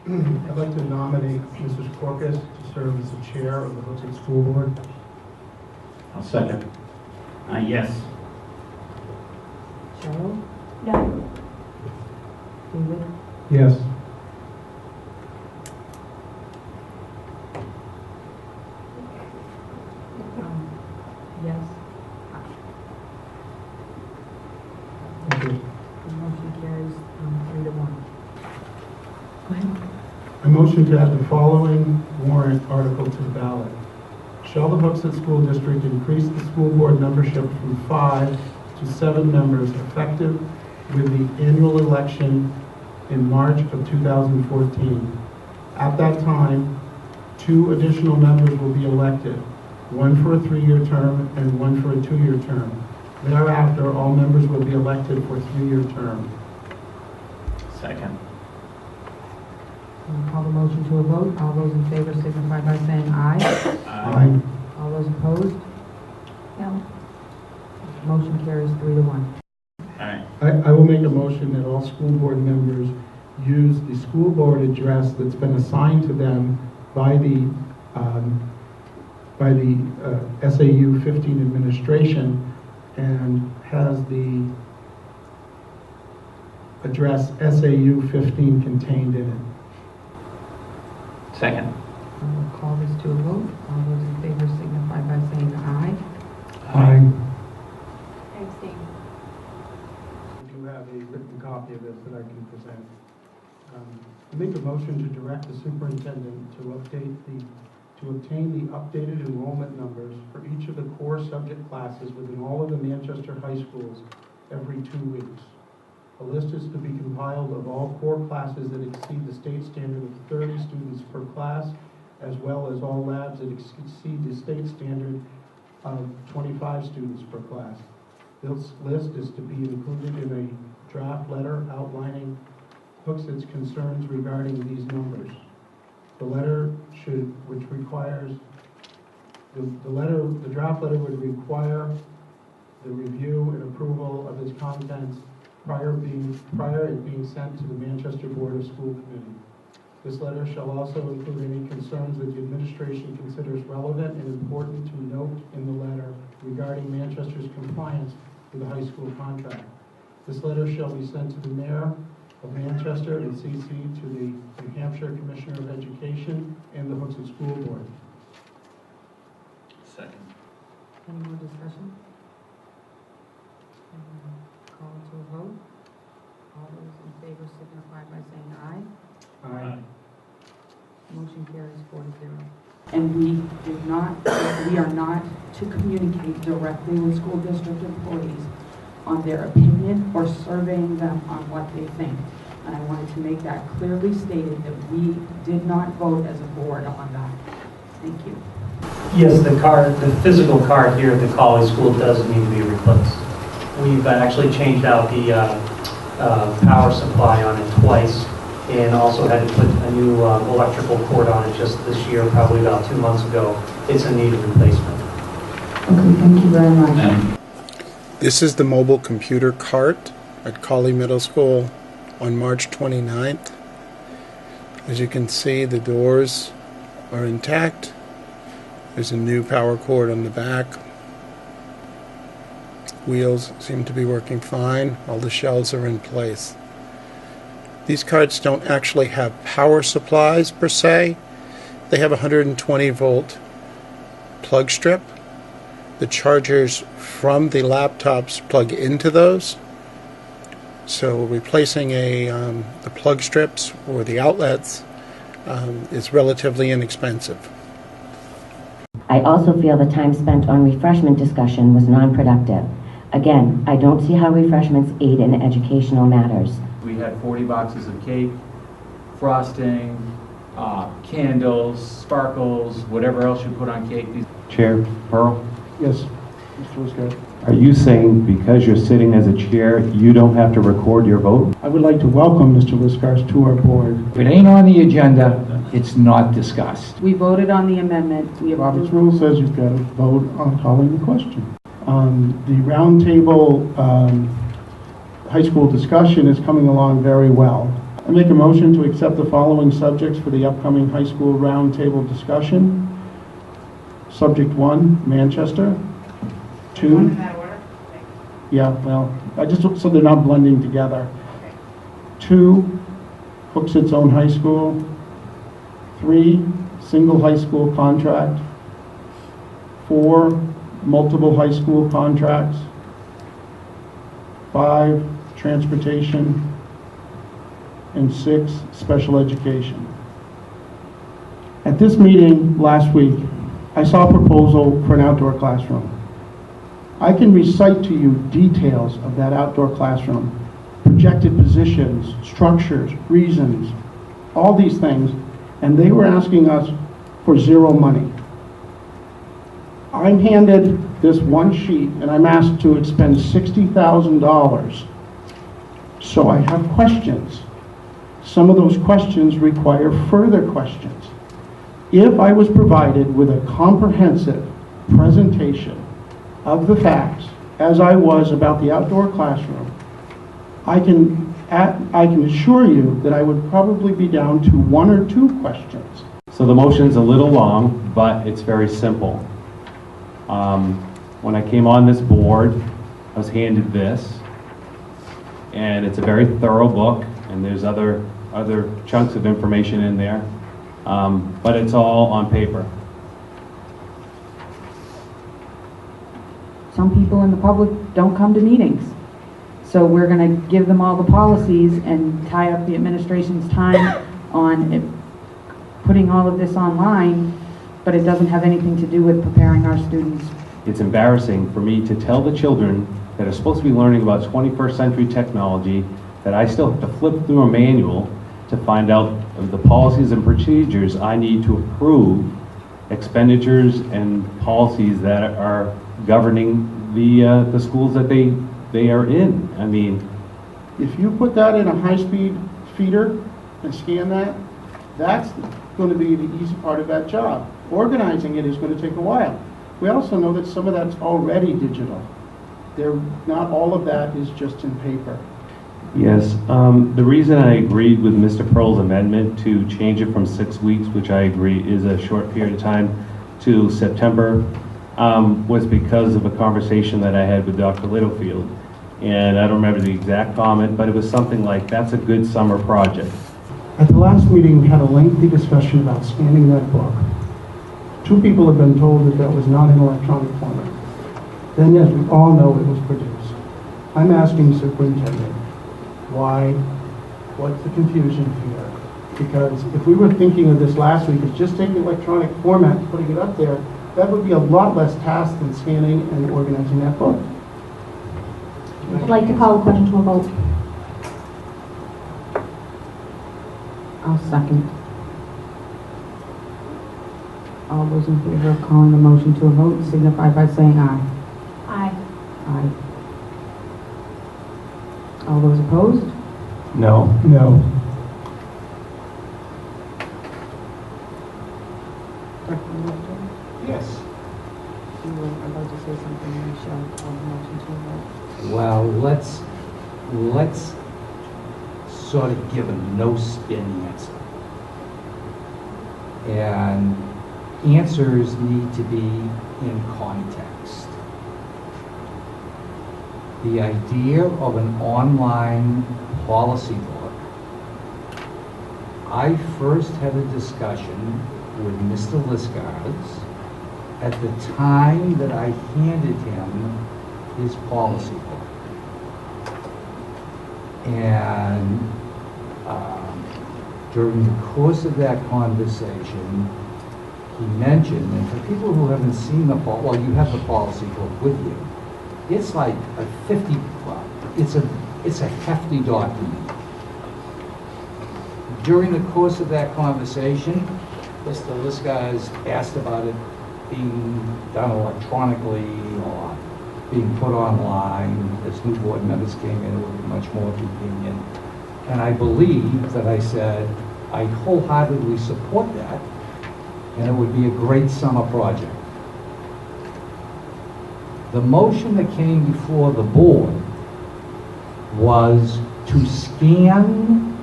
I'd like to nominate Mrs. Corcus to serve as the chair of the Hooksett School Board. I'll second. Yes. Cheryl? No. David? Yes. Yes. Thank you. The motion carries 3-1. Go ahead. I motion to add the following warrant article to the ballot. Shall the Hooksett School District increase the school board membership from 5 to 7 members effective with the annual election in March of 2014? At that time, 2 additional members will be elected, one for a 3-year term and one for a 2-year term. Thereafter, all members will be elected for 3-year term. Second. I'll call the motion to a vote. All those in favor signify by saying aye. Aye. All those opposed? No. Motion carries 3-1. Aye. I will make a motion that all school board members use the school board address that's been assigned to them by the SAU 15 administration and has the address SAU 15 contained in it. Second. I will call this to a vote. All those in favor signify by saying aye. I Abstain. do have a written copy of this that I can present. I make a motion to direct the superintendent to obtain the updated enrollment numbers for each of the core subject classes within all of the Manchester high schools every 2 weeks. A list is to be compiled of all core classes that exceed the state standard of 30 students per class, as well as all labs that exceed the state standard of 25 students per class. This list is to be included in a draft letter outlining Hooksett's concerns regarding these numbers. The letter the draft letter would require the review and approval of its contents prior it being sent to the Manchester Board of School Committee. This letter shall also include any concerns that the administration considers relevant and important to note in the letter regarding Manchester's compliance with the high school contract. This letter shall be sent to the Mayor of Manchester and CC to the New Hampshire Commissioner of Education and the Hooksett School Board. Second. Any more discussion? Call to a vote. All those in favor signify by saying aye. Aye. Motion carries 4-0. And we are not to communicate directly with school district employees on their opinion or surveying them on what they think. And I wanted to make that clearly stated that we did not vote as a board on that. Thank you. Yes, the physical card here at the College School does need to be replaced. We've actually changed out the power supply on it twice, and also had to put a new electrical cord on it just this year, probably about 2 months ago. It's in need of replacement. Okay, thank you very much. This is the mobile computer cart at Colley Middle School on March 29th. As you can see, the doors are intact. There's a new power cord on the back. Wheels seem to be working fine. All the shelves are in place. These carts don't actually have power supplies per se. They have a 120 volt plug strip. The chargers from the laptops plug into those. So replacing the plug strips or the outlets is relatively inexpensive. I also feel the time spent on refreshment discussion was non-productive. Again, I don't see how refreshments aid in educational matters. We had 40 boxes of cake, frosting, candles, sparkles, whatever else you put on cake. Chair Pearl, Yes, Mr. Wiscott. are you saying because you're sitting as a chair, you don't have to record your vote? I would like to welcome Mr. Wiscars to our board. If it ain't on the agenda, it's not discussed. We voted on the amendment. We Robert's approved. rule says you've got to vote on calling the question. The roundtable high school discussion is coming along very well. I make a motion to accept the following subjects for the upcoming high school roundtable discussion. Subject 1, Manchester. 2, yeah, well, I just, so they're not blending together. 2, Hooksett Zone High School. 3, single high school contract. 4, multiple high school contracts. 5, transportation. And 6, special education. At this meeting last week, I saw a proposal for an outdoor classroom. I can recite to you details of that outdoor classroom, projected positions, structures, reasons, all these things, and they were asking us for zero money. I'm handed this one sheet and I'm asked to expend $60,000. So I have questions. Some of those questions require further questions. If I was provided with a comprehensive presentation of the facts, as I was about the outdoor classroom, I can assure you that I would probably be down to 1 or 2 questions. So the motion's a little long, but it's very simple. When I came on this board, I was handed this, and it's a very thorough book, and there's other chunks of information in there, but it's all on paper. Some people in the public don't come to meetings. So we're going to give them all the policies and tie up the administration's time on putting all of this online, but it doesn't have anything to do with preparing our students. It's embarrassing for me to tell the children that are supposed to be learning about 21st century technology that I still have to flip through a manual to find out the policies and procedures I need to approve expenditures and policies that are governing the schools that they are in. I mean, If you put that in a high-speed feeder and scan that, that's going to be the easy part of that job. Organizing it is going to take a while. We also know that some of that's already digital. Not all of that is just in paper. yes, the reason I agreed with Mr. Pearl's amendment to change it from 6 weeks, which I agree is a short period of time, to September, was because of a conversation that I had with Dr. Littlefield. And I don't remember the exact comment, but it was something like, that's a good summer project. At the last meeting, we had a lengthy discussion about scanning that book. 2 people have been told that that was not in electronic format. Then, as we all know, it was produced. I'm asking Superintendent, why? What's the confusion here? Because if we were thinking of this last week as just taking electronic format and putting it up there, that would be a lot less task than scanning and organizing that book. I'd like to call the question to a vote. I'll second. All those in favor of calling the motion to a vote signify by saying aye. Aye. Aye. All those opposed? No. No. Yes. You were about to say something, Michelle, call the motion to a vote. Well, let's sort of give a no-spin answer. And answers need to be in context. The idea of an online policy book, I first had a discussion with Mr. Lisgards at the time that I handed him his policy book. And during the course of that conversation, he mentioned, and for people who haven't seen the policy, well, you have the policy book with you. It's like a 50, well, it's a hefty document. During the course of that conversation, Mr. Lisgards asked about it being done electronically or being put online. As new board members came in, it would be much more convenient. And I believe that I said, I wholeheartedly support that, and it would be a great summer project. The motion that came before the board was to scan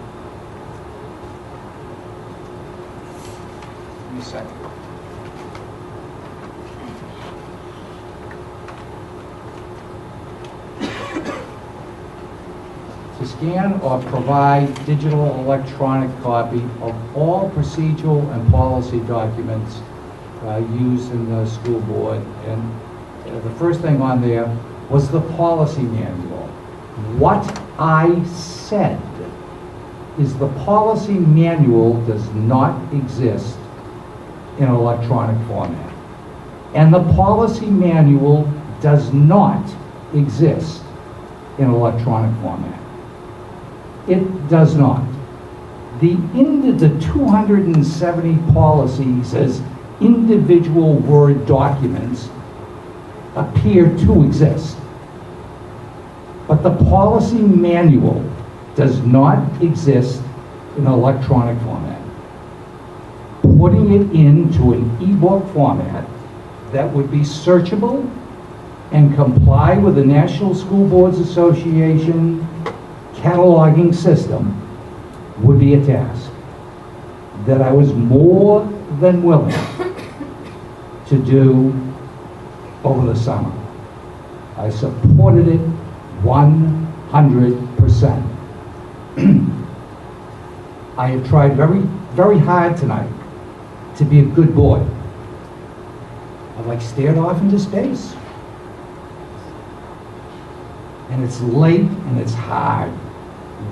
Give me a second. To scan or provide digital electronic copy of all procedural and policy documents used in the school board. And the first thing on there was the policy manual. What I said is the policy manual does not exist in electronic format. And the policy manual does not exist in electronic format. It does not. The 270 policies as individual Word documents appear to exist. But the policy manual does not exist in electronic format. Putting it into an ebook format that would be searchable and comply with the National School Boards Association cataloging system would be a task that I was more than willing to do over the summer. I supported it 100%. I have tried very hard tonight to be a good boy. I've like stared off into space. And it's late and it's hard.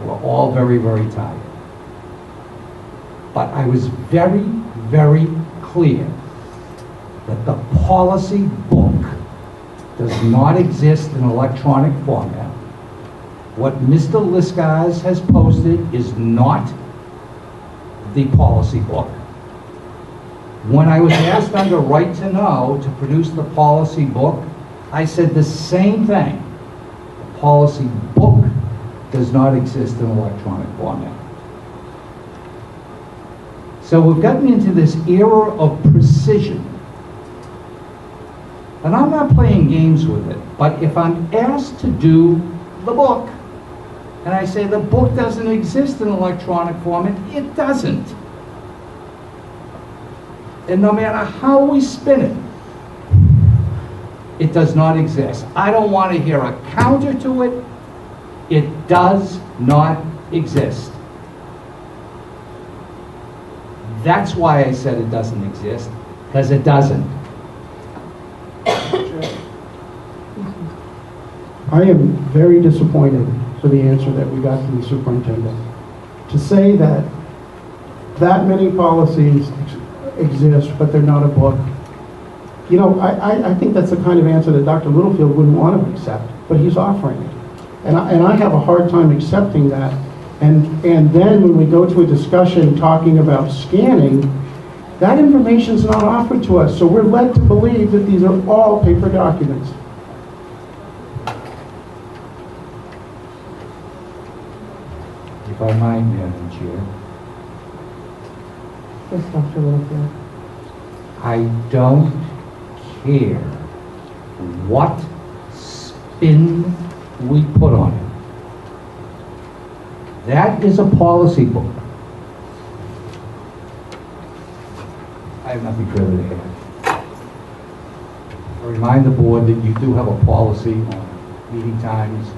We're all very, very tired. But I was very, very clear that the policy book does not exist in electronic format. What Mr. Liskars has posted is not the policy book. When I was asked under Right to Know to produce the policy book, I said the same thing. The policy book does not exist in electronic format. So we've gotten into this era of precision. And I'm not playing games with it, but if I'm asked to do the book, and I say the book doesn't exist in electronic format, it doesn't. And no matter how we spin it, it does not exist. I don't want to hear a counter to it. It does not exist. That's why I said it doesn't exist, because it doesn't. I am very disappointed for the answer that we got from the superintendent. To say that that many policies exist, but they're not a book, you know, I think that's the kind of answer that Dr. Littlefield wouldn't want to accept, but he's offering it. And I have a hard time accepting that. And then when we go to a discussion talking about scanning, that information is not offered to us. So we're led to believe that these are all paper documents. If I might, Madam Chair, Yes, Dr. Littlefield. I don't care what spin we put on it. That is a policy book. I have nothing further to add. I remind the board that you do have a policy on meeting times,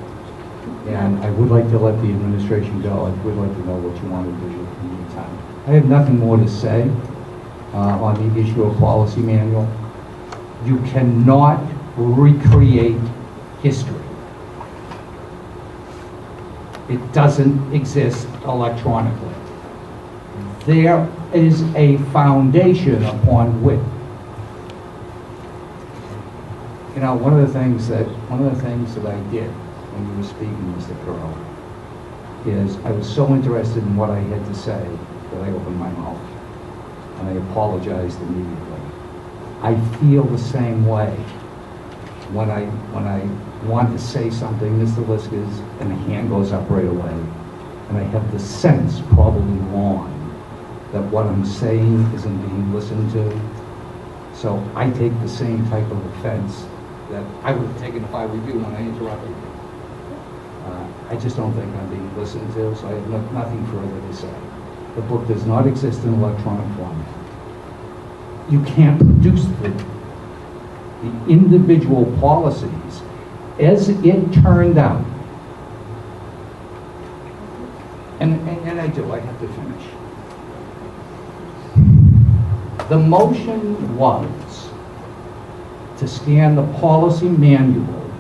and I would like to let the administration go. I would like to know what you want to do with the meeting time. I have nothing more to say on the issue of policy manual. You cannot recreate history. It doesn't exist electronically. There is a foundation upon which, you know, one of the things that I did when you were speaking, Mr. Curl, is I was so interested in what I had to say that I opened my mouth, and I apologized immediately. I feel the same way when I want to say something, Mr. Liskars, and the hand goes up right away, and I have the sense, probably wrong, that what I'm saying isn't being listened to. So I take the same type of offense that I would have taken if I were you when I interrupted you. I just don't think I'm being listened to, so I have nothing further to say. The book does not exist in electronic format. you can't produce the individual policies. As it turned out, and I have to finish. The motion was to scan the policy manual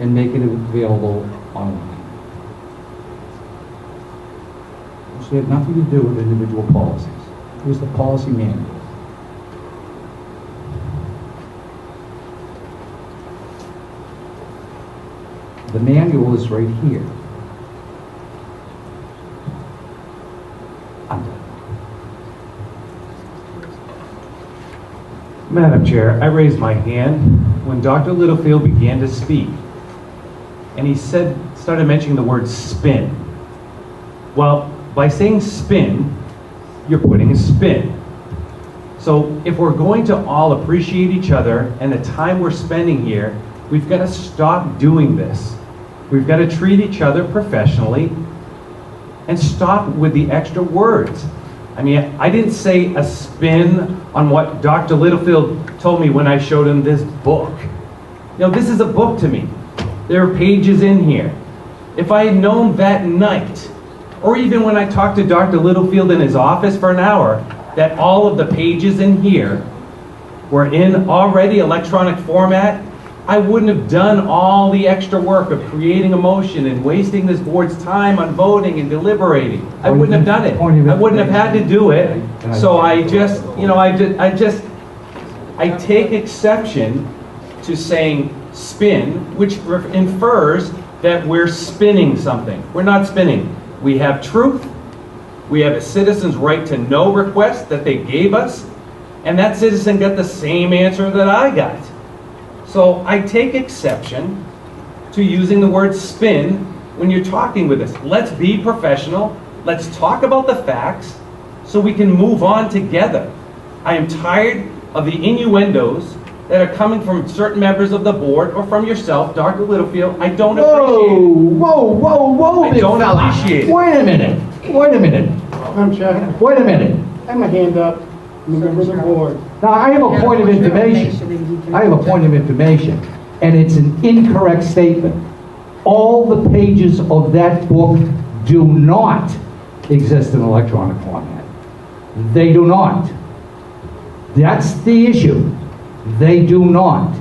and make it available online. So it had nothing to do with individual policies. It was the policy manual. The manual is right here. I'm done. Madam Chair, I raised my hand when Dr. Littlefield began to speak, and he started mentioning the word spin. Well, by saying spin, you're putting a spin. So if we're going to all appreciate each other and the time we're spending here, we've got to stop doing this. We've got to treat each other professionally and stop with the extra words. I mean, I didn't say a spin on what Dr. Littlefield told me when I showed him this book. You know, this is a book to me. There are pages in here. If I had known that night, or even when I talked to Dr. Littlefield in his office for an hour, that all of the pages in here were in already electronic format, I wouldn't have done all the extra work of creating a motion and wasting this board's time on voting and deliberating. I wouldn't have done it. I wouldn't have had to do it. So I just, you know, I take exception to saying spin, which infers that we're spinning something. We're not spinning. We have truth. We have a citizen's right to know request that they gave us, and that citizen got the same answer that I got. So I take exception to using the word spin when you're talking with us. Let's be professional. Let's talk about the facts so we can move on together. I am tired of the innuendos that are coming from certain members of the board or from yourself, Dr. Littlefield. I don't appreciate it. Whoa, I big don't fella. appreciate it. Wait a minute. Madam Chair, Wait a minute. I have my hand up. I'm a member of the board. Now, I have a point of information. I have a point of information, and it's an incorrect statement. All the pages of that book do not exist in electronic format. They do not. That's the issue. They do not.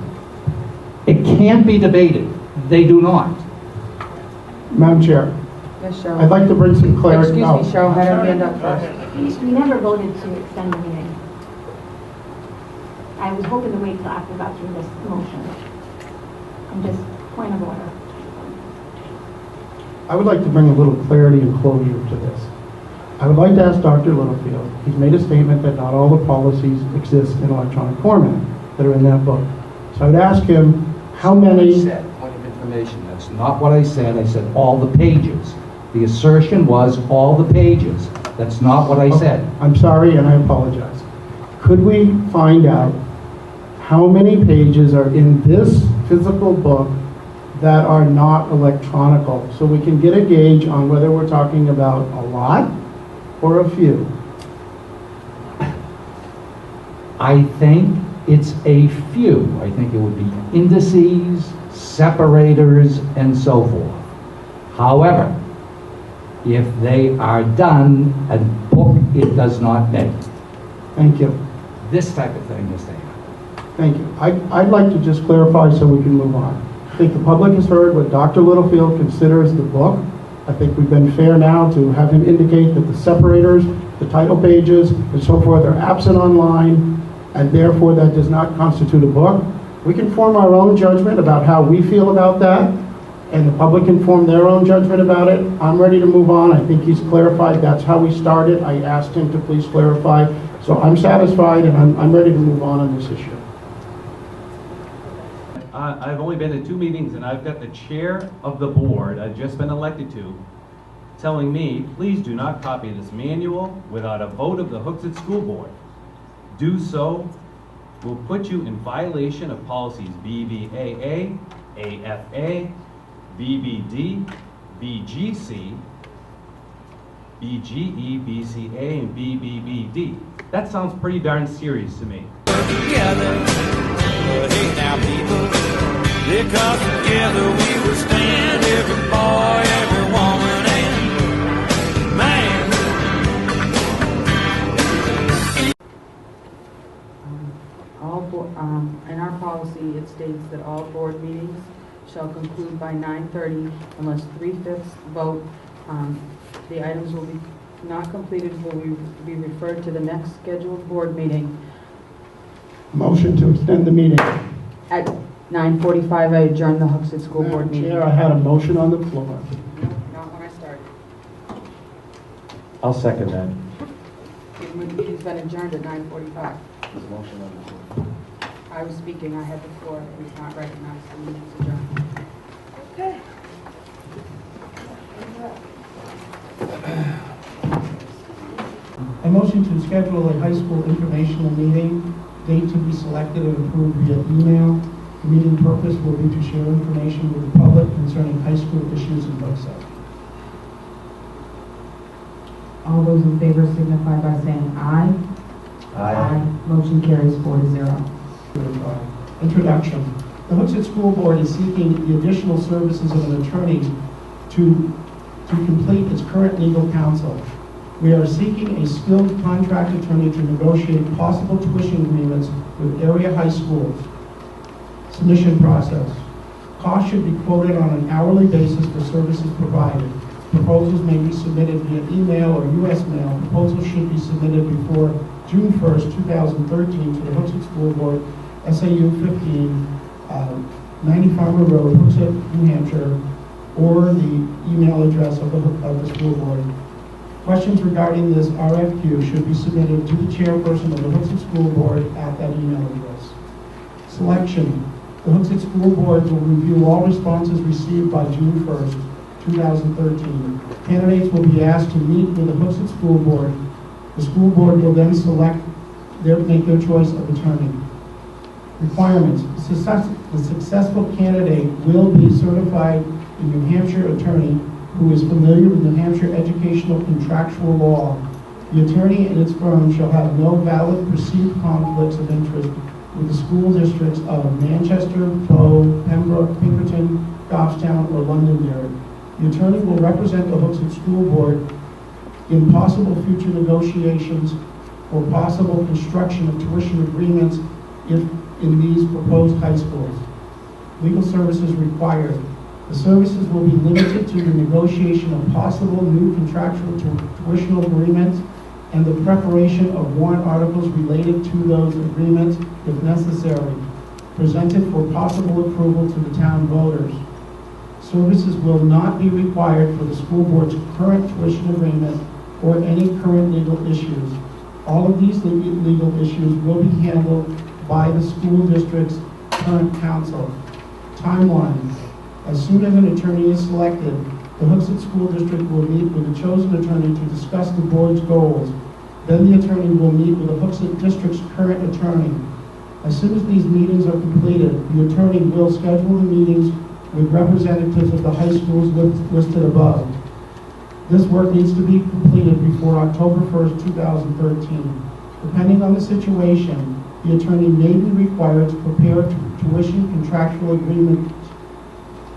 It can't be debated. They do not. Madam Chair, Yes, Cheryl. I'd like to bring some clarity. Excuse No. me, Cheryl, had her hand up first. We never voted to extend the meeting. I was hoping to wait till after we got through this motion. I'm just, point of order. I would like to bring a little clarity and closure to this. I would like to ask Dr. Littlefield, he's made a statement that not all the policies exist in electronic format that are in that book. So I would ask him, how many... I said point of information. That's not what I said. I said all the pages. The assertion was all the pages. That's not what I said. I'm sorry, and I apologize. Could we find out how many pages are in this physical book that are not electronical, so we can get a gauge on whether we're talking about a lot or a few? I think it's a few. I think it would be indices, separators, and so forth. However, if they are done, a book it does not make. Thank you. This type of thing is there. Thank you. I'd like to just clarify so we can move on. I think the public has heard what Dr. Littlefield considers the book. I think we've been fair now to have him indicate that the separators, the title pages, and so forth are absent online, and therefore that does not constitute a book. We can form our own judgment about how we feel about that, and the public can form their own judgment about it. I'm ready to move on. I think he's clarified. That's how we started. I asked him to please clarify. So I'm satisfied, and I'm ready to move on this issue. I've only been to 2 meetings, and I've got the chair of the board I've just been elected to telling me, please do not copy this manual without a vote of the Hooksett School Board. Do so will put you in violation of policies BBAA, AFA, BBD, BGC, BGE, BCA, and BBBD. That sounds pretty darn serious to me. Together, hey now people, because together we will stand, every boy, every woman, and man. In our policy, it states that all board meetings shall conclude by 9:30 unless 3/5 vote. The items will be not completed will be referred to the next scheduled board meeting. Motion to extend the meeting. At 9:45, I adjourn the Hooksett School Board Madam meeting. Chair, I had a motion on the floor. No, not when I started. I'll second that. The meeting's been adjourned at 9:45. I was speaking, I had the floor, it was not recognized, the meeting's adjourned. Okay. A motion to schedule a high school informational meeting, date to be selected and approved via email. The meeting purpose will be to share information with the public concerning high school issues in Hooksett. All those in favor signify by saying aye. Aye. Motion carries 4-0. Introduction. The Hooksett School Board is seeking the additional services of an attorney to complete its current legal counsel. We are seeking a skilled contract attorney to negotiate possible tuition agreements with area high schools. Submission process. Costs should be quoted on an hourly basis for services provided. Proposals may be submitted via email or U.S. mail. Proposals should be submitted before June 1st, 2013 to the Hooksett School Board, SAU 15, 90 Farmer Road, Hooksett, New Hampshire, or the email address of the school board. Questions regarding this RFQ should be submitted to the chairperson of the Hooksett School Board at that email address. Selection. The Hooksett School Board will review all responses received by June 1st, 2013. Candidates will be asked to meet with the Hooksett School Board. The school board will then make their choice of attorney. Requirements. The successful candidate will be certified in New Hampshire attorney who is familiar with New Hampshire educational contractual law. The attorney and its firm shall have no valid perceived conflicts of interest with the school districts of Manchester, Bow, Pembroke, Pinkerton, Goffstown, or Londonderry. The attorney will represent the Hooksett School Board in possible future negotiations or possible construction of tuition agreements if in these proposed high schools. Legal services required. The services will be limited to the negotiation of possible new contractual tuition agreements and the preparation of warrant articles related to those agreements if necessary, presented for possible approval to the town voters. Services will not be required for the school board's current tuition agreement or any current legal issues. All of these legal issues will be handled by the school district's current counsel. Timeline. As soon as an attorney is selected, the Hooksett School District will meet with the chosen attorney to discuss the board's goals. Then the attorney will meet with the Hooksett District's current attorney. As soon as these meetings are completed, the attorney will schedule the meetings with representatives of the high schools listed above. This work needs to be completed before October 1st, 2013. Depending on the situation, the attorney may be required to prepare tuition contractual agreement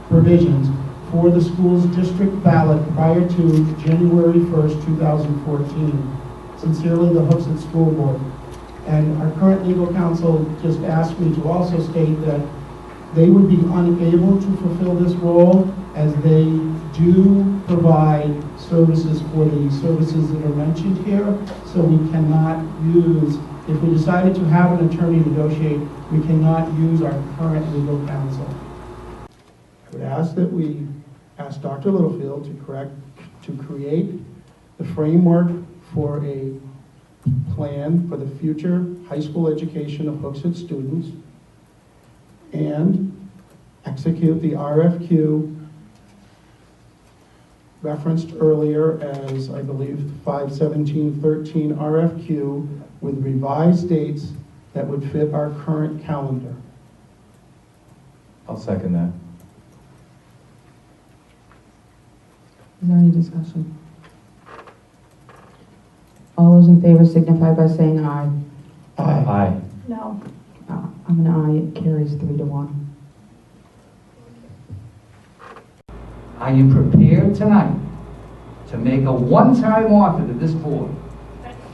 provisions for the school's district ballot prior to January 1st, 2014. Sincerely, the Hooksett School Board. And our current legal counsel just asked me to also state that they would be unable to fulfill this role as they do provide services for the services that are mentioned here, so we cannot use, if we decided to have an attorney negotiate, we cannot use our current legal counsel. I would ask that we ask Dr. Littlefield to create the framework for a plan for the future high school education of Hooksett students and execute the RFQ referenced earlier as, I believe, 5/17/13 RFQ with revised dates that would fit our current calendar. I'll second that. Is there any discussion? those in favor signify by saying aye. Aye. No. I'm an aye, it carries 3-1. I am prepared tonight to make a one-time offer to this board.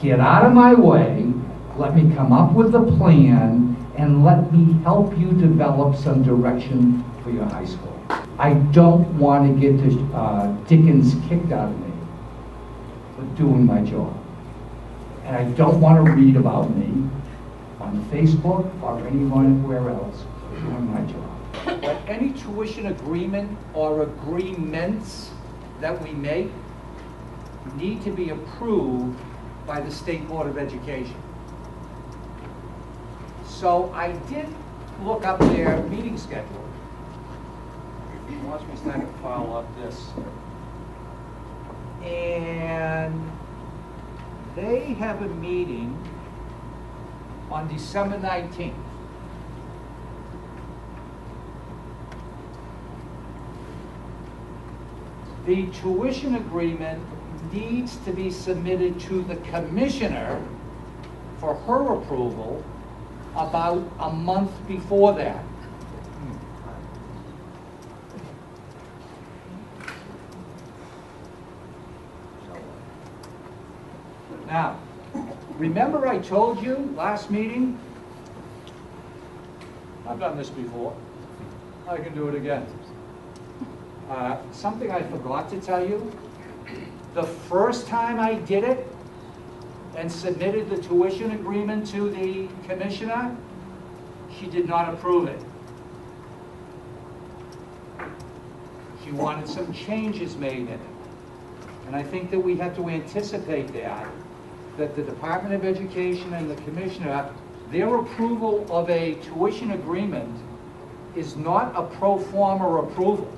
Get out of my way, let me come up with a plan, and let me help you develop some direction for your high school. I don't want to get the Dickens kicked out of me for doing my job. And I don't want to read about me on Facebook or anywhere else for doing my job. But any tuition agreement or agreements that we make need to be approved by the State Board of Education. So I did look up their meeting schedule. Watch me start to follow up this. And they have a meeting on December 19th. The tuition agreement needs to be submitted to the commissioner for her approval about a month before that. Now, remember I told you last meeting, I've done this before, I can do it again. Something I forgot to tell you, the first time I did it and submitted the tuition agreement to the commissioner, she did not approve it. She wanted some changes made in it. And I think that we have to anticipate that the Department of Education and the commissioner, their approval of a tuition agreement is not a pro forma approval.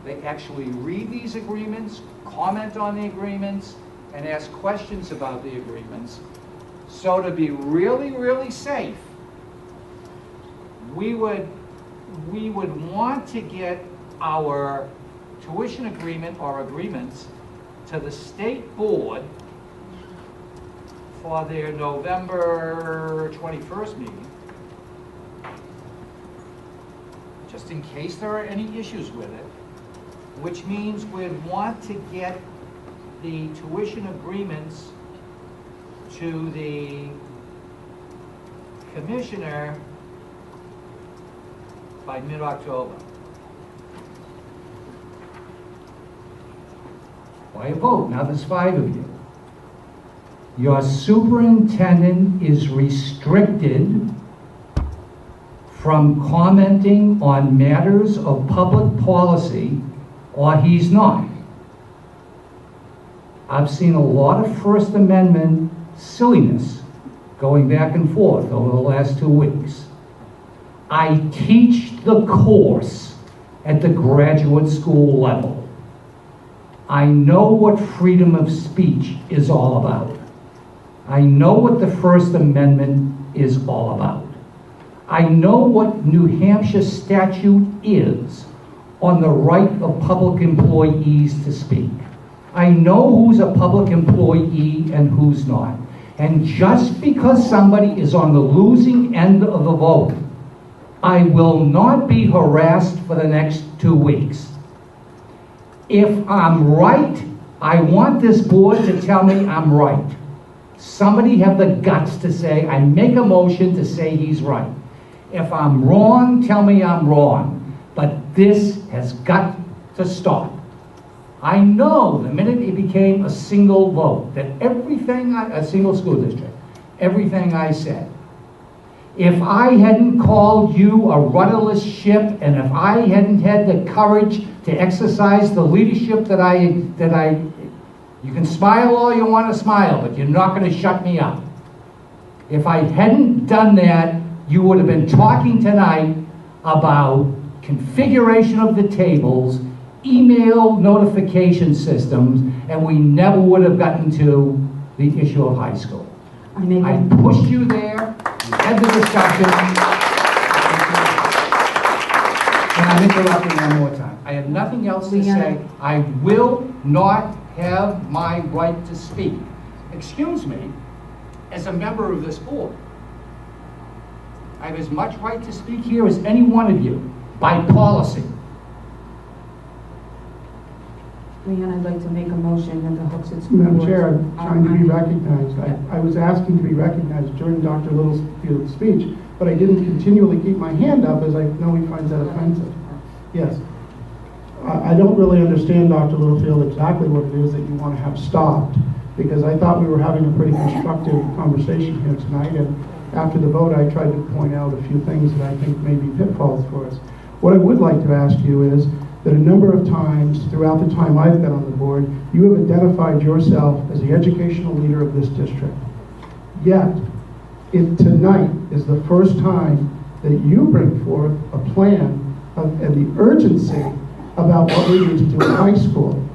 They actually read these agreements, comment on the agreements, and ask questions about the agreements. So to be really, really safe, we would want to get our tuition agreement or agreements to the state board for their November 21st meeting, just in case there are any issues with it, which means we'd want to get the tuition agreements to the commissioner by mid-October. By a vote, now there's 5 of you. Your superintendent is restricted from commenting on matters of public policy, or he's not. I've seen a lot of First Amendment silliness going back and forth over the last 2 weeks. I teach the course at the graduate school level. I know what freedom of speech is all about. I know what the First Amendment is all about. I know what New Hampshire statute is on the right of public employees to speak. I know who's a public employee and who's not. And just because somebody is on the losing end of the vote, I will not be harassed for the next 2 weeks. If I'm right, I want this board to tell me I'm right. Somebody have the guts to say, I make a motion to say he's right. If I'm wrong, tell me I'm wrong. But this has got to stop. I know the minute it became a single vote, that everything, a single school district, everything I said, if I hadn't called you a rudderless ship, and if I hadn't had the courage to exercise the leadership that I, you can smile all you want to smile, but you're not going to shut me up. If I hadn't done that, you would have been talking tonight about configuration of the tables, email notification systems, and we never would have gotten to the issue of high school. I pushed you there, you had the discussion, and I'm interrupting one more time. I have nothing else to say. I will not have my right to speak. excuse me, as a member of this board. I have as much right to speak here as any one of you, by policy. Leanne, I'd like to make a motion that the Hooksett School Madam Board... Chair, I'm trying to be recognized. I was asking to be recognized during Dr. Littlefield's speech, but I didn't continually keep my hand up as I know he finds that offensive. Yes. I don't really understand, Dr. Littlefield, exactly what it is that you want to have stopped, because I thought we were having a pretty constructive conversation here tonight, and after the vote, I tried to point out a few things that I think may be pitfalls for us. What I would like to ask you is that a number of times throughout the time I've been on the board, you have identified yourself as the educational leader of this district. Yet, if tonight is the first time that you bring forth a plan and the urgency about what we need to do in high school.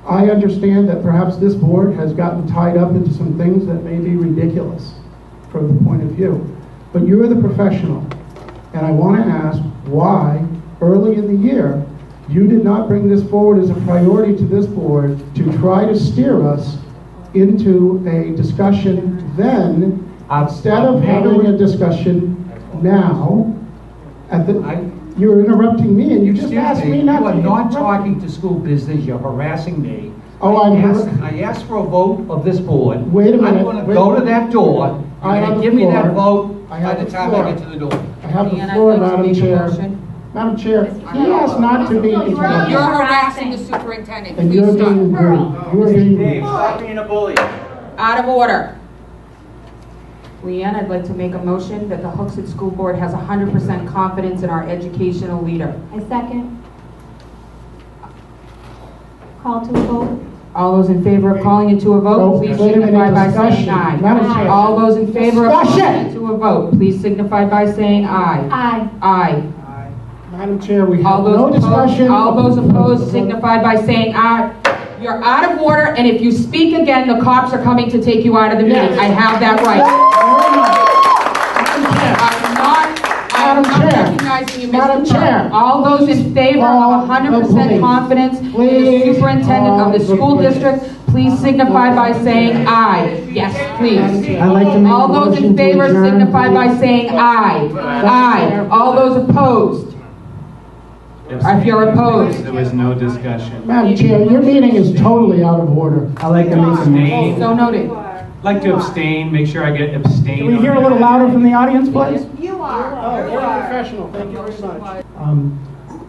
I understand that perhaps this board has gotten tied up into some things that may be ridiculous from the point of view. But you're the professional, and I want to ask why, early in the year, you did not bring this forward as a priority to this board to try to steer us into a discussion then, instead of having a discussion now. You're interrupting me, and you just asked me not to. You are not talking to school business, you're harassing me. Oh, I asked for a vote of this board. Wait a minute. I'm going to go to that door. You're going to give me that vote by the time I get to the door. I have the Leanne, floor, I'd like to Madam make a Chair. motion. Madam Chair, he asked not to be interrupted. You're harassing the superintendent. And Please you're stop. being rude. You are being rude. Stop being a bully. Out of order. Leanne, I'd like to make a motion that the Hooksett School Board has 100% confidence in our educational leader. I second. Call to a vote. All those in favor of calling it to a vote, please Wait a minute, signify by saying discussion. aye. Madam Chair. All those in favor of calling Discussion. it to a vote, please signify by saying aye. Aye. Aye. Madam Chair, we All have no those opposed, discussion. all those opposed signify by saying aye. You're out of order, and if you speak again, the cops are coming to take you out of the meeting. I have that right. I'm not recognizing you, Madam Mr. Chair. Burke. All those in favor of 100% confidence in the superintendent of the school district, please signify by saying aye. Yes, please. I'd like to make All a those motion in to favor adjourn, signify by please. saying aye. Aye. All those opposed? If you're opposed. There was no discussion. Madam Chair, your meeting is totally out of order. I'd like to abstain. So noted. Like to abstain, make sure I get abstain. Can we hear a little louder from the audience, please? You are. Oh, very professional, thank you very much.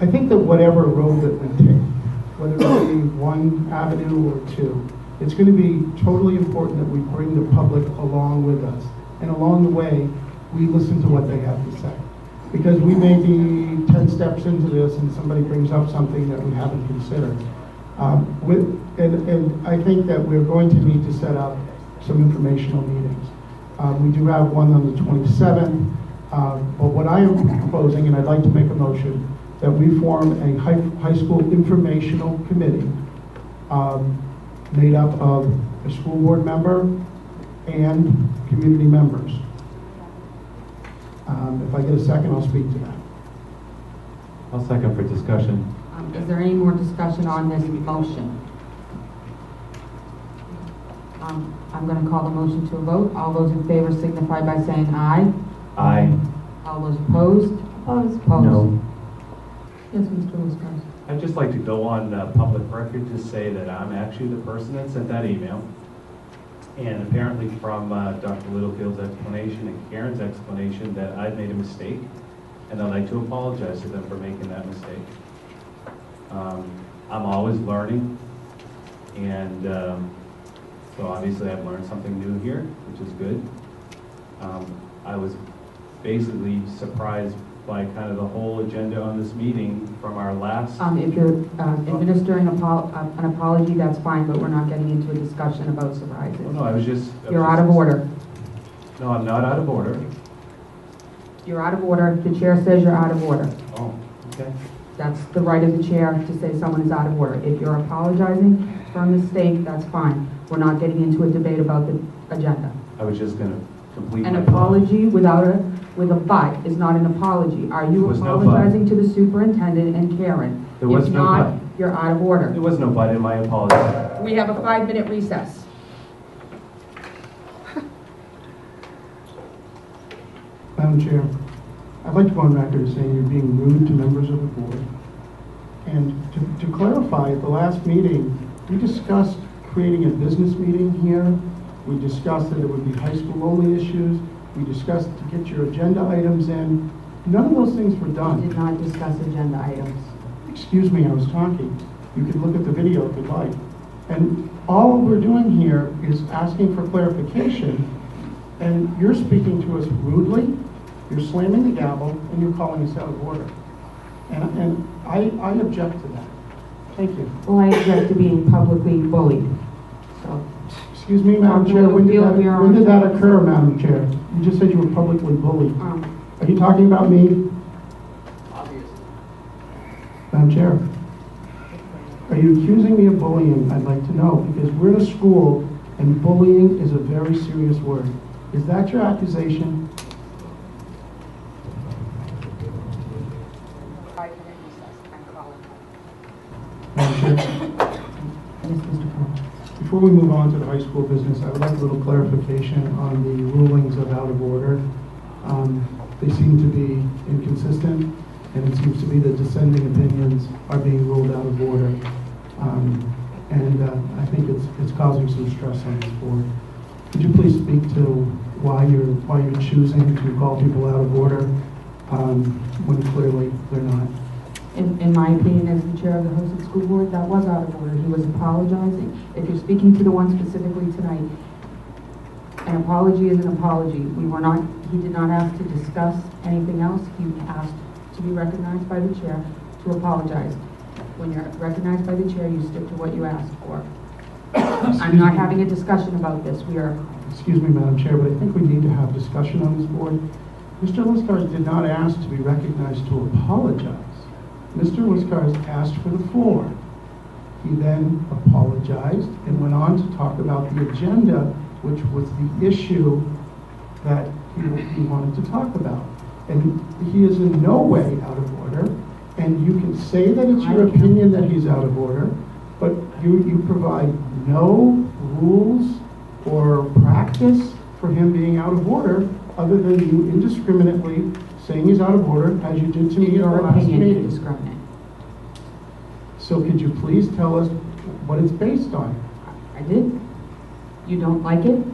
I think that whatever road that we take, whether it be one avenue or two, it's going to be totally important that we bring the public along with us. And along the way, we listen to what they have to say. Because we may be 10 steps into this and somebody brings up something that we haven't considered. And I think that we're going to need to set up some informational meetings. We do have one on the 27th, but what I am proposing, and I'd like to make a motion, that we form a high school informational committee made up of a school board member and community members. If I get a second, I'll speak to that. I'll second for discussion. Is there any more discussion on this motion? I'm going to call the motion to a vote. All those in favor signify by saying aye. Aye. All those opposed? Opposed. Opposed. Yes, Mr. Wisconsin. I'd just like to go on public record to say that I'm actually the person that sent that email. And apparently from Dr. Littlefield's explanation and Karen's explanation that I've made a mistake. And I'd like to apologize to them for making that mistake. I'm always learning. And so obviously I've learned something new here, which is good. I was basically surprised by kind of the whole agenda on this meeting from our last... If you're administering an apology, that's fine, but we're not getting into a discussion about psoriasis. Oh, no, I was just... You're out of order. No, I'm not out of order. You're out of order. The chair says you're out of order. Oh, okay. That's the right of the chair to say someone is out of order. If you're apologizing for a mistake, that's fine. We're not getting into a debate about the agenda. I was just going to complete An my apology with a but is not an apology. Are you There was no but. apologizing to the superintendent and Karen? There was If no not, but. you're out of order. There was no but in my apology. We have a 5-minute recess. Madam Chair, I'd like to go on record as saying you're being rude to members of the board. And to clarify, at the last meeting, we discussed creating a business meeting here. We discussed that it would be high school only issues. We discussed to get your agenda items in. None of those things were We done. did not discuss agenda items. Excuse me, I was talking. You can look at the video if you'd like. And all we're doing here is asking for clarification, and you're speaking to us rudely, you're slamming the gavel, and you're calling us out of order. And I object to that. Thank you. Well, I object to being publicly bullied. So, Excuse me, Madam Chair, when did that occur, Madam Chair? You just said you were publicly bullied. Are you talking about me? Obviously. Madam Chair, are you accusing me of bullying? I'd like to know, because we're in a school and bullying is a very serious word. Is that your accusation? Madam Chair, yes, Mr. Paul. before we move on to the high school business, I would like a little clarification on the rulings of out of order. They seem to be inconsistent, and it seems to be that dissenting opinions are being ruled out of order. I think it's causing some stress on this board. Could you please speak to why you're choosing to call people out of order when clearly they're not? In my opinion, as the chair of the Hoosac School Board, that was out of order. He was apologizing. If you're speaking to the one specifically tonight, an apology is an apology. He did not ask to discuss anything else. He asked to be recognized by the chair to apologize. When you're recognized by the chair, you stick to what you asked for. I'm not having a discussion about this. Excuse me, Madam Chair, but I think we need to have discussion on this board. Mr. Liskars did not ask to be recognized to apologize. Mr. Liskars asked for the floor. He then apologized and went on to talk about the agenda, which was the issue that he wanted to talk about. And he is in no way out of order. And you can say that it's your opinion that he's out of order, but you provide no rules or practice for him being out of order other than you indiscriminately saying he's out of order, as you did to me in our last meeting. Indiscriminate. So could you please tell us what it's based on? I did. You don't like it?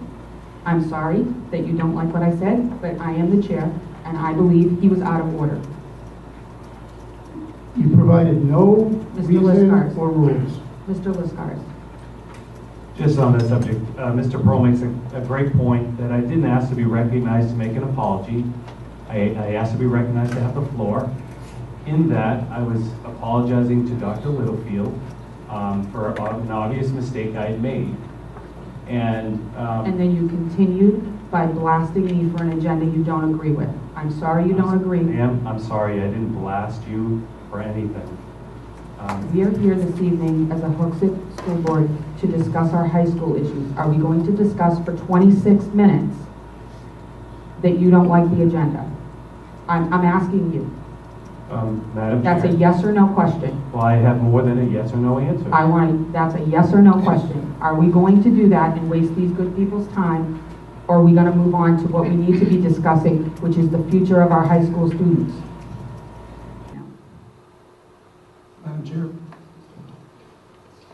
I'm sorry that you don't like what I said, but I am the chair, and I believe he was out of order. You provided no Mr. reason Liskars. or rules. Mr. Liskars. Just on that subject, Mr. Pearl makes a great point that I didn't ask to be recognized to make an apology. I asked to be recognized to have the floor. In that, I was apologizing to Dr. Littlefield for an obvious mistake I had made. And then you continued by blasting me for an agenda you don't agree with. I'm sorry you don't agree. Ma'am, I'm sorry, I didn't blast you for anything. We are here this evening as a Hoosac School Board to discuss our high school issues. Are we going to discuss for 26 minutes that you don't like the agenda? I'm asking you. Madam That's Chair. a yes or no question. Well, I have more than a yes or no answer. That's a yes or no question. Are we going to do that and waste these good people's time? Or are we going to move on to what we need to be discussing, which is the future of our high school students? Madam Chair,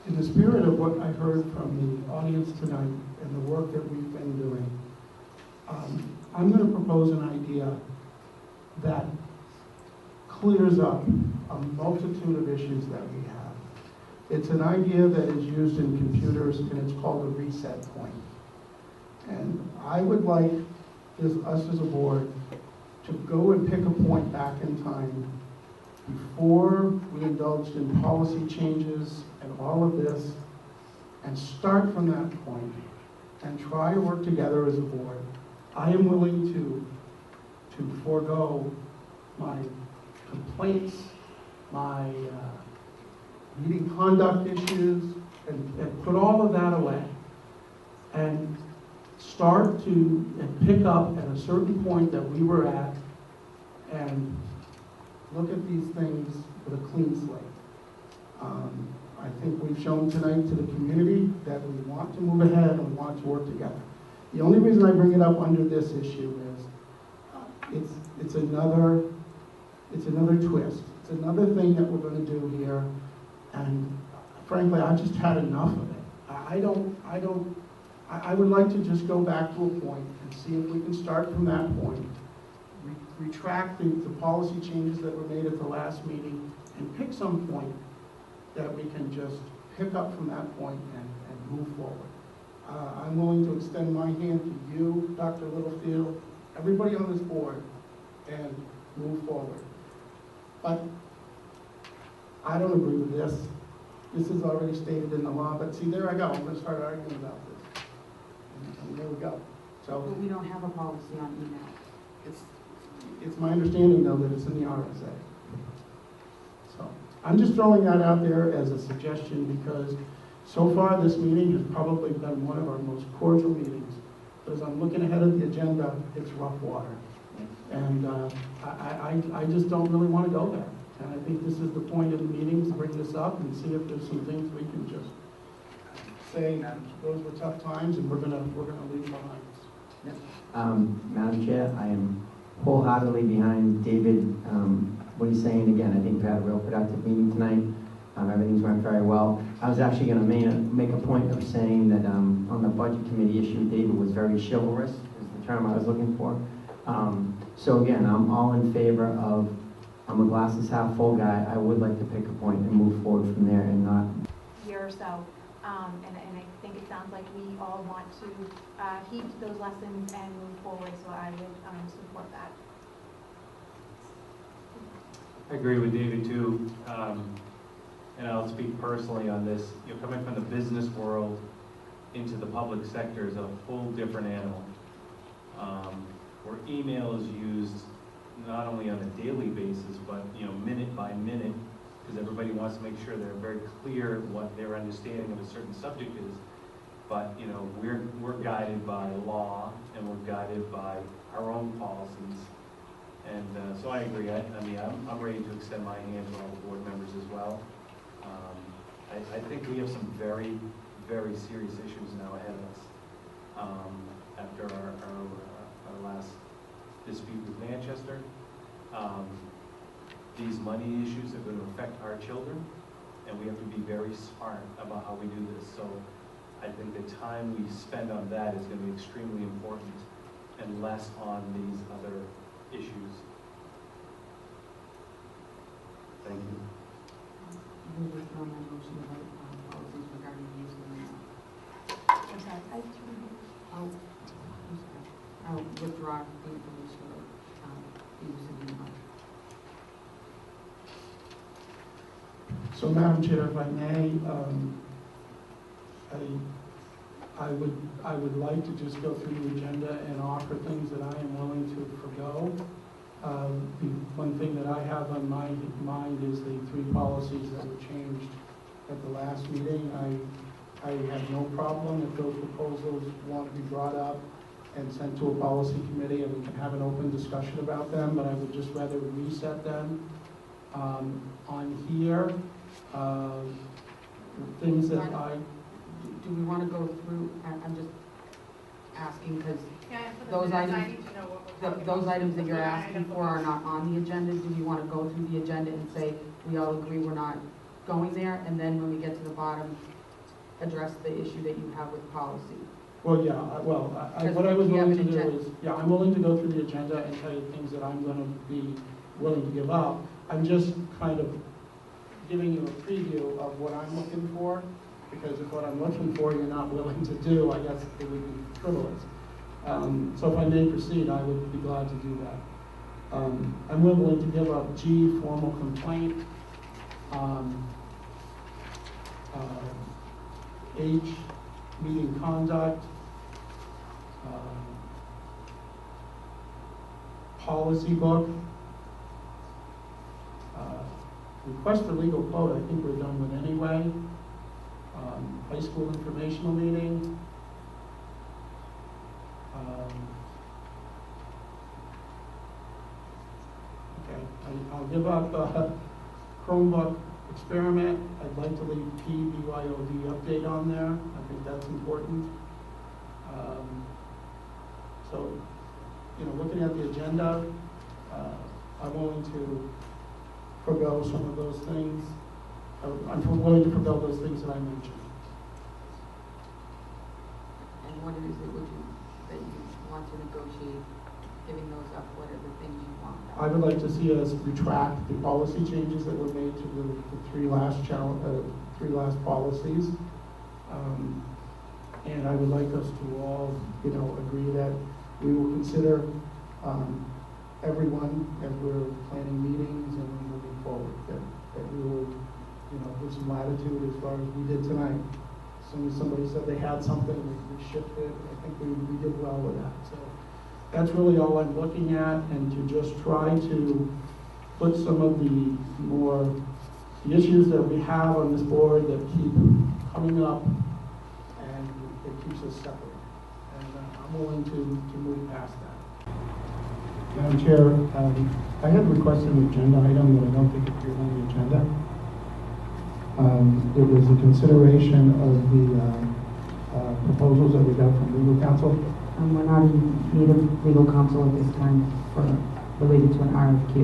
in the spirit of what I've heard from the audience tonight and the work that we've been doing, I'm going to propose an idea that clears up a multitude of issues that we have. It's an idea that is used in computers, and it's called a reset point. And I would like us as a board to go and pick a point back in time before we indulged in policy changes and all of this, and start from that point and try to work together as a board. I am willing to forego my complaints, my meeting conduct issues, and put all of that away and start to pick up at a certain point that we were at and look at these things with a clean slate. I think we've shown tonight to the community that we want to move ahead and we want to work together. The only reason I bring it up under this issue is it's another twist. It's another thing that we're gonna do here, and frankly, I've just had enough of it. I would like to just go back to a point and see if we can start from that point, retract the policy changes that were made at the last meeting, and pick some point that we can just pick up from that point and move forward. I'm willing to extend my hand to you, Dr. Littlefield, everybody on this board, and move forward. But I don't agree with this. This is already stated in the law, but see, there I go. I'm going to start arguing about this. And there we go. So But we don't have a policy on email. it's my understanding, though, that it's in the RSA. So I'm just throwing that out there as a suggestion because so far this meeting has probably been one of our most cordial meetings. But as I'm looking ahead at the agenda, it's rough water. And I just don't really want to go there. And I think this is the point of the meetings, to bring this up and see if there's some things we can just say, those were tough times and we're gonna leave behind. Madam Chair, I am wholeheartedly behind David, what he's saying. Again, I think we had a real productive meeting tonight. Everything's went very well. I was actually going to make a point of saying that on the budget committee issue, David was very chivalrous, is the term I was looking for. So again, I'm all in favor of, I'm a glasses half full guy. I would like to pick a point and move forward from there and not. Year or so, and I think it sounds like we all want to heed those lessons and move forward, so I would support that. I agree with David too, and I'll speak personally on this. You know, coming from the business world into the public sector is a whole different animal, where email is used not only on a daily basis, but minute by minute, because everybody wants to make sure they're very clear what their understanding of a certain subject is. But we're guided by law and we're guided by our own policies. And so I agree. I'm ready to extend my hand to all the board members as well. I think we have some very, very serious issues now ahead of us after our last dispute with Manchester. These money issues are going to affect our children, and we have to be very smart about how we do this. So I think the time we spend on that is going to be extremely important and less on these other issues. Thank you. We'll withdraw my motion about policies regarding the use of email. I'm sorry. I'll withdraw the information about the use of email. So, Madam Chair, if I may, I would like to just go through the agenda and offer things that I am willing to forgo. The one thing that I have on my mind is the 3 policies that were changed at the last meeting. I have no problem if those proposals want to be brought up and sent to a policy committee and we can have an open discussion about them, but I would just rather reset them. On here, things that do we want to go through, I'm just asking because those items that you're asking for are not on the agenda. Do we want to go through the agenda and say we all agree we're not going there, and then when we get to the bottom, address the issue that you have with policy? Well, yeah, what I was willing to do is, I'm willing to go through the agenda and tell you things that I'm going to be willing to give up. I'm just kind of giving you a preview of what I'm looking for, because if what I'm looking for you're not willing to do, I guess it would be frivolous. So if I may proceed, I would be glad to do that. I'm willing to give up G, formal complaint, H, meeting conduct, policy book, request for legal quote, I think we're done with anyway. High school informational meeting. Okay, I'll give up Chromebook experiment. I'd like to leave BYOD update on there. I think that's important. So, looking at the agenda, I'm willing to forgo some of those things. I'm willing to forgo those things that I mentioned. And what is it that you want to negotiate, giving those up? What are the things you want? I would like to see us retract the policy changes that were made to the three last policies. And I would like us to all, agree that we will consider everyone as we're planning meetings and moving forward. That we will, give some latitude as far as we did tonight. As soon as somebody said they had something, we shifted. I think we did well with that. So that's really all I'm looking at, and to just try to put some of the issues that we have on this board that keep coming up, and it keeps us separate. And I'm willing to move past that. Madam Chair, I had requested an agenda item that I don't think appeared on the agenda. It was a consideration of the proposals that we got from legal counsel. We're not in need of legal counsel at this time related to an RFQ.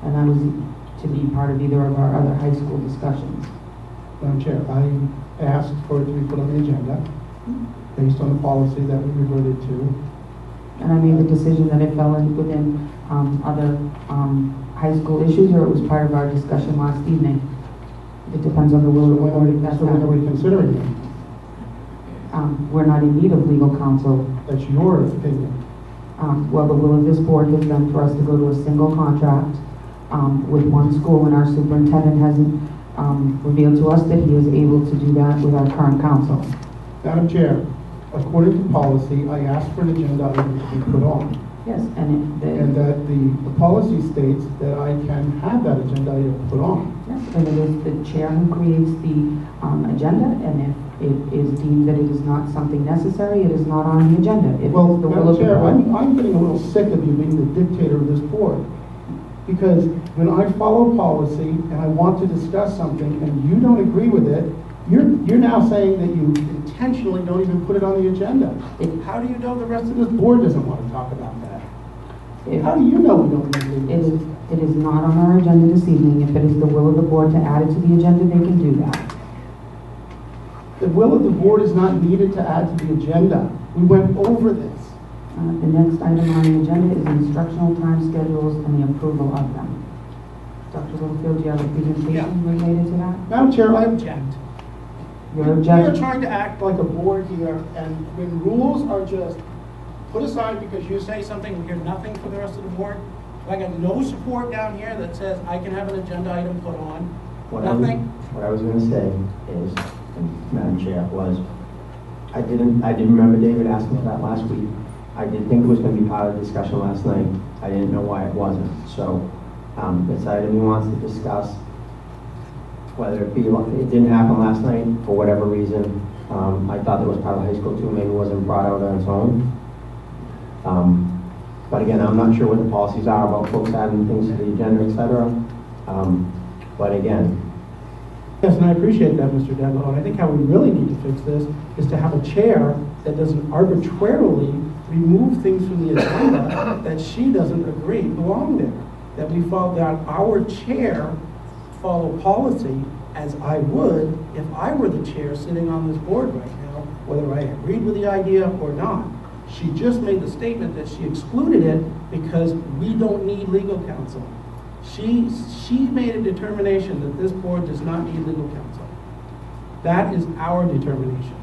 And that was to be part of either of our other high school discussions. Madam Chair, I asked for it to be put on the agenda based on the policy that we reverted to. And I made the decision that it fell in within other high school issues, or it was part of our discussion last evening. It depends on the will of the board. So when are we considering it? We're not in need of legal counsel. That's your opinion. Well, the will of this board has been for us to go to a single contract with one school, and our superintendent hasn't revealed to us that he is able to do that with our current counsel. Madam Chair, according to policy, I asked for an agenda item to be put on. Yes, and that the policy states that I can have that agenda item put on. Yes, and it is the chair who creates the agenda, and if it is deemed that it is not something necessary, it is not on the agenda. If Well, the will Madam of the Chair, board, I'm getting a little sick of you being the dictator of this board. Because when I follow policy and I want to discuss something and you don't agree with it, you're now saying that you intentionally don't even put it on the agenda. How do you know the rest of this board doesn't want to talk about that? How do you know we don't agree with it? It is not on our agenda this evening. If it is the will of the board to add it to the agenda, they can do that. The will of the board is not needed to add to the agenda. We went over this. The next item on the agenda is instructional time schedules and the approval of them. Dr. Littlefield, do you have a presentation related to that? Madam Chair, I object. You're We objecting? are trying to act like a board here, and when rules are just put aside because you say something, we hear nothing from the rest of the board. I got no support down here that says I can have an agenda item put on. Nothing. What I was going to say is, Madam Chair, was I didn't remember David asking for that last week. I did think it was going to be part of the discussion last night. I didn't know why it wasn't. So this item he wants to discuss, whether it be, it didn't happen last night for whatever reason. I thought it was part of high school too, maybe it wasn't brought out on its own. But again, I'm not sure what the policies are about folks adding things to the agenda, etc. But again. Yes, and I appreciate that, Mr. Dedlow, and I think how we really need to fix this is to have a chair that doesn't arbitrarily remove things from the agenda that she doesn't agree belong there. That we follow, that our chair follow policy as I would if I were the chair sitting on this board right now, whether I agreed with the idea or not. She just made the statement that she excluded it because we don't need legal counsel. She made a determination that this board does not need legal counsel. That is our determination.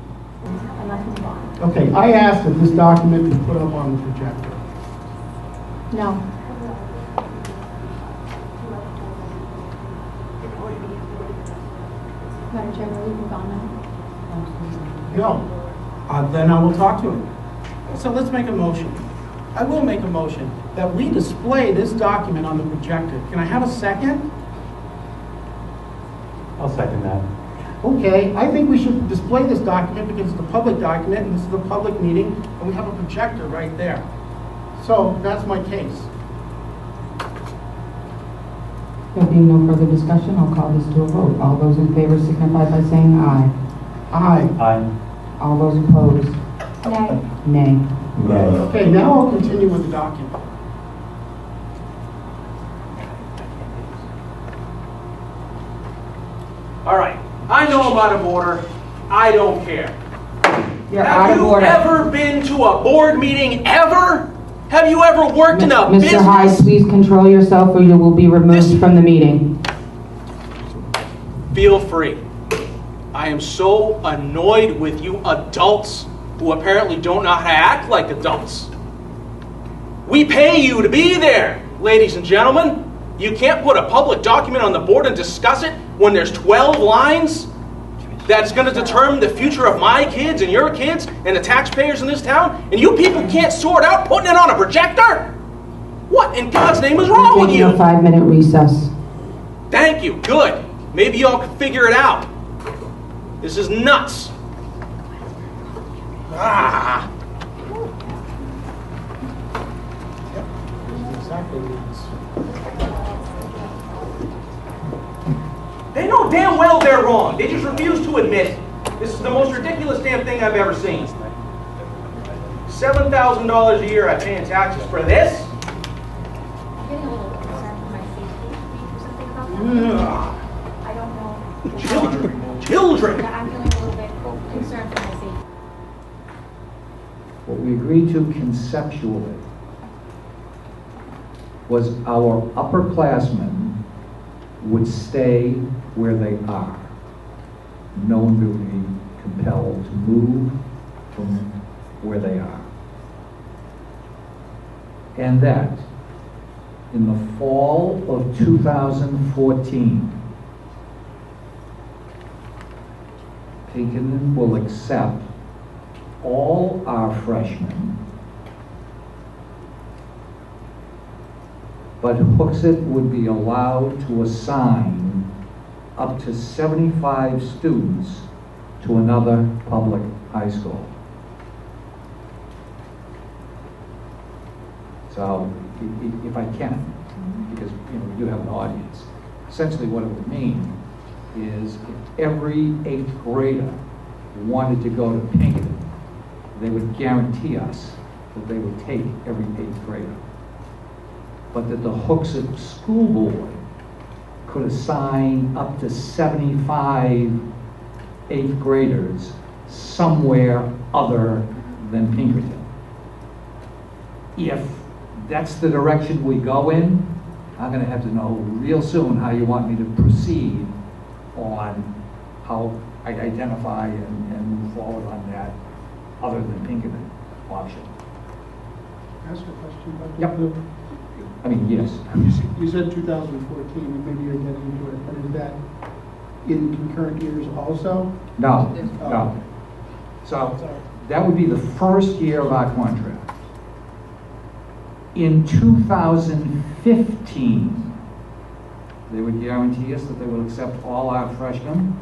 And let's move on. Okay, I asked that this document be put up on the projector. No. Madam Chair, will we move on now? No. Then I will talk to him. So let's make a motion. I will make a motion that we display this document on the projector. Can I have a second? I'll second that. Okay, I think we should display this document because it's a public document and this is a public meeting and we have a projector right there. So that's my case. There being no further discussion, I'll call this to a vote. All those in favor signify by saying aye. Aye. Aye. All those opposed? Nay. Nay. Okay, now I'll continue with the document. out of order. I don't care. You're out Have of you order. ever been to a board meeting ever? Have you ever worked in a Mr. business? Hyde, please control yourself or you will be removed from the meeting. Feel free. I am so annoyed with you adults who apparently don't know how to act like adults. We pay you to be there, ladies and gentlemen. You can't put a public document on the board and discuss it when there's 12 lines that's going to determine the future of my kids and your kids and the taxpayers in this town, and you people can't sort out putting it on a projector? What in God's name is wrong with Taking you? a 5-minute recess. Thank you. Good. Maybe y'all can figure it out. This is nuts. Ah. They know damn well they're wrong. They just refuse to admit it. This is the most ridiculous damn thing I've ever seen. $7,000 a year I pay in taxes for this? I'm getting a little concerned for my safety. Can you do something about that? I don't know. Children. Yeah, I'm feeling a little bit concerned for my safety. What we agreed to conceptually was our upperclassmen would stay where they are. No one will be compelled to move from where they are. And that in the fall of 2014, Pinkerton will accept all our freshmen, but Hooksett would be allowed to assign up to 75 students to another public high school. So, if I can, because we do have an audience, essentially what it would mean is if every 8th grader wanted to go to Pinkerton, they would guarantee us that they would take every 8th grader. But that the Hooksett School Board could assign up to 75 8th graders somewhere other than Pinkerton. If that's the direction we go in, I'm going to have to know real soon how you want me to proceed on how I identify and move forward on that other than Pinkerton option. Ask a question about Yep. the, I mean, yes. you said 2014, and maybe you're getting into it, but is that in concurrent years also? No, Oh. no. So that would be the first year of our contract. In 2015, they would guarantee us that they would accept all our freshmen,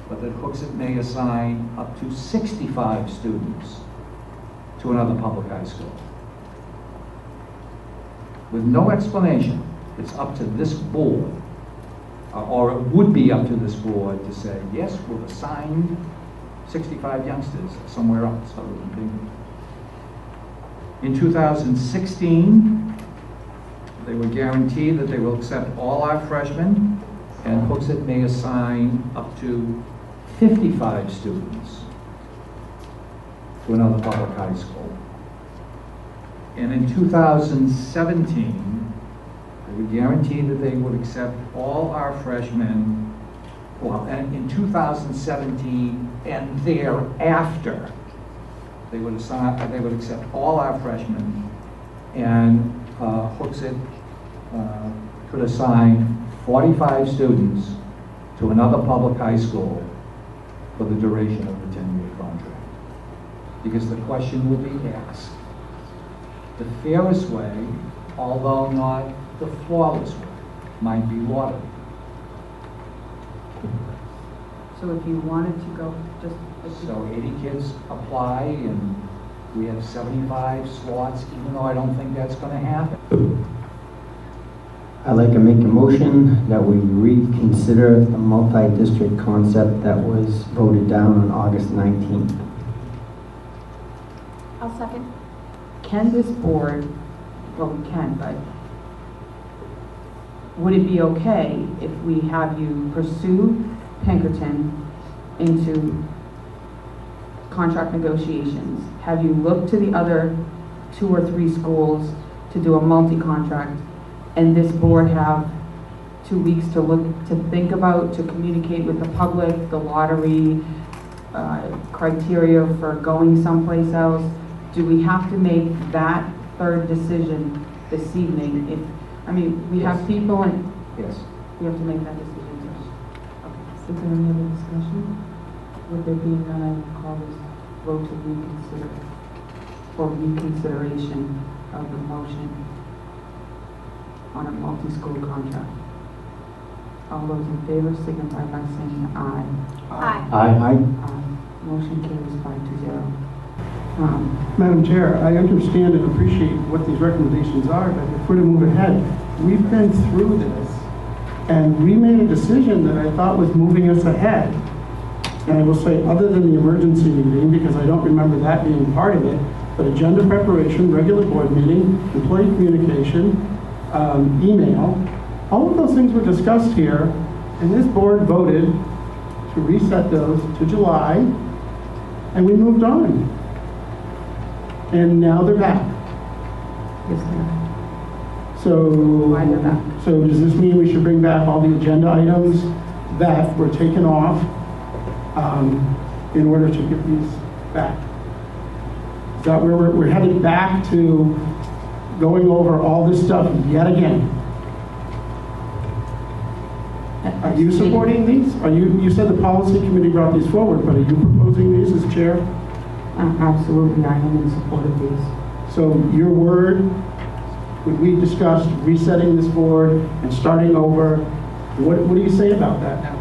but that Hooksett may assign up to 65 students to another public high school. With no explanation, it's up to this board, or it would be up to this board to say, yes, we've assigned 65 youngsters somewhere else other than Pinkerton. In 2016, they were guaranteed that they will accept all our freshmen, and Hooksett may assign up to 55 students to another public high school. And in 2017, they were guaranteed that they would accept all our freshmen, well, and in 2017 and thereafter, they would accept all our freshmen, and Hooksett could assign 45 students to another public high school for the duration of the 10-year contract. Because the question would be asked, the fairest way, although not the flawless way, might be lottery. So if you wanted to go, just... So 80 kids apply, and we have 75 slots, even though I don't think that's going to happen. I'd like to make a motion that we reconsider the multi-district concept that was voted down on August 19th. I'll second. Can this board, well, we can, but would it be okay if we have you pursue Pinkerton into contract negotiations? Have you looked to the other 2 or 3 schools to do a multi-contract? And this board have 2 weeks to look, to think about, to communicate with the public, the lottery, criteria for going someplace else? Do we have to make that third decision this evening? We have people and Yes. we have to make that decision. Okay. Is there any other discussion? Would there be none, I would call this vote to reconsider, or reconsideration of the motion on a multi-school contract. All those in favor signify by saying aye. Aye. Aye. Motion carries 5-0. Madam Chair, I understand and appreciate what these recommendations are, but if we're to move ahead, we've been through this, and we made a decision that I thought was moving us ahead. And I will say, other than the emergency meeting, because I don't remember that being part of it, but agenda preparation, regular board meeting, employee communication, email, all of those things were discussed here, and this board voted to reset those to July, and we moved on. And now they're back. Yes, ma'am. So, Why they're back? so does this mean we should bring back all the agenda items that were taken off in order to get these back? Is that where we're headed back to going over all this stuff yet again? Are you supporting these? You said the policy committee brought these forward, but are you proposing these as chair? Absolutely, I am in support of these. So your word, when we discussed resetting this board and starting over, what do you say about that now?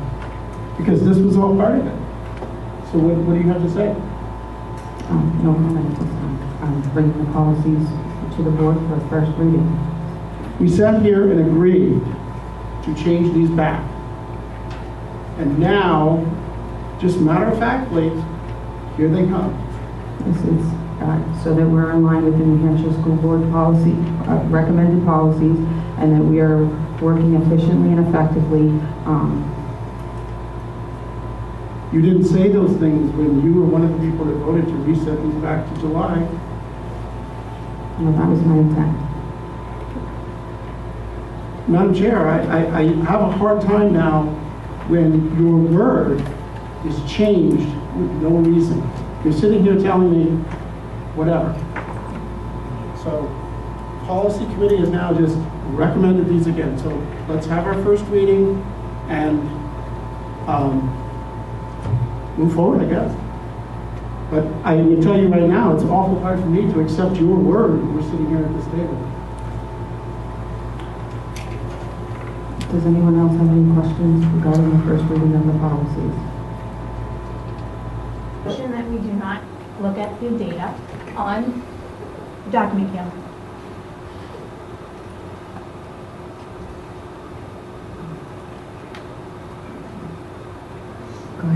Because this was all part of it. So what do you have to say? No comment at this time. I'm bringing the policies to the board for first reading. We sat here and agreed to change these back. And now, just matter-of-factly, here they come. This is so that we're in line with the New Hampshire School Board policy, recommended policies, and that we are working efficiently and effectively. You didn't say those things when you were one of the people that voted to reset these back to July. Well, that was my intent. Madam Chair, I have a hard time now when your word is changed with no reason. You're sitting here telling me whatever. So, policy committee has now just recommended these again. So let's have our first reading and move forward, I guess. But I will tell you right now, it's awful hard for me to accept your word when we're sitting here at this table. Does anyone else have any questions regarding the first reading of the policies? Motion that we do not look at the data on document count.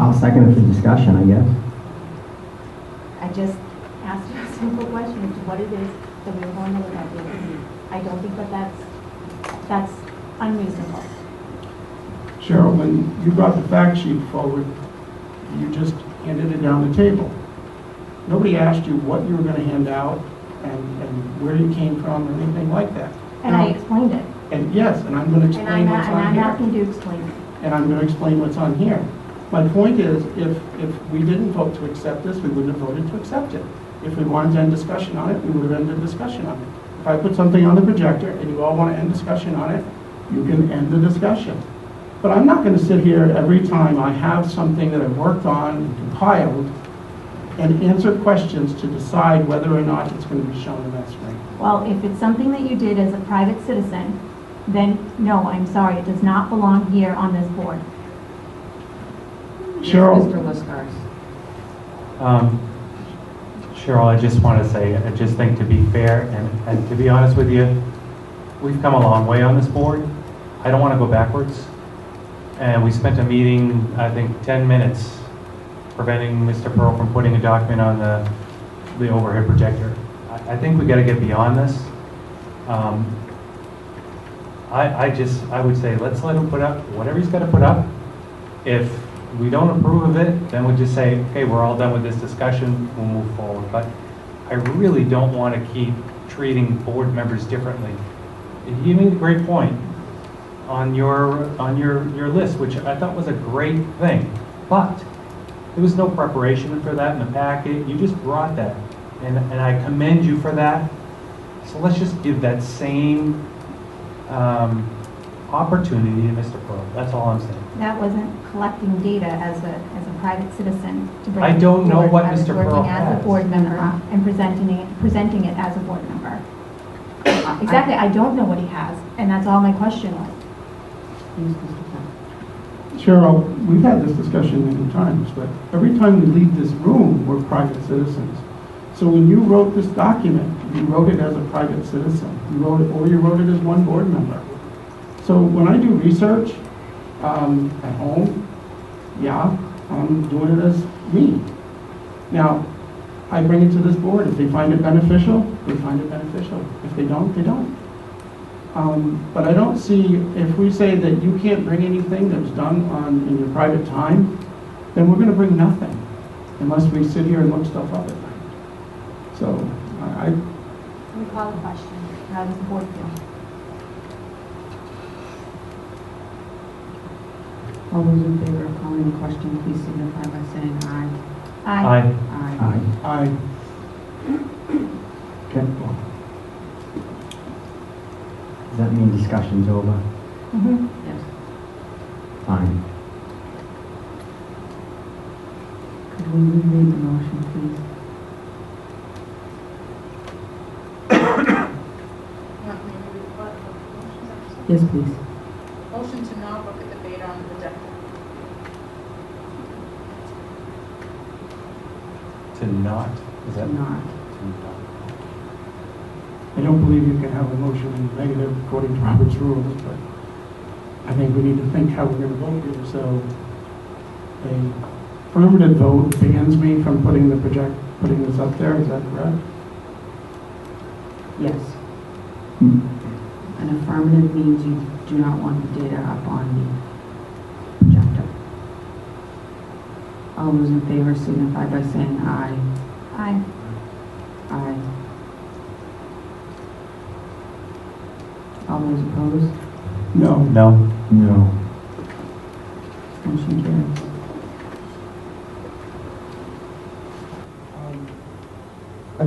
I'll second it for discussion, I guess. I just asked you a simple question as to what it is that we were going to look at. I don't think that that's unreasonable. Cheryl, when you brought the fact sheet forward, you just handed it down the table. Nobody asked you what you were going to hand out and where you came from or anything like that. And I explained it. And yes, and I'm going to explain what's on I'm here. asking you to explain it. And I'm going to explain what's on here. My point is, if we didn't vote to accept this, we wouldn't have voted to accept it. If we wanted to end discussion on it, we would have ended discussion on it. If I put something on the projector and you all want to end discussion on it, you can end the discussion. But I'm not going to sit here every time I have something that I've worked on and compiled and answer questions to decide whether or not it's going to be shown on that screen. Well, if it's something that you did as a private citizen, then no, I'm sorry, it does not belong here on this board. Cheryl. Mr. Liskars. Cheryl, I just want to say, I just think to be fair and to be honest with you, we've come a long way on this board. I don't want to go backwards. And we spent a meeting, I think, 10 minutes preventing Mr. Pearl from putting a document on the overhead projector. I think we got to get beyond this. I would say let's let him put up whatever he's got to put up. If we don't approve of it, then we just say, okay, we're all done with this discussion, we'll move forward. But I really don't want to keep treating board members differently. You made a great point on your list, which I thought was a great thing. But there was no preparation for that in the packet. You just brought that, and I commend you for that. So let's just give that same opportunity to Mr. Pearl. That's all I'm saying. That wasn't collecting data as a private citizen to bring I to the don't know board. what I was Mr. Pearl working as has. a board member and presenting it as a board member. Exactly, I don't know what he has, and that's all my question was. Cheryl, we've had this discussion many times, but every time we leave this room, we're private citizens. So when you wrote this document, you wrote it as a private citizen. You wrote it, or you wrote it as one board member. So when I do research at home, yeah, I'm doing it as me. Now, I bring it to this board. If they find it beneficial, they find it beneficial. If they don't, they don't. But I don't see, if we say that you can't bring anything that's done in your private time, then we're going to bring nothing unless we sit here and look stuff up at night. So, We call the question. How does the board feel? All those in favor of calling the question, please signify by saying aye. Aye. Aye. I Okay. Does that mean discussion's over? Mm-hmm. Yes. Fine. Could we reread the motion, please? Yes, please. Motion to not look at the data on the projector. To not, is that? Not. I don't believe you can have a motion in the negative according to Robert's rules, but I think we need to think how we're going to vote here. So a affirmative vote bans me from putting this up there. Is that correct? Yes. An affirmative means you do not want the data up on the projector. All those in favor signify by saying aye. Aye. Aye. All those opposed? No. No. No. Motion carries. I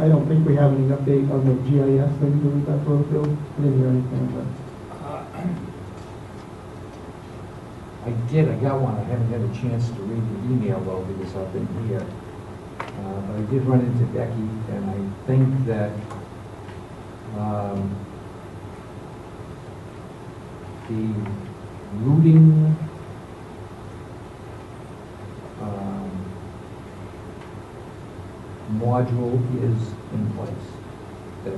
don't think we have any update on the GIS thing that we got Brofield. I didn't hear anything, but. I did, I got one, I haven't had a chance to read the email though, because I've been here. But I did run into Becky, and I think that the routing module is in place.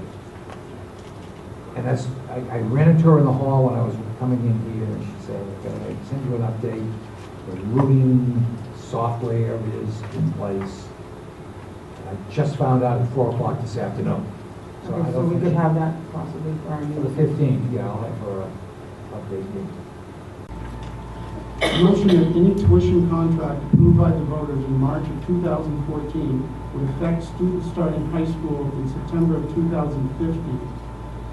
And that's, I ran into her in the hall when I was coming in here, and she said, okay, I send you an update. The routing software is in place. And I just found out at 4 o'clock this afternoon. I Okay, so don't we think could she- have that possibly for our For the meeting. 15th, yeah, I'll have her update me. Motion that any tuition contract approved by the voters in March of 2014 would affect students starting high school in September of 2015.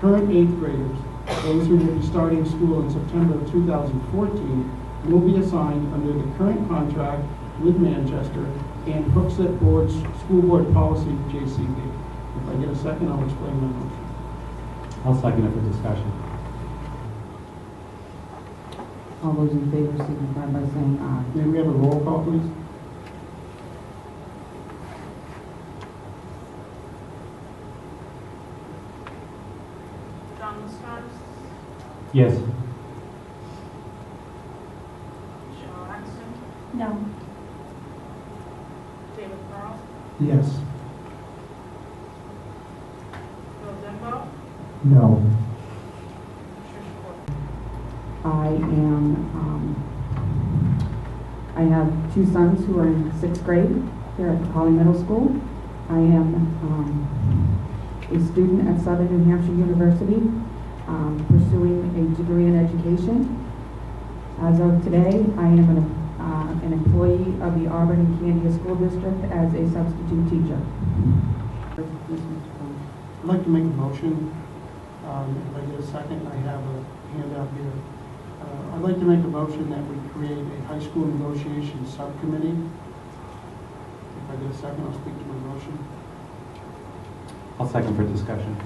Current 8th graders, those who will be starting school in September of 2014, will be assigned under the current contract with Manchester and Hooksett School Board Policy JCB. If I get a second, I'll explain my motion. I'll second it for discussion. All those in favor signify by saying aye. May we have a roll call, please? John Lestars, Yes. Cheryl Atkinson, No. David Pearl, Yes. Bill Denbo, No. Tricia Gordon. I have two sons who are in 6th grade here at the Poly Middle School. I am a student at Southern New Hampshire University, pursuing a degree in education. As of today, I am an employee of the Auburn and Candia School District as a substitute teacher. I'd like to make a motion. If I get a second, I have a handout here. I'd like to make a motion that we create a high school negotiations subcommittee. If I get a second, I'll speak to my motion. I'll second for discussion.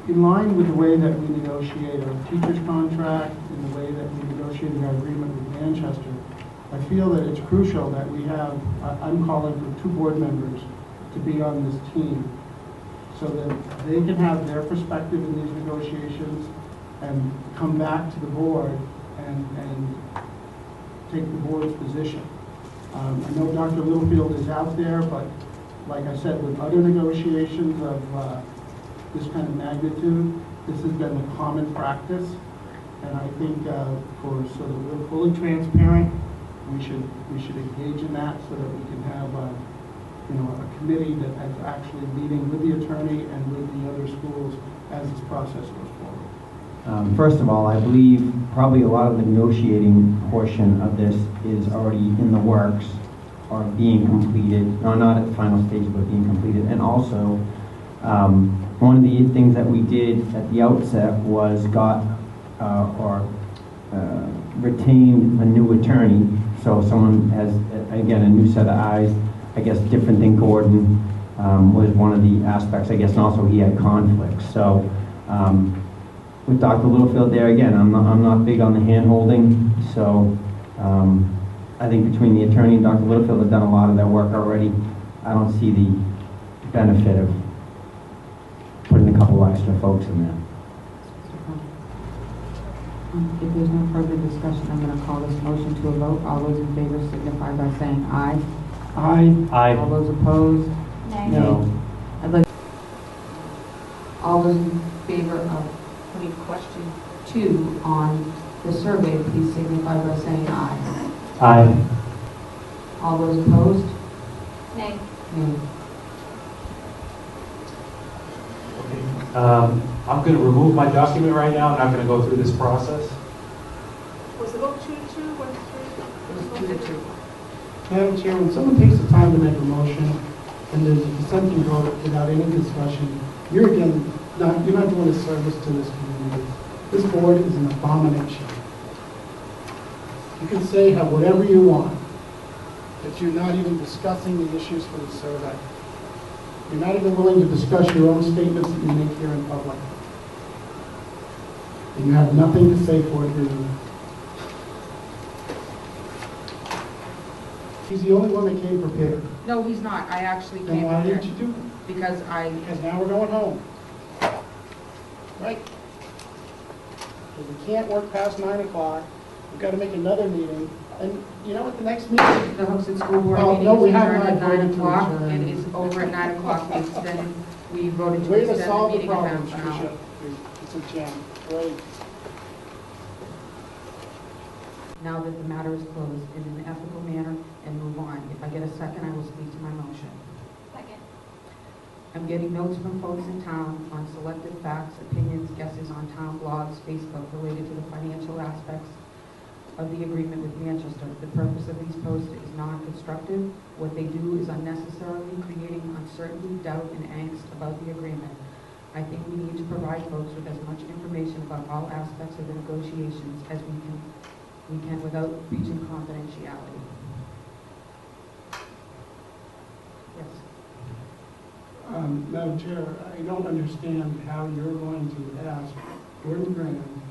In line with the way that we negotiate our teacher's contract, and the way that we negotiated our agreement with Manchester, I feel that it's crucial that we have, I'm calling for 2 board members to be on this team so that they can have their perspective in these negotiations and come back to the board and take the board's position. I know Dr. Littlefield is out there, but like I said, with other negotiations of this kind of magnitude, this has been the common practice. And I think so that we're fully transparent, we should engage in that so that we can have a committee that is actually meeting with the attorney and with the other schools as this process goes forward. First of all, I believe probably a lot of the negotiating portion of this is already in the works or being completed, no, not at the final stage, but being completed. And also, one of the things that we did at the outset was retained a new attorney. So someone has, again, a new set of eyes, I guess different than Gordon, was one of the aspects, I guess, and also he had conflicts. So with Dr. Littlefield there, again, I'm not big on the hand-holding, so I think between the attorney and Dr. Littlefield have done a lot of their work already. I don't see the benefit of putting a couple extra folks in there. If there's no further discussion, I'm going to call this motion to a vote. All those in favor signify by saying aye. Aye. Aye. All those opposed? Nay. No. I'd like, all those in favor of putting question 2 on the survey, please signify by saying aye. Aye. All those opposed? Nay. Nay. I'm going to remove my document right now. I'm not going to go through this process. Was the vote 2-2, 1-3? It was 2-2. Madam Chair, when someone takes the time to make a motion and there's a dissenting vote without any discussion, you're not doing a service to this community. This board is an abomination. You can say whatever you want, but you're not even discussing the issues for the survey. You're not even willing to discuss your own statements that you make here in public. And you have nothing to say for it, do you? He's the only one that came prepared. No, he's not. I actually Then came why here didn't you do it? because Because now we're going home. Right? Because we can't work past 9 o'clock. We've got to make another meeting. And you know what, the next meeting? the Hooksett School Board Oh, meeting no, we is have adjourned at not 9 voted to o'clock. adjourn. It is over at 9 o'clock. We voted to Way to extend the solve the meeting a problem, half an hour. Tricia. It's a jam. Great. Now that the matter is closed in an ethical manner and move on. If I get a second, I will speak to my motion. Second. I'm getting notes from folks in town on selected facts, opinions, guesses on town blogs, Facebook related to the financial aspects of the agreement with Manchester. The purpose of these posts is non-constructive. What they do is unnecessarily creating uncertainty, doubt, and angst about the agreement. I think we need to provide folks with as much information about all aspects of the negotiations as we can without breaching confidentiality. Yes. Madam Chair, I don't understand how you're going to ask Gordon Graham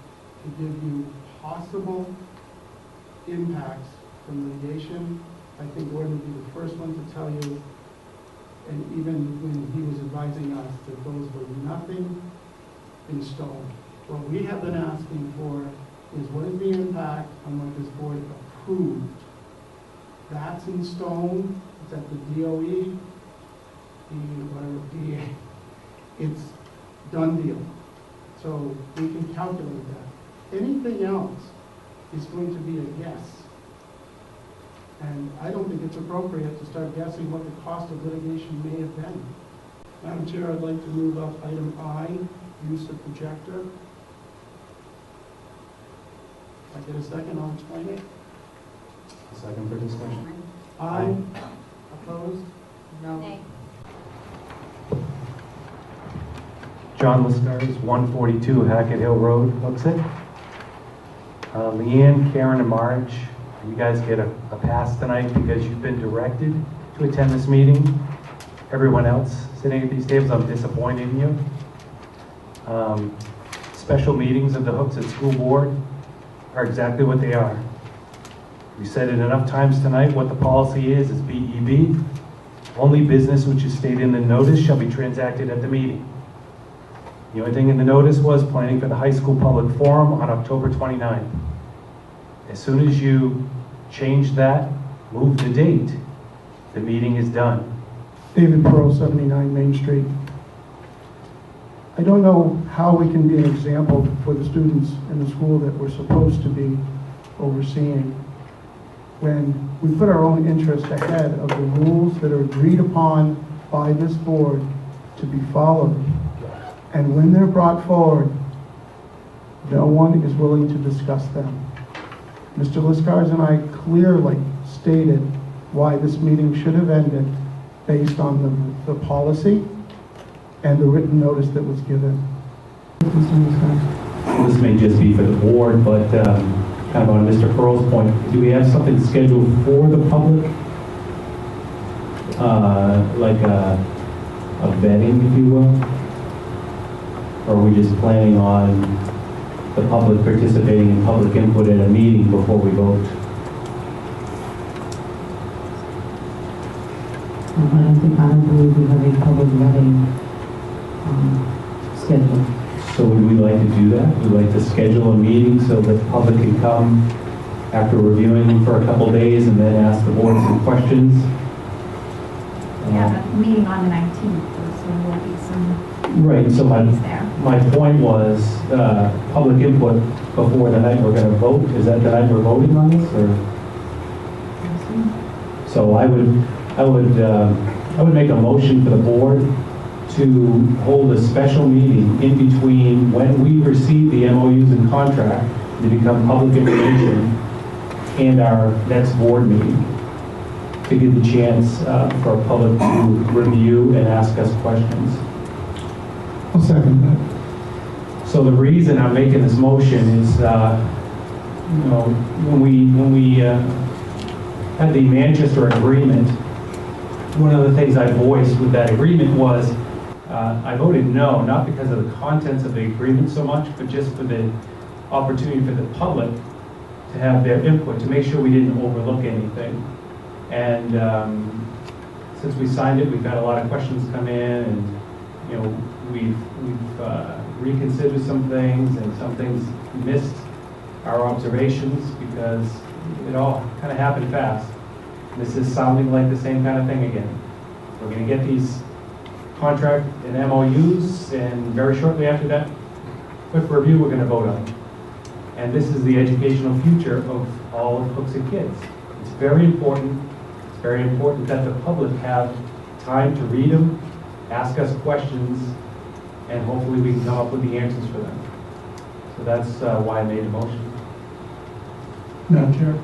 to give you possible impacts from litigation. I think Gordon would be the first one to tell you, and even when he was advising us, that those were nothing in stone. What we have been asking for is what is the impact on what this board approved. That's in stone. It's at the DOE, it's done deal. So we can calculate that. Anything else is going to be a guess. And I don't think it's appropriate to start guessing what the cost of litigation may have been. Madam Chair, I'd like to move up item I, use of projector. I get a second, I'll explain it. Second for discussion. Aye. Opposed? No. Nay. John Liscars, 142 Hackett Hill Road, Hooksett. Leanne, Karen, and Marge, you guys get a pass tonight because you've been directed to attend this meeting. Everyone else sitting at these tables, I'm disappointed in you. Special meetings of the Hooksett School Board are exactly what they are. We said it enough times tonight, what the policy is BEB. Only business which is stated in the notice shall be transacted at the meeting. The only thing in the notice was planning for the high school public forum on October 29th. As soon as you change that, move the date, the meeting is done. David Pearl, 79 Main Street. I don't know how we can be an example for the students in the school that we're supposed to be overseeing when we put our own interest ahead of the rules that are agreed upon by this board to be followed. And when they're brought forward, no one is willing to discuss them. Mr. Liscars and I clearly stated why this meeting should have ended based on the policy and the written notice that was given. This may just be for the board, but kind of on Mr. Pearl's point, do we have something scheduled for the public? Like a vetting, if you will? Or are we just planning on the public participating in public input at a meeting before we vote? I don't believe we have a public vetting schedule. So would we like to do that? We'd like to schedule a meeting so that the public can come after reviewing them for a couple days and then ask the board some questions. We have a meeting on the 19th, so there will be some Right, so there. my point was public input before the night we're going to vote. Is that the night we're voting on this, or? So I would make a motion for the board to hold a special meeting in between when we receive the MOUs and contract to become public information and our next board meeting to give the chance for a public to review and ask us questions. I'll second that. So the reason I'm making this motion is, when we had the Manchester agreement, one of the things I voiced with that agreement was I voted no, not because of the contents of the agreement so much, but just for the opportunity for the public to have their input, to make sure we didn't overlook anything. And since we signed it, we've had a lot of questions come in, and we've reconsidered some things, and some things missed our observations because it all kind of happened fast. This is sounding like the same kind of thing again. We're going to get these contract and MOUs, and very shortly after that, quick review, we're going to vote on. And this is the educational future of all of Hooksett kids. It's very important. It's very important that the public have time to read them, ask us questions, and hopefully we can come up with the answers for them. So that's why I made a motion. Madam Chair,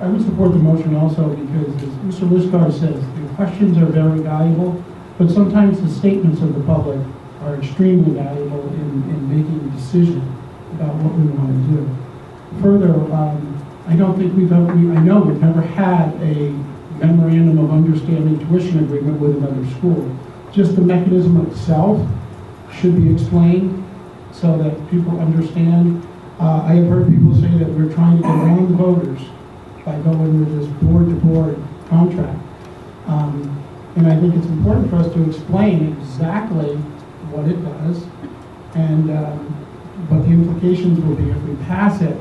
I would support the motion also because, as Mr. Liscars says, the questions are very valuable, but sometimes the statements of the public are extremely valuable in making a decision about what we want to do. Further, I don't think I know we've never had a memorandum of understanding tuition agreement with another school. Just the mechanism itself should be explained so that people understand. I have heard people say that we're trying to get around the voters by going with this board-to-board contract. And I think it's important for us to explain exactly what it does and what the implications will be if we pass it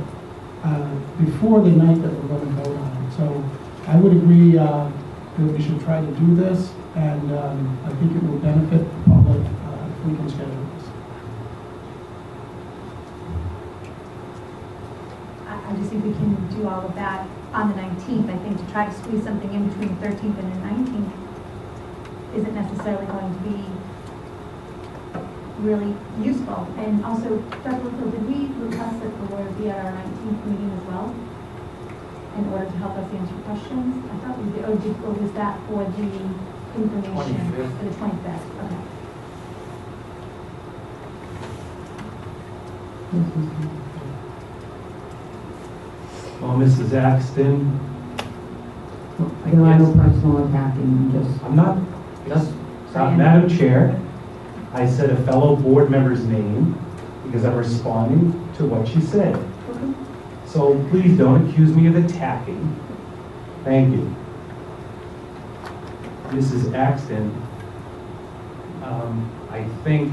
before the night that we're going to vote on it. So I would agree that we should try to do this, and I think it will benefit the public if we can schedule this. I just think we can do all of that on the 19th. I think to try to squeeze something in between the 13th and the 19th isn't necessarily going to be really useful. And also, Dr. Whitfield, did we request that the lawyer be at our 19th meeting as well in order to help us answer questions? I thought we did, or was that for the information? 25th. For the 25th, okay. Well, Mrs. Axton, There are no personal attacking, just. I'm not, just, Madam Chair, I said a fellow board member's name because I'm responding to what she said. So please don't accuse me of attacking. Thank you. Mrs. Axton, I think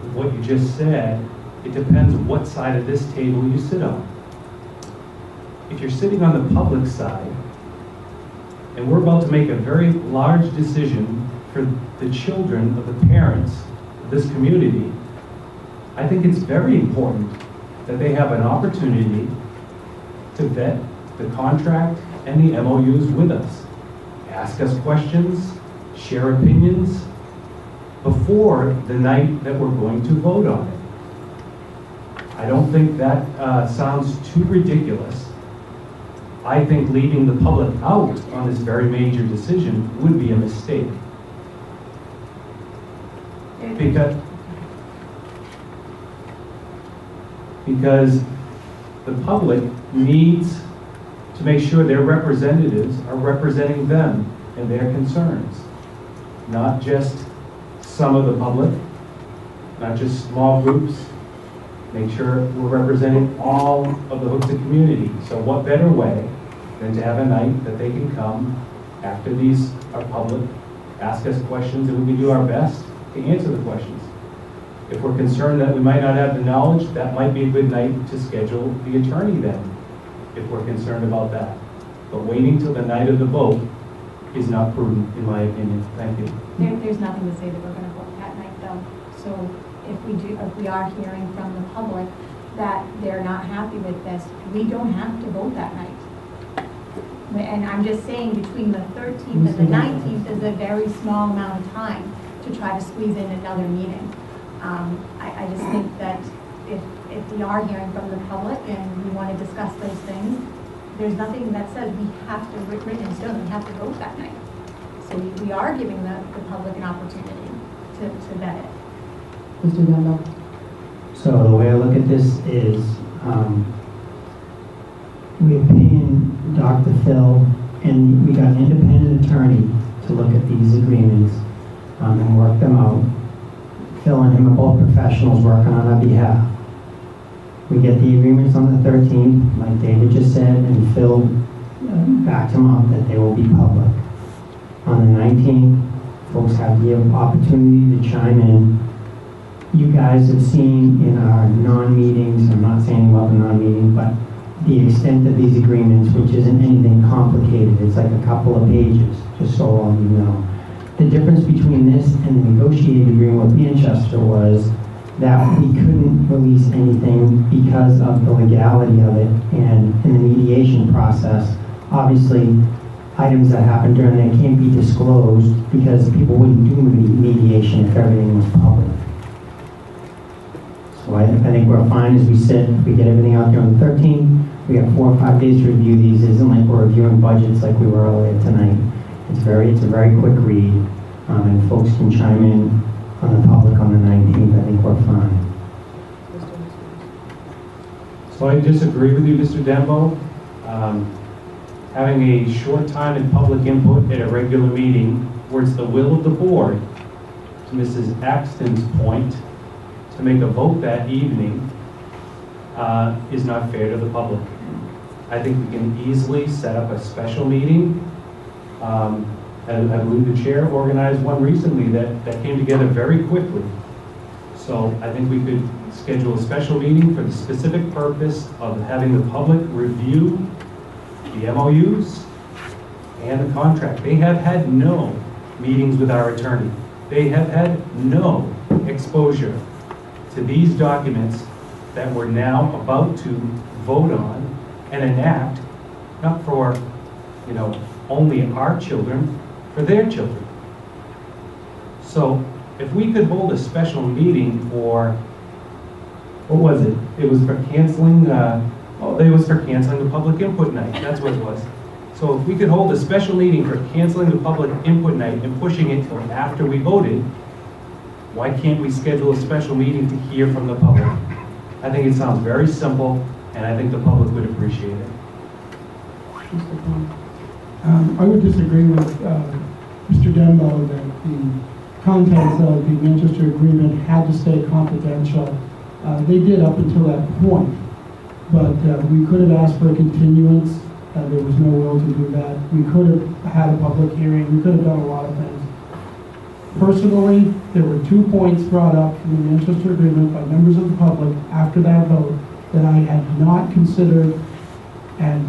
with what you just said, it depends on what side of this table you sit on. If you're sitting on the public side, and we're about to make a very large decision for the children of the parents of this community, I think it's very important that they have an opportunity to vet the contract and the MOUs with us. Ask us questions, share opinions before the night that we're going to vote on it. I don't think that sounds too ridiculous. I think leaving the public out on this very major decision would be a mistake. Because the public needs to make sure their representatives are representing them and their concerns, not just some of the public, not just small groups. Make sure we're representing all of the Hooksett community. So what better way than to have a night that they can come after these are public, ask us questions, and we can do our best to answer the questions. If we're concerned that we might not have the knowledge, that might be a good night to schedule the attorney then, if we're concerned about that. But waiting till the night of the vote is not prudent, in my opinion. Thank you. There's nothing to say that we're going to vote that night, though. So if we are hearing from the public that they're not happy with this, we don't have to vote that night. And I'm just saying between the 13th and the 19th is a very small amount of time to try to squeeze in another meeting. I just think that if we are hearing from the public and we want to discuss those things, there's nothing that says we have to, written in stone, we have to vote that night. So we are giving the public an opportunity to vet it. Mr. Dunlop? So the way I look at this is, we're paying Dr. Phil, and we got an independent attorney to look at these agreements and work them out. Phil and him are both professionals working on our behalf. We get the agreements on the 13th, like David just said, and Phil backed him up that they will be public. On the 19th, folks have the opportunity to chime in. You guys have seen in our non-meetings, I'm not saying about the non-meeting, but the extent of these agreements, which isn't anything complicated. It's like a couple of pages, just so all you know. The difference between this and the negotiated agreement with Manchester was that we couldn't release anything because of the legality of it, and in the mediation process, obviously, items that happened during there can't be disclosed because people wouldn't do mediation if everything was public. So I think we're fine as we sit. If we get everything out there on the 13th, we have 4 or 5 days to review these. It isn't like we're reviewing budgets like we were earlier tonight. It's a very quick read, and folks can chime in on the public on the 19th. I think we're fine. So I disagree with you, Mr. Dembo. Having a short time in public input at a regular meeting where it's the will of the board, to Mrs. Axton's point, to make a vote that evening is not fair to the public. I think we can easily set up a special meeting. I believe the chair organized one recently that came together very quickly. So I think we could schedule a special meeting for the specific purpose of having the public review the MOUs and the contract. They have had no meetings with our attorney. They have had no exposure to these documents that we're now about to vote on and enact, not for, only our children, for their children. So If we could hold a special meeting for, what was it? It was for canceling, it was for canceling the public input night. That's what it was. So if we could hold a special meeting for canceling the public input night and pushing it till after we voted, why can't we schedule a special meeting to hear from the public? I think it sounds very simple, and I think the public would appreciate it. I would disagree with Mr. Dembo that the contents of the Manchester Agreement had to stay confidential. They did up until that point, but we could have asked for a continuance. There was no will to do that. We could have had a public hearing. We could have done a lot of things. Personally, there were 2 points brought up in the Manchester Agreement by members of the public after that vote that I had not considered, and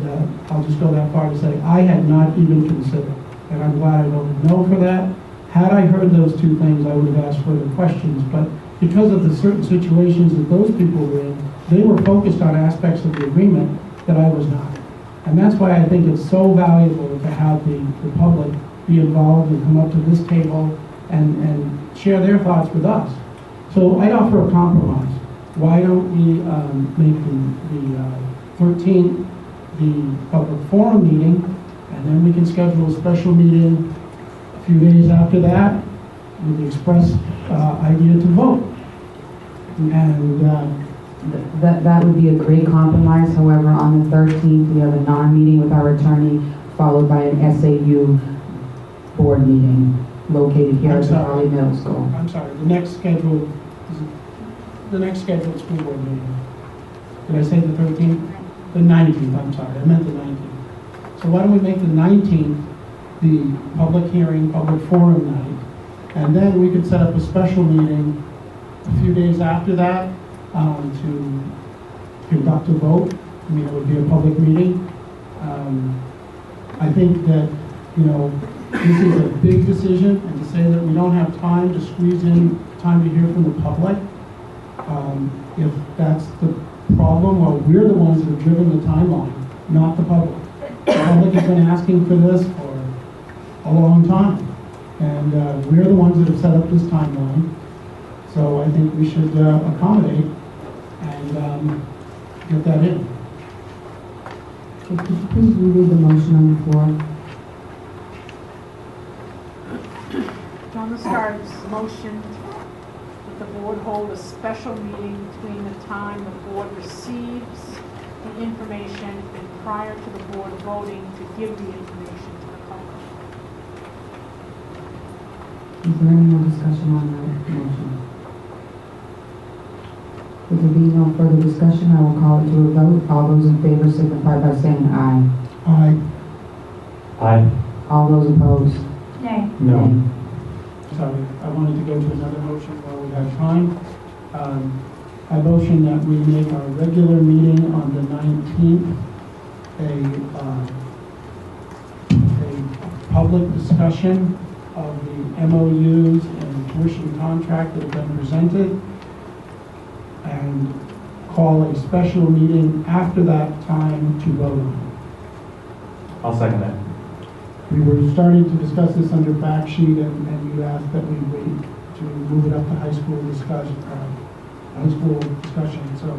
I'll just go that far to say I had not even considered. And I'm glad I voted no for that. Had I heard those 2 things, I would have asked further questions, but because of the certain situations that those people were in, they were focused on aspects of the agreement that I was not. And that's why I think it's so valuable to have the public be involved and come up to this table and share their thoughts with us. So I'd offer a compromise. Why don't we make the 13th the public forum meeting, and then we can schedule a special meeting a few days after that with the express idea to vote. And That would be a great compromise. However, on the 13th, we have a non-meeting with our attorney, followed by an SAU board meeting located here at the Harley Middle School. I'm sorry, the next scheduled school board meeting. Did I say the 13th? The 19th, I'm sorry, I meant the 19th. So why don't we make the 19th the public hearing, public forum night, and then we could set up a special meeting a few days after that to conduct a vote. I mean, it would be a public meeting. I think that, you know, this is a big decision, and to say that we don't have time to squeeze in time to hear from the public, if that's the problem, well, we're the ones that have driven the timeline, not the public. The public has been asking for this for a long time, and we're the ones that have set up this timeline. So I think we should accommodate and get that in. Could you please read the motion on the floor? John Muscard's motion that the board hold a special meeting between the time the board receives the information and prior to the board voting to give the information to the public. Is there any more discussion on that motion? If there be no further discussion, I will call it to a vote. All those in favor signify by saying aye. Aye. Aye. All those opposed? Nay. No. Sorry, I wanted to go to another motion while we have time. I motion that we make our regular meeting on the 19th a public discussion of the MOUs and tuition contract that have been presented, and call a special meeting after that time to vote on it. I'll second that. We were starting to discuss this under fact sheet, and you asked that we wait to move it up to high school discussion. So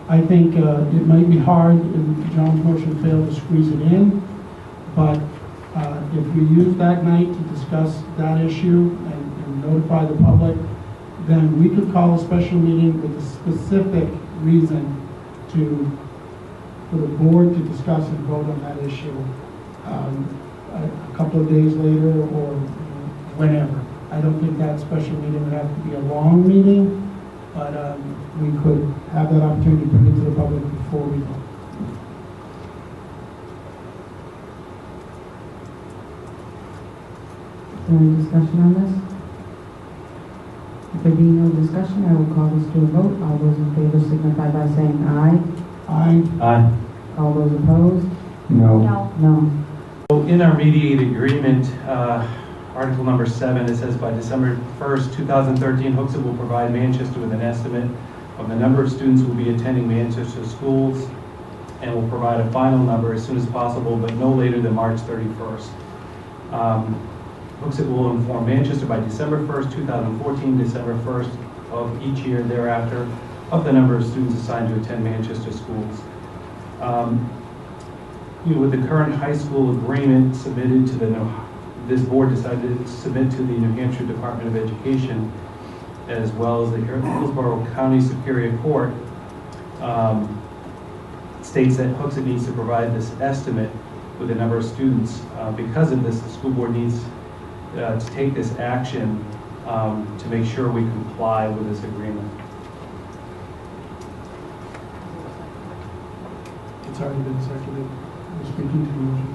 I think it might be hard if John's motion failed to squeeze it in, but if we use that night to discuss that issue and notify the public, then we could call a special meeting with a specific reason for the board to discuss and vote on that issue a couple of days later or whenever. I don't think that special meeting would have to be a long meeting, but we could have that opportunity to bring it to the public before we vote. Is there any discussion on this? If there be no discussion, I will call this to a vote. All those in favor signify by saying aye. Aye. Aye. All those opposed? No. No. No. So in our mediated agreement, Article number 7, it says by December 1st, 2013, Hooksett will provide Manchester with an estimate of the number of students who will be attending Manchester schools and will provide a final number as soon as possible, but no later than March 31st. Hooksett will inform Manchester by December 1st, 2014, December 1st of each year thereafter, of the number of students assigned to attend Manchester schools. With the current high school agreement submitted to this board decided to submit to the New Hampshire Department of Education, as well as the Hillsborough County Superior Court, states that Hooksett needs to provide this estimate with the number of students. Because of this, the school board needs to take this action to make sure we comply with this agreement. It's already been seconded. We're speaking to the motion.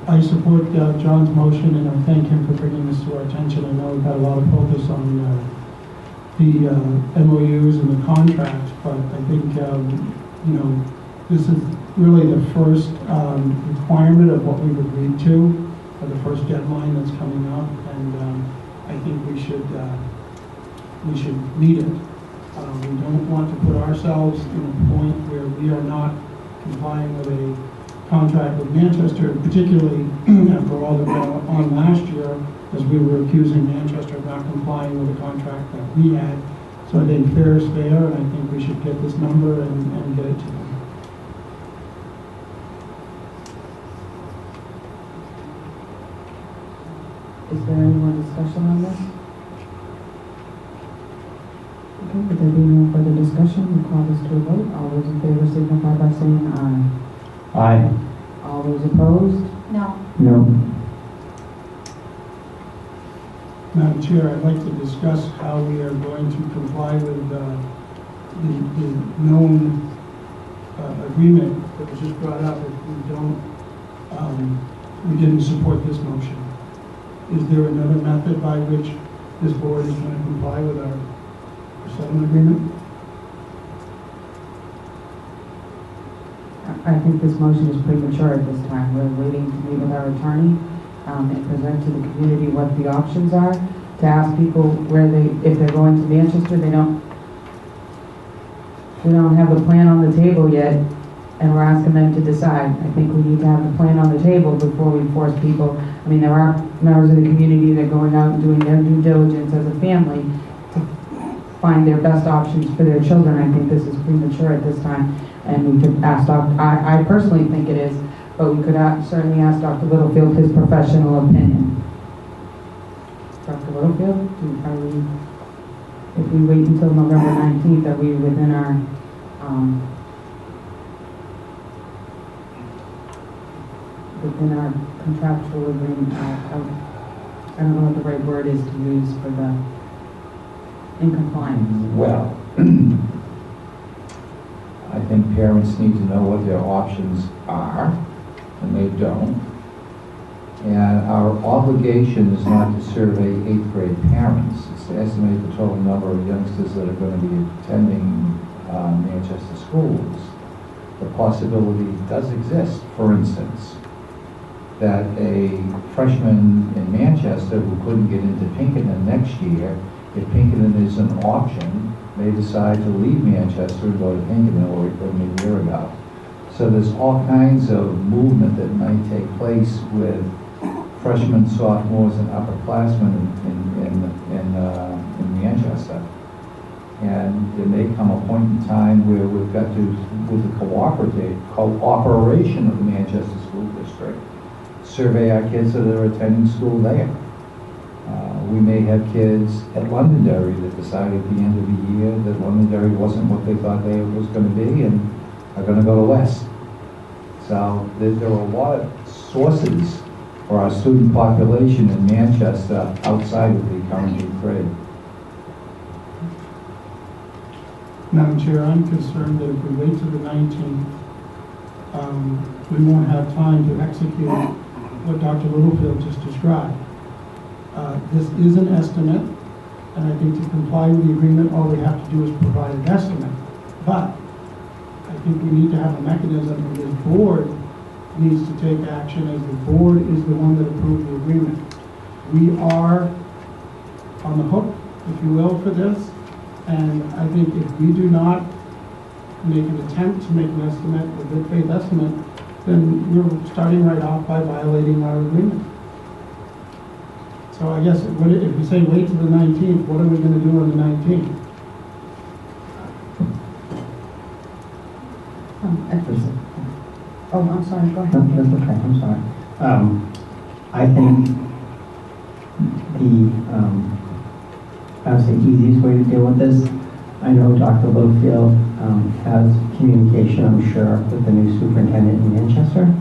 I support John's motion, and I thank him for bringing this to our attention. I know we've had a lot of focus on the MOUs and the contracts, but I think, this is really the first requirement of what we've agreed to, or the first deadline that's coming up, and I think we should meet it. We don't want to put ourselves in a point where we are not complying with a contract with Manchester, particularly after all that went on last year, as we were accusing Manchester of not complying with the contract that we had. So I think fair is fair, and I think we should get this number and get it to them. Is there any more discussion on this? Okay, would there be no further discussion? We'll call this to a vote. All those in favor signify by saying aye. Aye. All those opposed? No. No. Madam Chair, I'd like to discuss how we are going to comply with the known agreement that was just brought up if we don't, we didn't support this motion. Is there another method by which this board is going to comply with our settlement agreement? I think this motion is premature at this time. We're waiting to meet with our attorney and present to the community what the options are, to ask people where if they're going to Manchester, we don't have the plan on the table yet, and we're asking them to decide. I think we need to have the plan on the table before we force people. I mean, there are members of the community that are going out and doing their due diligence as a family to find their best options for their children. I think this is premature at this time, and we could ask Dr. I personally think it is, but we could certainly ask Dr. Littlefield his professional opinion. Dr. Littlefield, if we wait until November 19th, are we within our contractual agreement? I don't know what the right word is to use for the in compliance. Well, I think parents need to know what their options are, and they don't. And our obligation is not to survey 8th grade parents. It's to estimate the total number of youngsters that are going to be attending Manchester schools. The possibility does exist, for instance, that a freshman in Manchester who couldn't get into Pinkerton next year, if Pinkerton is an option, may decide to leave Manchester and go to Pinkerton, or a year ago. So there's all kinds of movement that might take place with freshmen, sophomores, and upperclassmen in Manchester. And there may come a point in time where we've got to, with the cooperation of the Manchester School District, survey our kids that are attending school there. We may have kids at Londonderry that decide at the end of the year that Londonderry wasn't what they thought they was going to be and are going to go to West. So there are a lot of sources for our student population in Manchester outside of the current 8th grade. Madam Chair, I'm concerned that if we wait till the 19th, we won't have time to execute what Dr. Littlefield just described. This is an estimate, and I think to comply with the agreement, all we have to do is provide an estimate. But I think we need to have a mechanism, and this board needs to take action, as the board is the one that approved the agreement. We are on the hook, if you will, for this, and I think if we do not make an attempt to make an estimate, a good faith estimate, then we're starting right off by violating our agreement. So I guess, if we say wait till the 19th, what are we gonna do on the 19th? Oh, I'm sorry, go ahead. That's okay, I'm sorry. I think I would say easiest way to deal with this, I know Dr. Littlefield has communication, I'm sure, with the new superintendent in Manchester,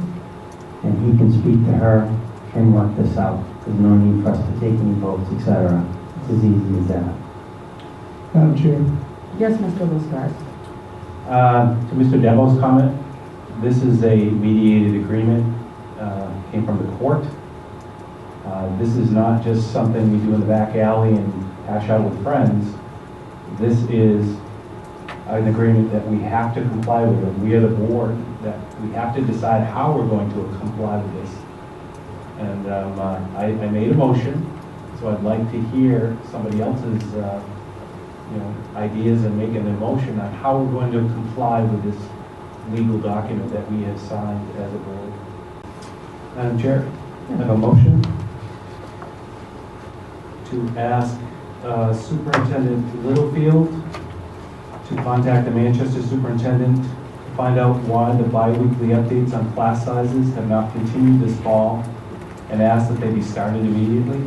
and he can speak to her and work this out. There's no need for us to take any votes, etc. It's as easy as that. Madam Chair. Yes, Mr. Liscard. To Mr. Devo's comment, this is a mediated agreement, came from the court. This is not just something we do in the back alley and hash out with friends. This is an agreement that we have to comply with, and we are the board that we have to decide how we're going to comply with this. And I made a motion, so I'd like to hear somebody else's ideas and make an motion on how we're going to comply with this legal document that we have signed as a board. Madam Chair, I have a motion to ask Superintendent Littlefield to contact the Manchester Superintendent to find out why the bi-weekly updates on class sizes have not continued this fall, and ask that they be started immediately.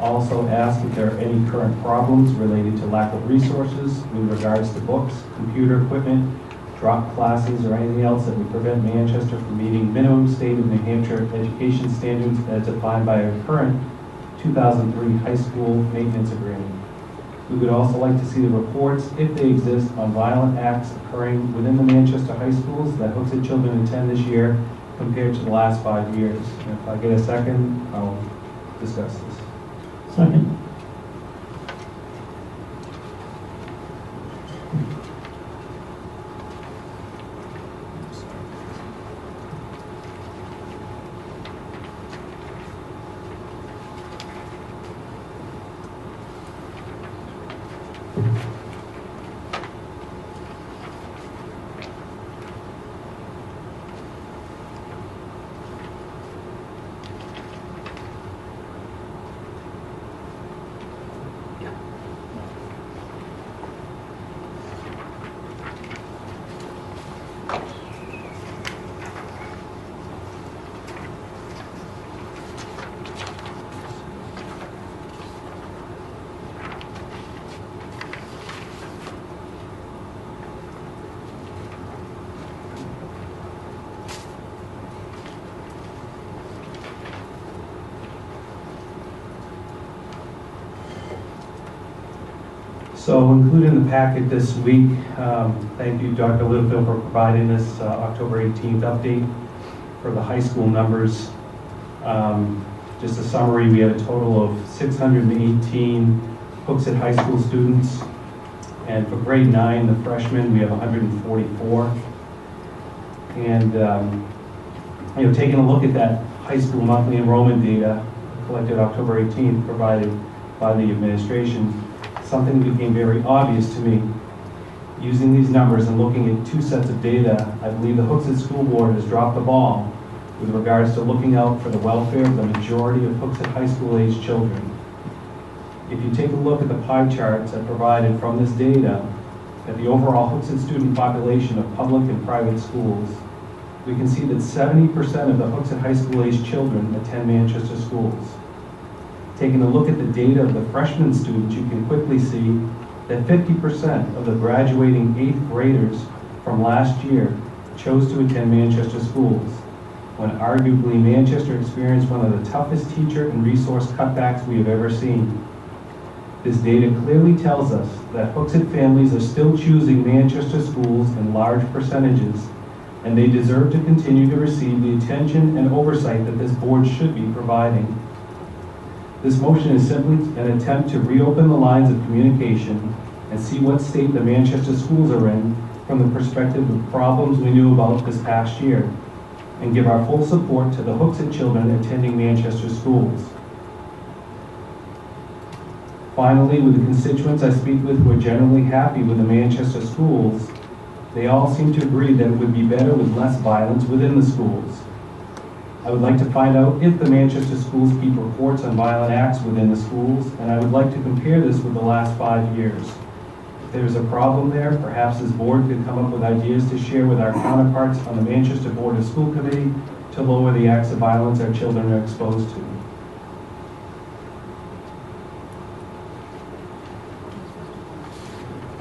Also ask if there are any current problems related to lack of resources with regards to books, computer equipment, drop classes, or anything else that would prevent Manchester from meeting minimum state of New Hampshire education standards as defined by our current 2003 high school maintenance agreement. We would also like to see the reports, if they exist, on violent acts occurring within the Manchester high schools that Hooksett children attend this year compared to the last 5 years. And if I get a second, I'll discuss this. Second. So included in the packet this week, thank you, Dr. Littlefield, for providing this October 18th update for the high school numbers. Just a summary, we have a total of 618 Hooksett High School students. And for grade 9, the freshmen, we have 144. And taking a look at that high school monthly enrollment data collected October 18th, provided by the administration, something became very obvious to me. Using these numbers and looking at two sets of data, I believe the Hooksett School Board has dropped the ball with regards to looking out for the welfare of the majority of Hooksett High School age children. If you take a look at the pie charts I provided from this data, at the overall Hooksett student population of public and private schools, we can see that 70% of the Hooksett High School age children attend Manchester schools. Taking a look at the data of the freshman students, you can quickly see that 50% of the graduating 8th graders from last year chose to attend Manchester schools, when arguably Manchester experienced one of the toughest teacher and resource cutbacks we have ever seen. This data clearly tells us that Hooksett families are still choosing Manchester schools in large percentages, and they deserve to continue to receive the attention and oversight that this board should be providing. This motion is simply an attempt to reopen the lines of communication and see what state the Manchester schools are in from the perspective of problems we knew about this past year, and give our full support to the Hooksett children attending Manchester schools. Finally, with the constituents I speak with who are generally happy with the Manchester schools, They all seem to agree that it would be better with less violence within the schools. I would like to find out if the Manchester schools keep reports on violent acts within the schools, and I would like to compare this with the last 5 years. If there's a problem there, perhaps this board could come up with ideas to share with our counterparts on the Manchester Board of School Committee to lower the acts of violence our children are exposed to.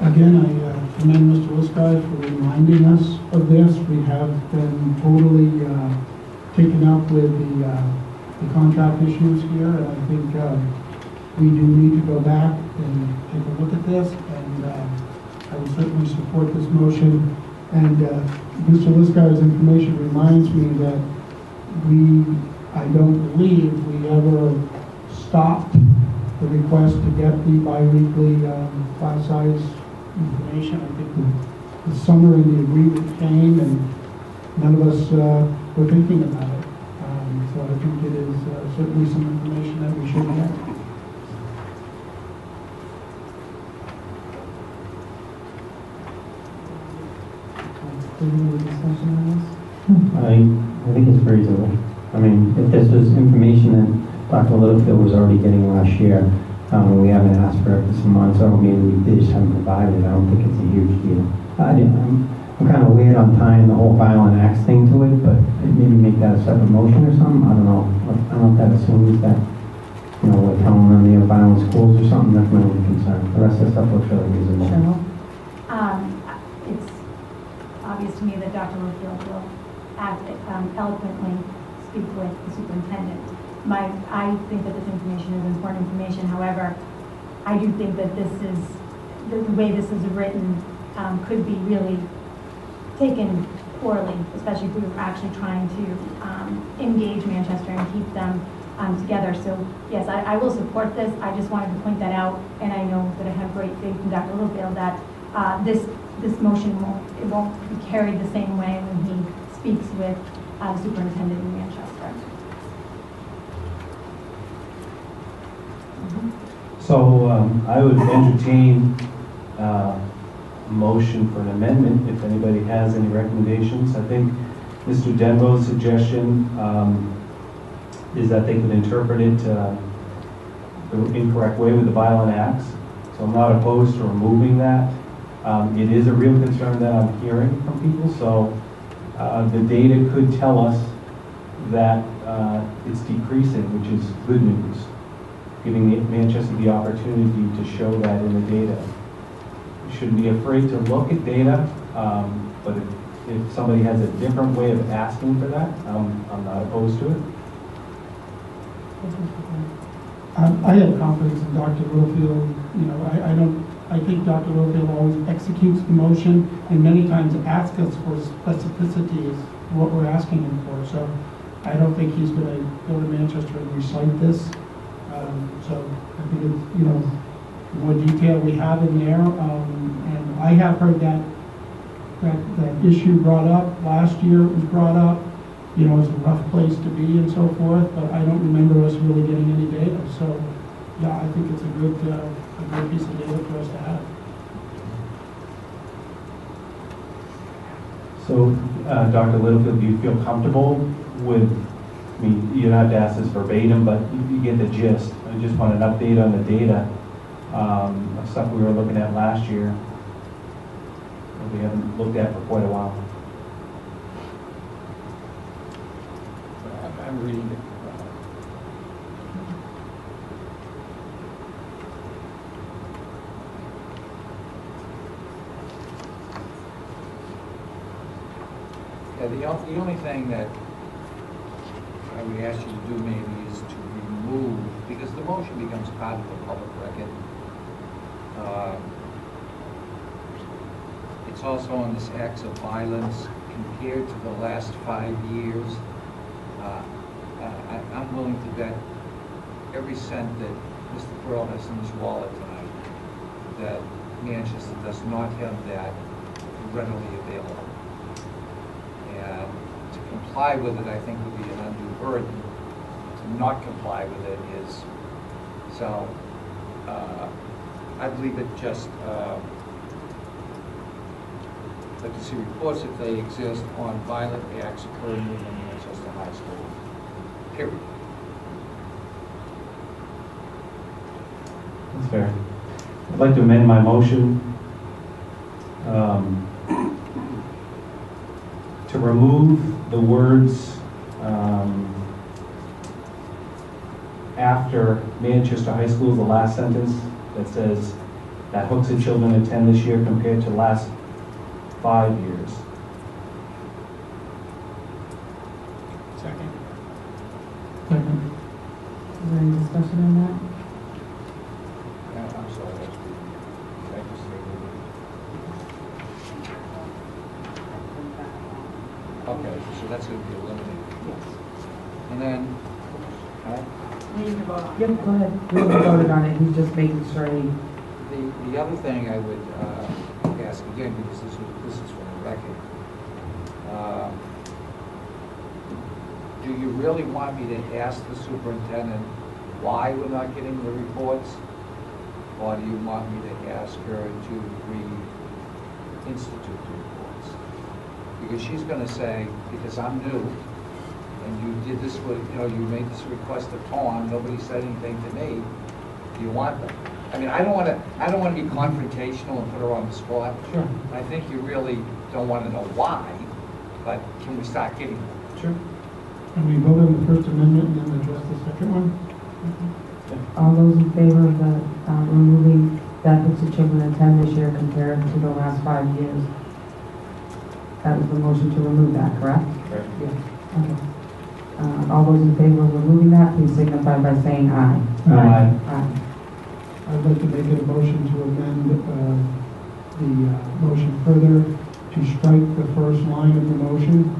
Again, I commend Mr. Liscard for reminding us of this. We have been totally taken up with the contract issues here, and I think we do need to go back and take a look at this, and I will certainly support this motion. And Mr. Liscard's information reminds me that I don't believe we ever stopped the request to get the bi-weekly class size information. I think the summer in the agreement came and none of us were thinking about it. So I think it is certainly some information that we should get. I think it's reasonable. I mean, if this was information that Dr. Littlefield was already getting last year, we haven't asked for it for some months, or maybe they just haven't provided it. I don't think it's a huge deal. I'm kind of weird on tying the whole violent acts thing to it, but maybe make that a separate motion or something. I don't know. I don't know if that assumes that, you know, we're telling them they have violent schools or something. That's my only concern. The rest of the stuff looks really reasonable. It's obvious to me that Dr. Littlefield will eloquently speak with the superintendent. I think that this information is important information. However, I do think that this is, the way this is written could be really taken poorly, especially if we were actually trying to engage Manchester and keep them together. So yes, I will support this. I just wanted to point that out, and I know that I have great faith in Dr. Littlefield that this motion won't be carried the same way when he speaks with the superintendent in Manchester. So I would entertain a motion for an amendment if anybody has any recommendations. I think Mr. Denbo's suggestion is that they could interpret it the incorrect way with the violent acts. So I'm not opposed to removing that. It is a real concern that I'm hearing from people. So the data could tell us that it's decreasing, which is good news, giving Manchester the opportunity to show that in the data. We shouldn't be afraid to look at data, but if somebody has a different way of asking for that, I'm not opposed to it. I have confidence in Dr. Littlefield. You know, I think Dr. Littlefield always executes the motion and many times asks us for specificity is what we're asking him for. So I don't think he's going to go to Manchester and recite this. So I think it's, you know, the more detail we have in there. And I have heard that issue brought up. Last year it was brought up. You know, it's a rough place to be and so forth, but I don't remember us really getting any data. So yeah, I think it's a good piece of data for us to have. So, Dr. Littlefield, do you feel comfortable with, I mean, you don't have to ask this verbatim, but you get the gist. I just want an update on the data of stuff we were looking at last year that we haven't looked at for quite a while. I'm reading it. Yeah, the only thing that I would ask you to do maybe is to remove, because the motion becomes part of the public record. It's also on this acts of violence compared to the last 5 years. I'm willing to bet every cent that Mr. Pearl has in his wallet tonight that Manchester does not have that readily available. And to comply with it, I think, would be an undue burden. To not comply with it is, so I believe it just but to see reports if they exist on violent acts occurring within Manchester High School. Period. That's fair. I'd like to amend my motion to remove the words after Manchester High School, the last sentence that says that Hooksett children attend this year compared to last 5 years. Second. Is there any discussion on that? I'm sorry, that's I just okay, so that's going to be eliminated. Yes. And then, Yep, go ahead. We haven't voted on it, he's just making sure he... the other thing I would ask again, because this is for the record, do you really want me to ask the superintendent why we're not getting the reports? Or do you want me to ask her to reinstitute the reports? Because she's going to say, because I'm new, and you did this with, you made this request of Tom, nobody said anything to me. Do you want them? I mean, I don't want to be confrontational and put her on the spot. Sure. I think you really don't want to know why, but can we start getting them? Sure. And we vote on the First Amendment and then address the second one? All those in favor of the removing that Hooksett children attend this year compared to the last 5 years? That was the motion to remove that, correct? Correct. Yes. Okay. All those in favor of removing that, please signify by saying aye. Aye. Aye. I'd like to make a motion to amend the motion further to strike the first line of the motion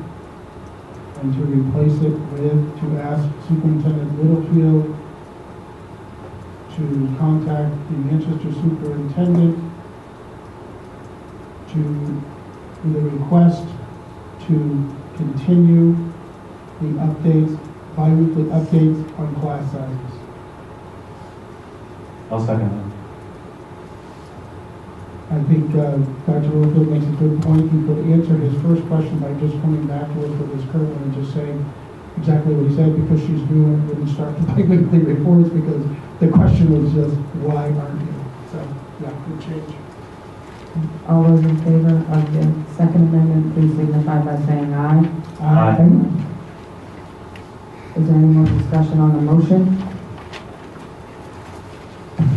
and to replace it with, to ask Superintendent Littlefield to contact the Manchester Superintendent with a request to continue the updates, bi-weekly updates on class sizes. I'll second that. I think Dr. Littlefield makes a good point. He could answer his first question by just coming back to us with his current one and just saying exactly what he said, because she's new and wouldn't start the bi-weekly reports, because the question was just, why aren't you? So, yeah, good change. All those in favor of the second amendment, please signify by saying aye. Aye. Is there any more discussion on the motion?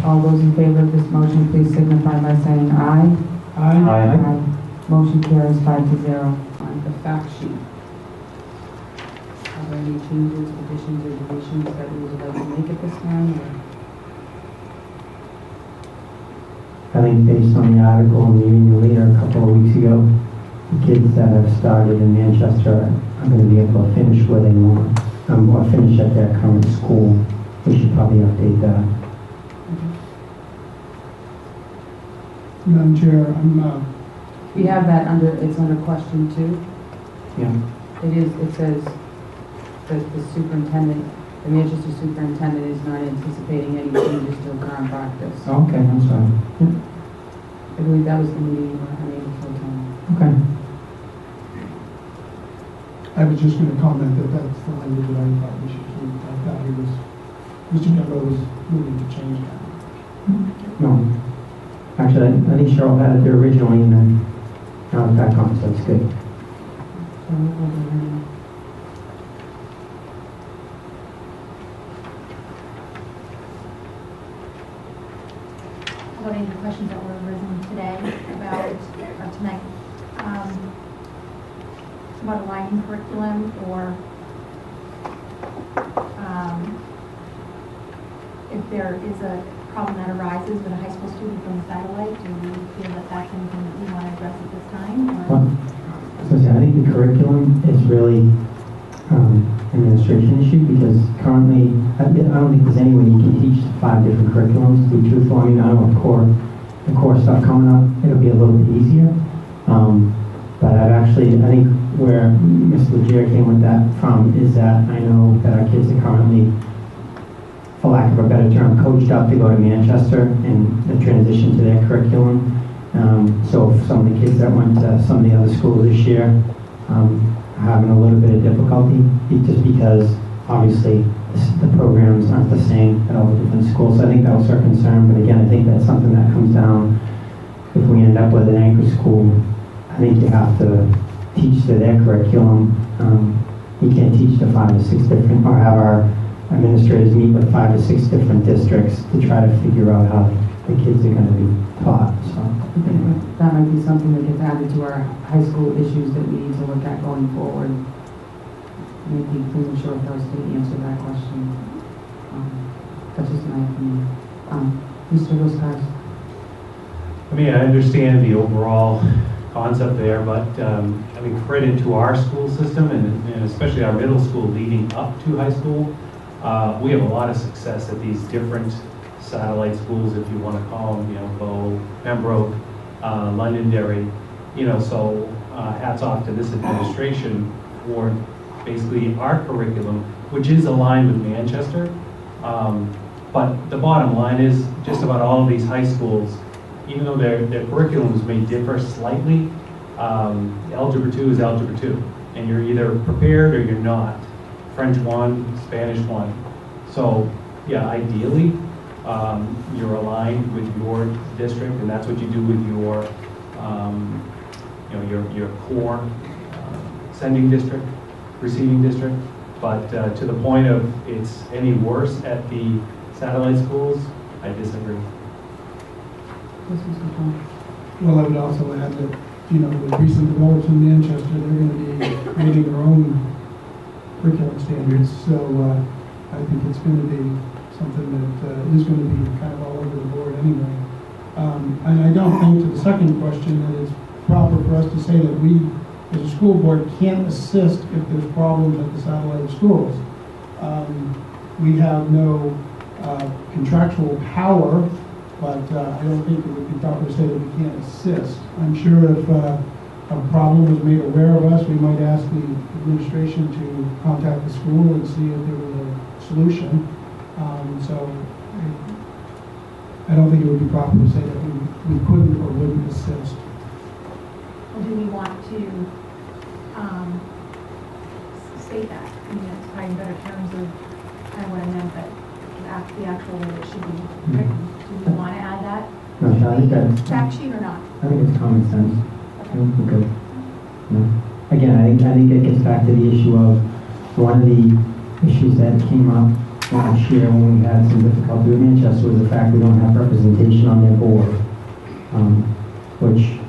All those in favor of this motion, please signify by saying aye. Aye. Motion carries 5-0. On the fact sheet, are there any changes, additions, or deletions that you would like to make at this time? Or? I think based on the article in the Union Leader a couple of weeks ago, the kids that have started in Manchester are going to be able to finish where they want, or finish at their current school. We should probably update that. Madam Chair, We have that under, it's under question 2. Yeah. It says that the superintendent, the Manchester superintendent is not anticipating any changes to current practice. Okay, I'm sorry. I believe that was the meeting you were unable to attend. Okay. I was just going to comment that that's the language that I thought we should keep. I thought Mr. Dembo was moving to change that. No. Actually, I think Cheryl had it there originally, and then now it's back on, so it's good. About any questions that were arisen today about, or tonight, about aligning curriculum, or if there is a problem that arises with a high school student from satellite, do we feel that that's anything that we want to address at this time? Or? Well, so I think the curriculum is really an administration issue, because currently, I don't think there's any way you can teach 5 different curriculums, to be truthful. I mean, I don't know the core stuff coming up, it'll be a little bit easier. But I think where Ms. Legere came with that from is that I know that our kids are currently, for lack of a better term, coached up to go to Manchester and the transition to their curriculum. So some of the kids that went to some of the other schools this year are having a little bit of difficulty, just because obviously the programs aren't the same at all the different schools. So I think that was our concern, but again, I think that's something that comes down, if we end up with an anchor school, I think they have to teach to their curriculum. You can't teach to 5 or 6 different, or have our administrators meet with 5 or 6 different districts to try to figure out how the kids are going to be taught. So anyway. That might be something that gets added to our high school issues that we need to look at going forward. Maybe premature for us to answer that question. That's just my opinion. Mr. Roscars. I mean, I understand the overall concept there, but I mean, credit to our school system and especially our middle school leading up to high school. We have a lot of success at these different satellite schools, if you want to call them, you know, Bow, Pembroke, Londonderry, you know, so hats off to this administration for basically our curriculum, which is aligned with Manchester. But the bottom line is just about all of these high schools, even though their curriculums may differ slightly, Algebra 2 is Algebra 2. And you're either prepared or you're not. French 1, Spanish 1. So, yeah, ideally, you're aligned with your district, and that's what you do with your, you know, your core sending district, receiving district. But to the point of it's any worse at the satellite schools, I disagree. Well, I would also add that, you know, with recent developments in Manchester, they're going to be creating their own curriculum standards. So I think it's going to be something that is going to be kind of all over the board anyway. And I don't think, to the second question, that it's proper for us to say that we, as a school board, can't assist if there's problems at the satellite schools. We have no contractual power, but I don't think it would be proper to say that we can't assist. I'm sure if a problem was made aware of us, we might ask the administration to contact the school and see if there was a solution. So I don't think it would be proper to say that we couldn't or wouldn't assist. Or do we want to state that? I mean, that's probably better terms of kind of what I meant, but the actual way it should be written. Do we want to add that? No, I think that's Fact sheet or not? I think it's common sense. I think we're good. No. Again, I think it gets back to the issue of one of the issues that came up last year when we had some difficulty with Manchester was the fact we don't have representation on their board, which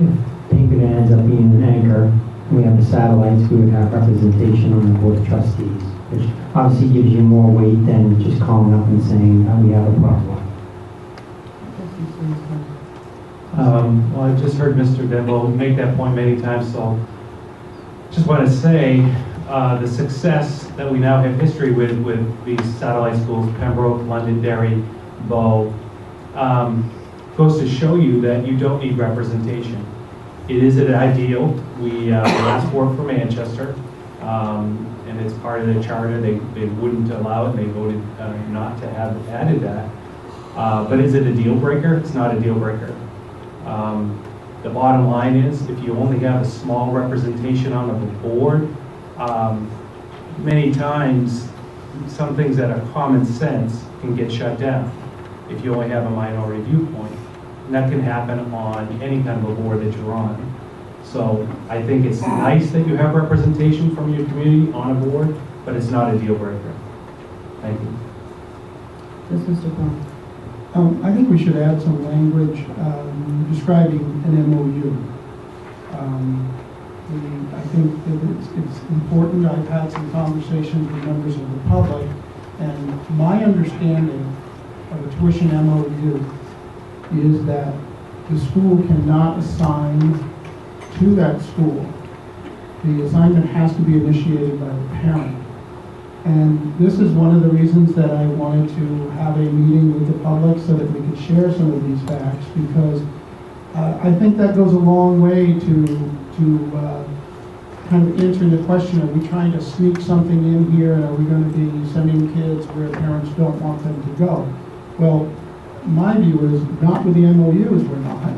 if Pinkerton ends up being an anchor and we have the satellites, we would have representation on the board of trustees, which obviously gives you more weight than just calling up and saying, oh, we have a problem. Well, I've just heard Mr. Denville make that point many times, so just want to say the success that we now have history with these satellite schools, Pembroke, Londonderry, Bow, goes to show you that you don't need representation. It is an ideal. We asked for it for Manchester, and it's part of the charter. They wouldn't allow it, and they voted not to have added that. But is it a deal breaker? It's not a deal breaker. The bottom line is, if you only have a small representation on the board, many times some things that are common sense can get shut down if you only have a minority viewpoint. And that can happen on any kind of a board that you're on. So I think it's nice that you have representation from your community on a board, but it's not a deal breaker. Thank you. Yes, Mr. Brown. I think we should add some language describing an MOU. I think that it's important. I've had some conversations with members of the public, and my understanding of a tuition MOU is that the school cannot assign to that school. The assignment has to be initiated by the parent. And this is one of the reasons that I wanted to have a meeting with the public so that we could share some of these facts, because I think that goes a long way to kind of answering the question, are we trying to sneak something in here, and are we going to be sending kids where parents don't want them to go? Well, my view is not with the MOUs we're not.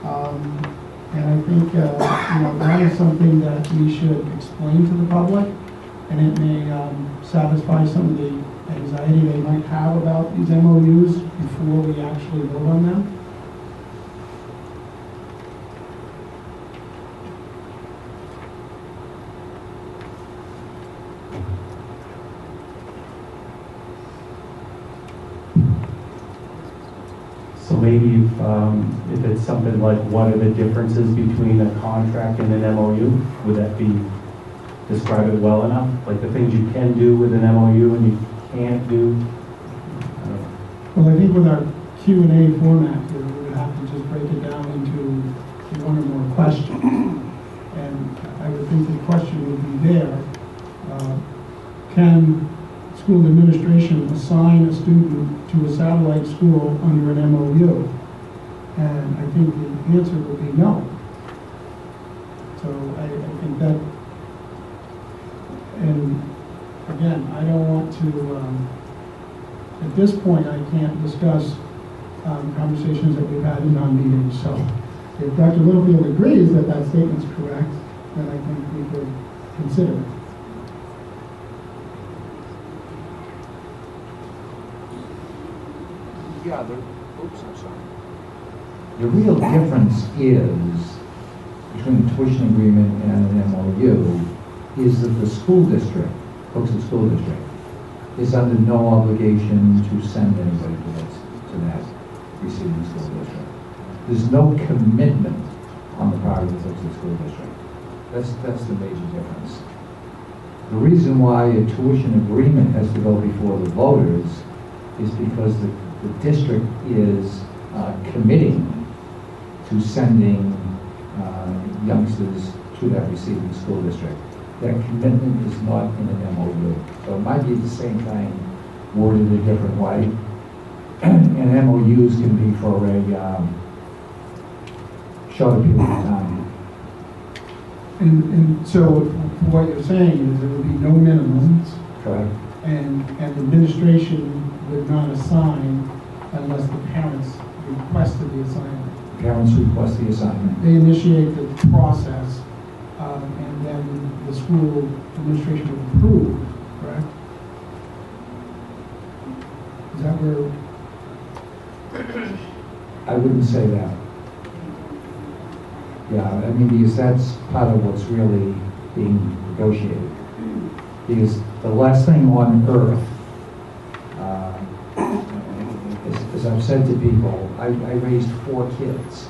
And I think, that is something that we should explain to the public, and it may satisfy some of the anxiety they might have about these MOUs before we actually vote on them. So maybe if it's something like, what are the differences between a contract and an MOU? Would that be, describe it well enough? Like the things you can do with an MOU and you can't do? Well, I think with our Q&A format here, we would have to just break it down into one or more questions. And I would think the question would be there, can school administration assign a student to a satellite school under an MOU? And I think the answer would be no. So I think that, and again, I don't want to, at this point, I can't discuss conversations that we've had in non-meetings. So if Dr. Littlefield agrees that that statement's correct, then I think we could consider it. Yeah, oops, I'm sorry. The real difference is, between the tuition agreement and an MOU, is that the school district, Hooksett School District, is under no obligation to send anybody to that receiving school district. There's no commitment on the part of the Hooksett School District. That's the major difference. The reason why a tuition agreement has to go before the voters is because the district is committing to sending youngsters to that receiving school district. That commitment is not in an MOU. So it might be the same thing worded a different way. And MOUs can be for a shorter period of time. And so what you're saying is there would be no minimums. Correct. And administration would not assign unless the parents requested the assignment. Parents request the assignment. They initiate the process, and then the school administration would approve, correct? Is that where? I wouldn't say that. Yeah, I mean, because that's part of what's really being negotiated. Because the last thing on earth, as I've said to people, I raised 4 kids.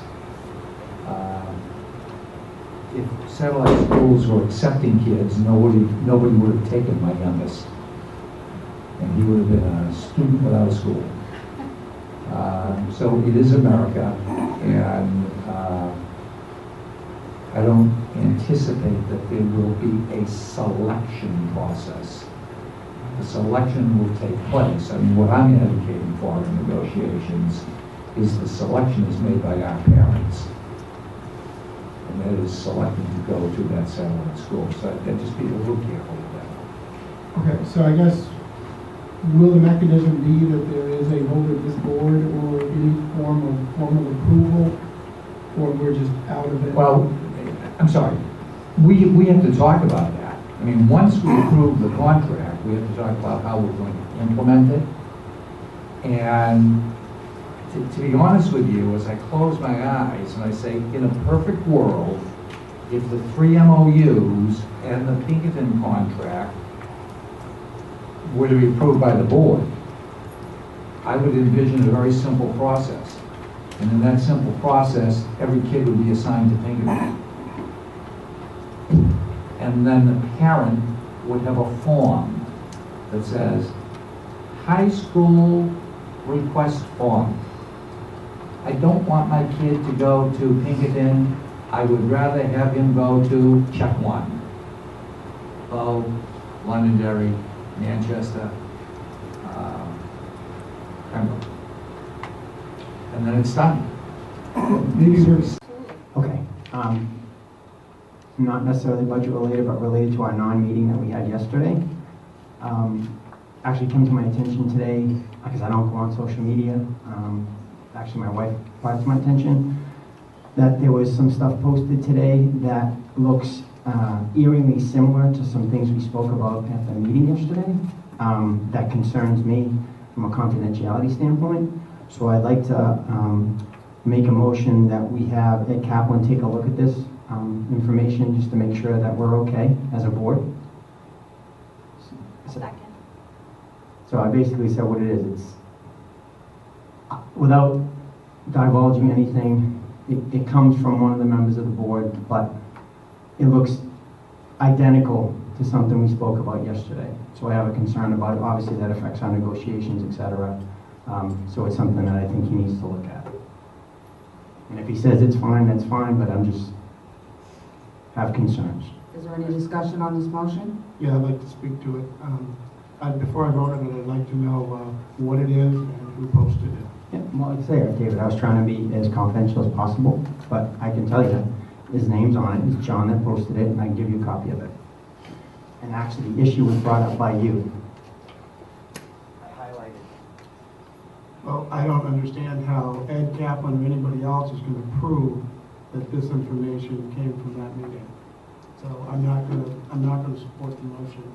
If satellite schools were accepting kids, nobody would have taken my youngest. And he would have been a student without a school. So it is America, and I don't anticipate that there will be a selection process. The selection will take place. I mean, what I'm advocating for in negotiations is the selection is made by our parents. And that is selected to go to that satellite school. So I'd just be a little careful with that. Okay, so I guess, will the mechanism be that there is a vote of this board or any form of formal approval, or we're just out of it? Well, I'm sorry. We have to talk about that. I mean, once we approve the contract, we have to talk about how we're going to implement it. And to be honest with you, as I close my eyes and I say, in a perfect world, if the 3 MOUs and the Pinkerton contract were to be approved by the board, I would envision a very simple process. And in that simple process, every kid would be assigned to Pinkerton. And then the parent would have a form that says, high school request form. I don't want my kid to go to Pinkerton. I would rather have him go to check 1. Bow, Londonderry, Manchester, Pembroke. And then it's done. Maybe we're... Okay. Not necessarily budget related, but related to our non-meeting that we had yesterday. Actually came to my attention today, because I don't go on social media. Actually, my wife brought it to my attention. that there was some stuff posted today that looks eerily similar to some things we spoke about at the meeting yesterday, that concerns me from a confidentiality standpoint. So I'd like to make a motion that we have Ed Kaplan take a look at this information just to make sure that we're okay as a board. Second. So I basically said what it is. It's without divulging anything, it comes from one of the members of the board, but it looks identical to something we spoke about yesterday. So I have a concern about it. Obviously that affects our negotiations, etc. So it's something that I think he needs to look at. And if he says it's fine, that's fine, but I'm just have concerns. Is there any discussion on this motion? Yeah, I'd like to speak to it. Before I vote on it, I'd like to know what it is and who posted it. Yeah, well, like I say, David, I was trying to be as confidential as possible, but I can tell you his name's on it. It's John that posted it, and I can give you a copy of it. And actually, the issue was brought up by you. I highlighted. Well, I don't understand how Ed Kaplan or anybody else is going to prove that this information came from that meeting. So I'm not going to support the motion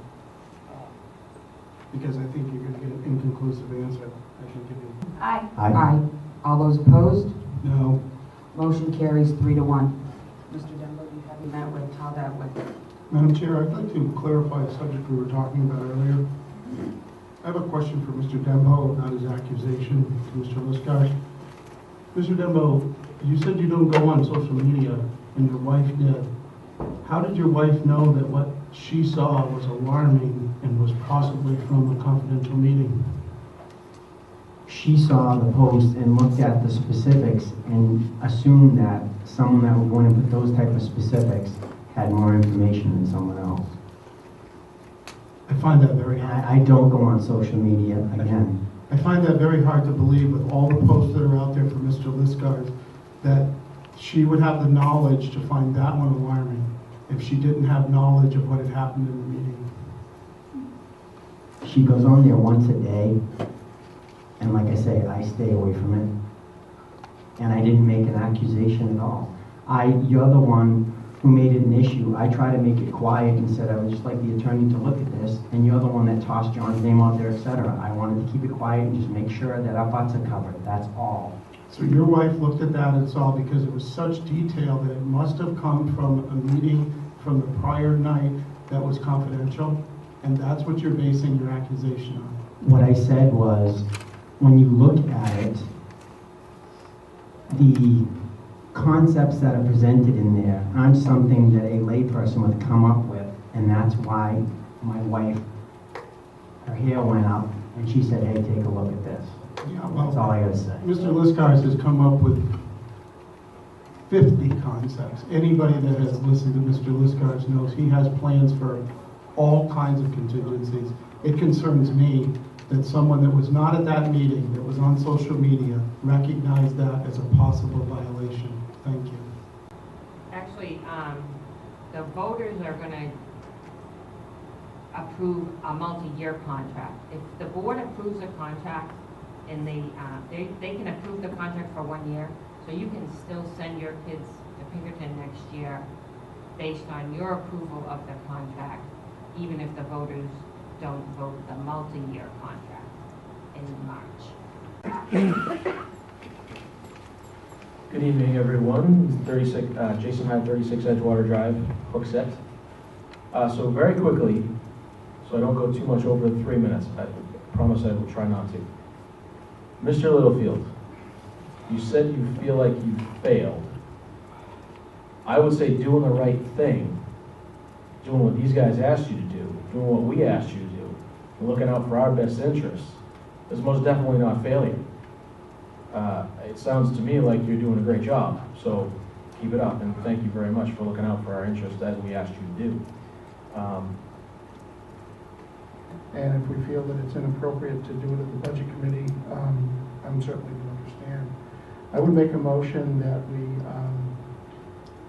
because I think you're going to get an inconclusive answer. I can give you. Aye. Aye. All those opposed? No. Motion carries 3-1. Mr. Dembo, you haven't met with how that went. Madam Chair, I'd like to clarify a subject we were talking about earlier. I have a question for Mr. Dembo about his accusation to Mr. Liskar. Mr. Dembo, you said you don't go on social media, and your wife did. How did your wife know that what she saw was alarming and was possibly from a confidential meeting? She saw the post and looked at the specifics and assumed that someone that would want to put those type of specifics had more information than someone else. I find that very hard. I don't go on social media again. I find that very hard to believe with all the posts that are out there for Mr. Liskar that she would have the knowledge to find that one alarming if she didn't have knowledge of what had happened in the meeting. She goes on there once a day, and like I say, I stay away from it. And I didn't make an accusation at all. You're the one who made it an issue. I try to make it quiet and said I would just like the attorney to look at this, and you're the one that tossed John's name out there, etc. I wanted to keep it quiet and just make sure that our butts are covered. That's all. So your wife looked at that and saw, because it was such detail, that it must have come from a meeting from the prior night that was confidential, and that's what you're basing your accusation on. What I said was, when you look at it, the concepts that are presented in there aren't something that a layperson would come up with, and that's why my wife, her hair went up, and she said, hey, take a look at this. Yeah, well, that's all I gotta say. Mr. Liskar has come up with 50 concepts. Anybody that has listened to Mr. Liskar knows he has plans for all kinds of contingencies. It concerns me that someone that was not at that meeting, that was on social media, recognized that as a possible violation. Thank you. Actually, the voters are going to approve a multi-year contract. If the board approves a contract, and they can approve the contract for 1 year, so you can still send your kids to Pinkerton next year based on your approval of the contract, even if the voters don't vote the multi-year contract in March. Good evening, everyone. 36, Jason Hyde, 36 Edgewater Drive, Hooksett. So very quickly, so I don't go too much over 3 minutes, I promise I will try not to. Mr. Littlefield, you said you feel like you failed. I would say doing the right thing, doing what these guys asked you to do, doing what we asked you to do, and looking out for our best interests is most definitely not failure. It sounds to me like you're doing a great job, so keep it up, and thank you very much for looking out for our interests as we asked you to do. And if we feel that it's inappropriate to do it at the Budget Committee, I'm certainly going to understand. I would make a motion that we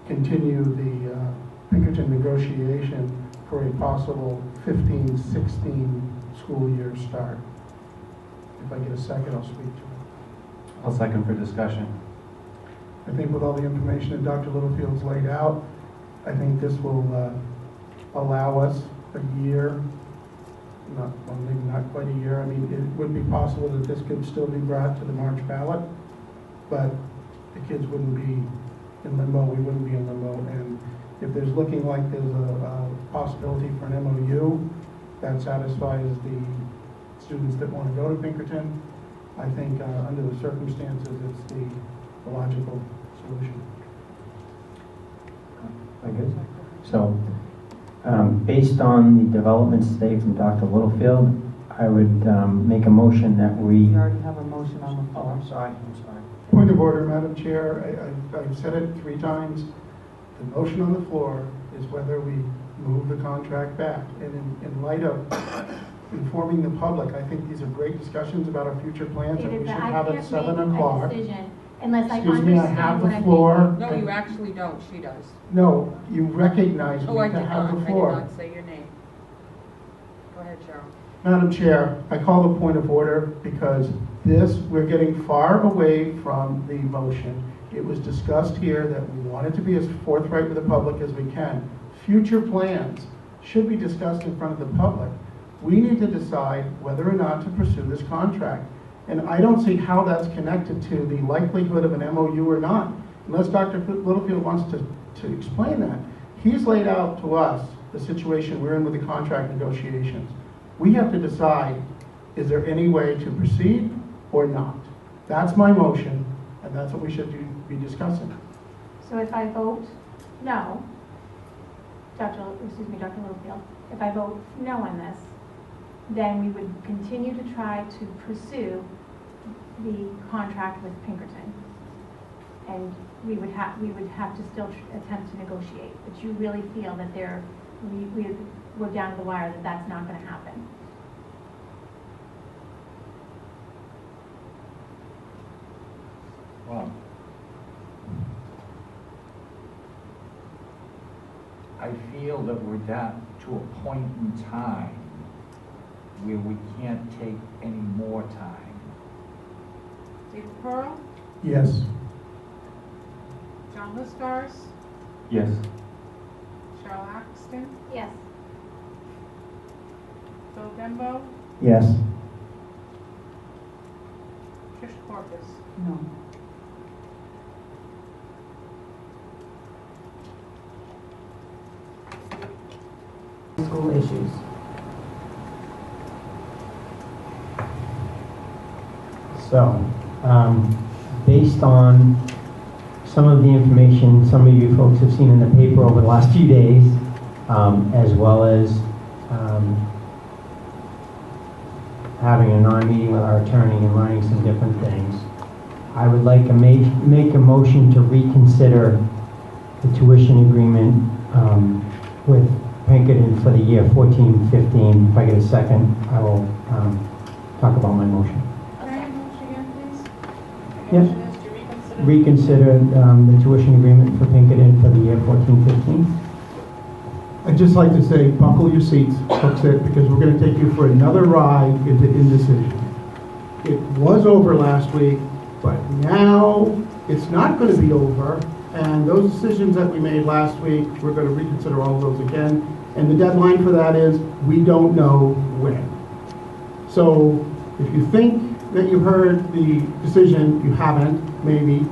continue the Pinkerton negotiation for a possible 15-16 school year start. If I get a second, I'll speak to it. I'll second for discussion. I think with all the information that Dr. Littlefield's laid out, I think this will allow us a year, well, maybe not quite a year. I mean, it would be possible that this could still be brought to the March ballot, but the kids wouldn't be in limbo, we wouldn't be in limbo. And if there's looking like there's a possibility for an MOU that satisfies the students that want to go to Pinkerton, I think under the circumstances, it's the logical solution. I guess. So, based on the developments today from Dr. Littlefield, I would make a motion that we... We already have a motion on the floor. I'm sorry. Point of order, Madam Chair. I've said it 3 times. The motion on the floor is whether we move the contract back. And in light of informing the public, I think these are great discussions about our future plans that we should have at 7 o'clock. Unless I Excuse me, I have understand what the I'm floor. No, you actually don't. She does. No, you recognize me Oh, I to did have not. the I floor. did not say your name. Go ahead, Cheryl. Madam Chair, I call the point of order because we're getting far away from the motion. It was discussed here that we wanted to be as forthright with the public as we can. Future plans should be discussed in front of the public. We need to decide whether or not to pursue this contract. And I don't see how that's connected to the likelihood of an MOU or not, unless Dr. Littlefield wants to explain that. He's laid out to us the situation we're in with the contract negotiations. We have to decide, is there any way to proceed or not? That's my motion, and that's what we should be discussing. So if I vote no, Dr. Littlefield, if I vote no on this, then we would continue to try to pursue the contract with Pinkerton. And we would have to still attempt to negotiate. But you really feel that we're down to the wire that that's not going to happen. Well, I feel that we're down to a point in time where we can't take any more time. David Pearl, Yes. John Listars, Yes. Cheryl Axton, Yes. Phil Dembo, Yes. Trish Corpus. No. School issues. So, based on some of the information some of you folks have seen in the paper over the last few days, as well as having a non-meeting with our attorney and learning some different things, I would like to make a motion to reconsider the tuition agreement with Pinkerton for the year 14-15. If I get a second, I will talk about my motion. Can I have a motion again, please? Yes. The motion is to Reconsider the tuition agreement for Pinkerton for the year 14-15. I'd just like to say, buckle your seats, folks, because we're going to take you for another ride into indecision. It was over last week, but now it's not going to be over. And those decisions that we made last week, we're going to reconsider all of those again. And the deadline for that is, we don't know when. So if you think that you heard the decision, you haven't, maybe.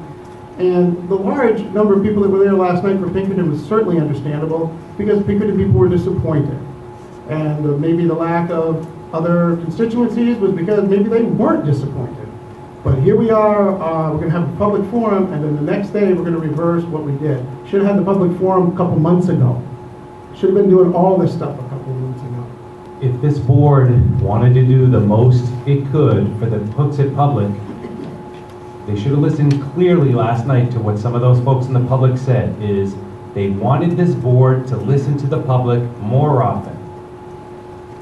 And the large number of people that were there last night for Pinkerton was certainly understandable, because Pinkerton people were disappointed. And maybe the lack of other constituencies was because maybe they weren't disappointed. But here we are, we're going to have a public forum, and then the next day we're going to reverse what we did. Should have had the public forum a couple months ago. Should have been doing all this stuff a couple months ago. If this board wanted to do the most it could for the Hooksett public, they should have listened clearly last night to what some of those folks in the public said, is they wanted this board to listen to the public more often.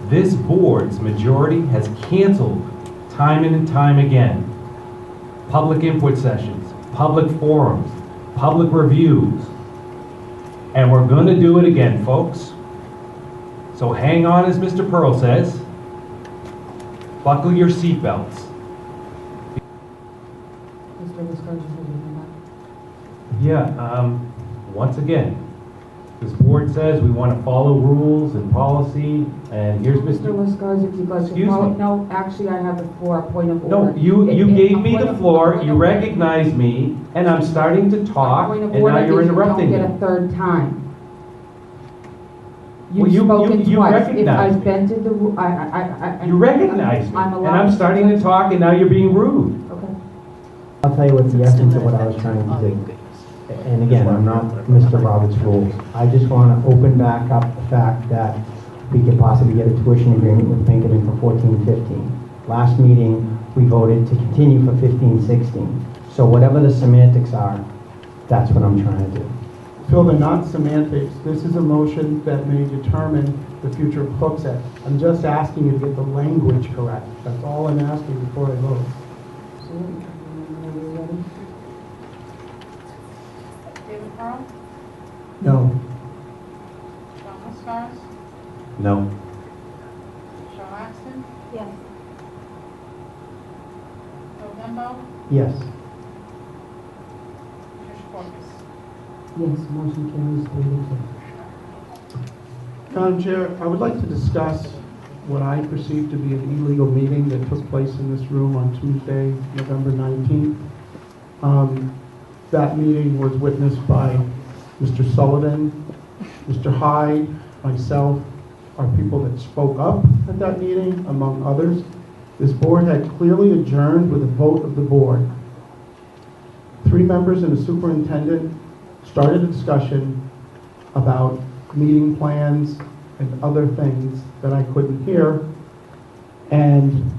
This board's majority has canceled time and time again public input sessions, public forums, public reviews, and we're going to do it again, folks. So hang on, as Mr. Pearl says. Buckle your seatbelts. Mr. Listars, you said you Once again, this board says we want to follow rules and policy, and here's Mr. Liscars, if you'd like to Excuse follow, me. no, actually, I have the floor, a point of order. No, you gave me a the point floor, of you order. recognized me, and I'm starting to talk, Point of and order now you're is interrupting You don't me. get a third time. Well, You've spoken you twice. If recognized I've me. been to the, You recognize me, I'm and allowed I'm to starting to talk, and now you're being rude. Okay. I'll tell you what the essence of what I was trying to do. And again, I'm not Mr. Roberts' rules. I just want to open back up the fact that we could possibly get a tuition agreement with Pinkerton for 14-15. Last meeting, we voted to continue for 15-16. So whatever the semantics are, that's what I'm trying to do. Phil, they're not semantics. This is a motion that may determine the future of Hooksett. I'm just asking you to get the language correct. That's all I'm asking before I vote. David Pearl, No. John Liscars, No. Cheryl Axton, Yes. Bill Dembo, Yes. Trish Corpus. Yes, motion carries 3-2. Madam Chair, I would like to discuss what I perceive to be an illegal meeting that took place in this room on Tuesday, November 19th. That meeting was witnessed by Mr. Sullivan, Mr. Hyde, myself, are people that spoke up at that meeting, among others. This board had clearly adjourned with a vote of the board. 3 members and a superintendent started a discussion about meeting plans and other things that I couldn't hear. And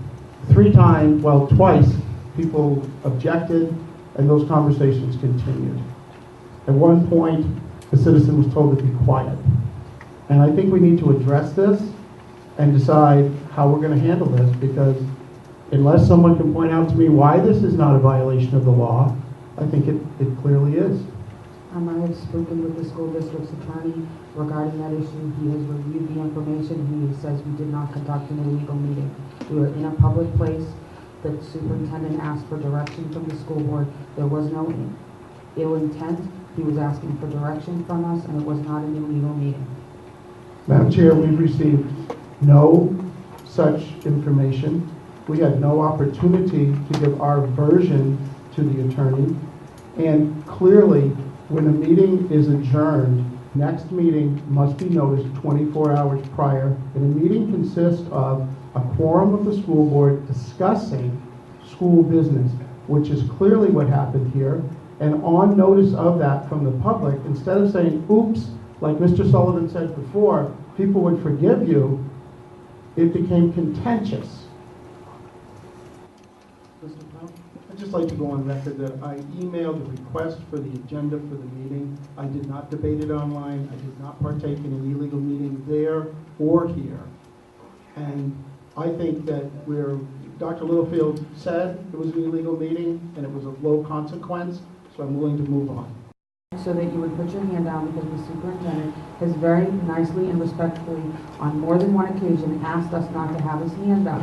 twice, people objected and those conversations continued. At one point, the citizen was told to be quiet. And I think we need to address this and decide how we're going to handle this, because unless someone can point out to me why this is not a violation of the law, I think it clearly is. I have spoken with the school district's attorney regarding that issue. He has reviewed the information. He says we did not conduct an illegal meeting. We were in a public place. The superintendent asked for direction from the school board. There was no ill intent. He was asking for direction from us, and it was not an illegal meeting. Madam Chair, we've received no such information. We had no opportunity to give our version to the attorney. And clearly, when a meeting is adjourned, next meeting must be noticed 24 hours prior. And a meeting consists of a quorum of the school board discussing school business, which is clearly what happened here. And on notice of that from the public, instead of saying, oops, like Mr. Sullivan said before, people would forgive you, it became contentious. I'd just like to go on record that I emailed a request for the agenda for the meeting. I did not debate it online. I did not partake in an illegal meeting there or here. And I think that Dr. Littlefield said it was an illegal meeting and it was of low consequence, so I'm willing to move on. So that you would put your hand down, because the superintendent has very nicely and respectfully, on more than one occasion, asked us not to have his hand up.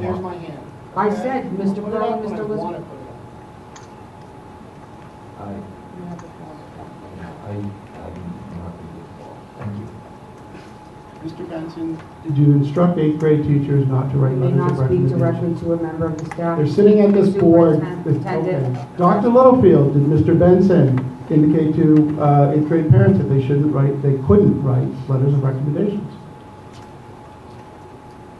Here's my hand. I said, Mr. Put it Pearl, up when I Mr. want Liscars. to put it up. Thank you. Mr. Benson, did you instruct 8th grade teachers not to write May letters not of speak recommendation? directly to a member of the staff. They're sitting at this board. Superintendent. Okay. Dr. Littlefield, did Mr. Benson indicate to 8th grade parents that they couldn't write letters of recommendations?